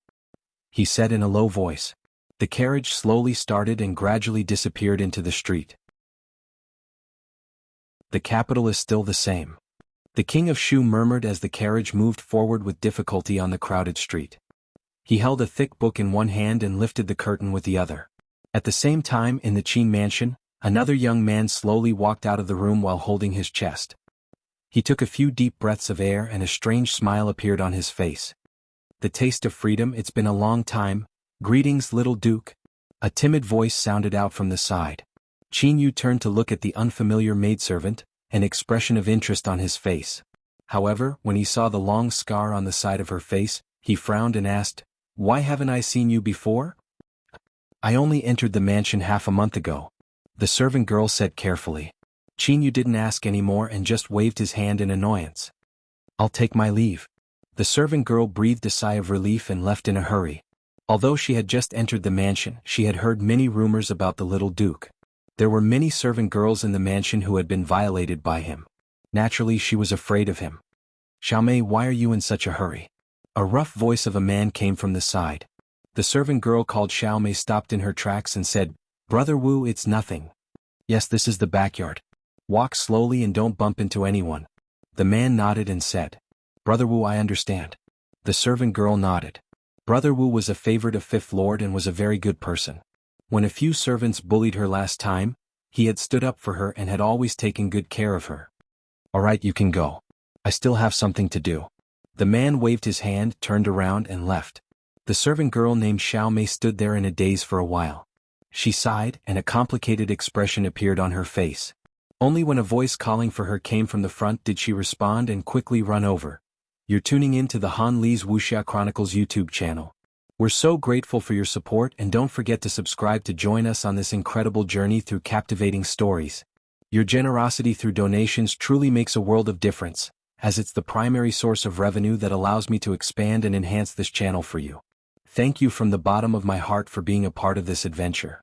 He said in a low voice. The carriage slowly started and gradually disappeared into the street. The capital is still the same. The King of Shu murmured as the carriage moved forward with difficulty on the crowded street. He held a thick book in one hand and lifted the curtain with the other. At the same time, in the Qin mansion, another young man slowly walked out of the room while holding his chest. He took a few deep breaths of air and a strange smile appeared on his face. The taste of freedom, it's been a long time. Greetings, little Duke. A timid voice sounded out from the side. Qin Yu turned to look at the unfamiliar maidservant, an expression of interest on his face. However, when he saw the long scar on the side of her face, he frowned and asked, Why haven't I seen you before? I only entered the mansion half a month ago. The servant girl said carefully. Qin Yu didn't ask any more and just waved his hand in annoyance. I'll take my leave. The servant girl breathed a sigh of relief and left in a hurry. Although she had just entered the mansion, she had heard many rumors about the little Duke. There were many servant girls in the mansion who had been violated by him. Naturally, she was afraid of him. Xiaomei, why are you in such a hurry? A rough voice of a man came from the side. The servant girl called Xiaomei stopped in her tracks and said, Brother Wu, it's nothing. Yes, this is the backyard. Walk slowly and don't bump into anyone. The man nodded and said, Brother Wu, I understand. The servant girl nodded. Brother Wu was a favorite of Fifth Lord and was a very good person. When a few servants bullied her last time, he had stood up for her and had always taken good care of her. All right, you can go. I still have something to do. The man waved his hand, turned around and left. The servant girl named Xiaomei stood there in a daze for a while. She sighed and a complicated expression appeared on her face. Only when a voice calling for her came from the front did she respond and quickly run over. You're tuning in to the Han Li's Wuxia Chronicles YouTube channel. We're so grateful for your support and don't forget to subscribe to join us on this incredible journey through captivating stories. Your generosity through donations truly makes a world of difference, as it's the primary source of revenue that allows me to expand and enhance this channel for you. Thank you from the bottom of my heart for being a part of this adventure.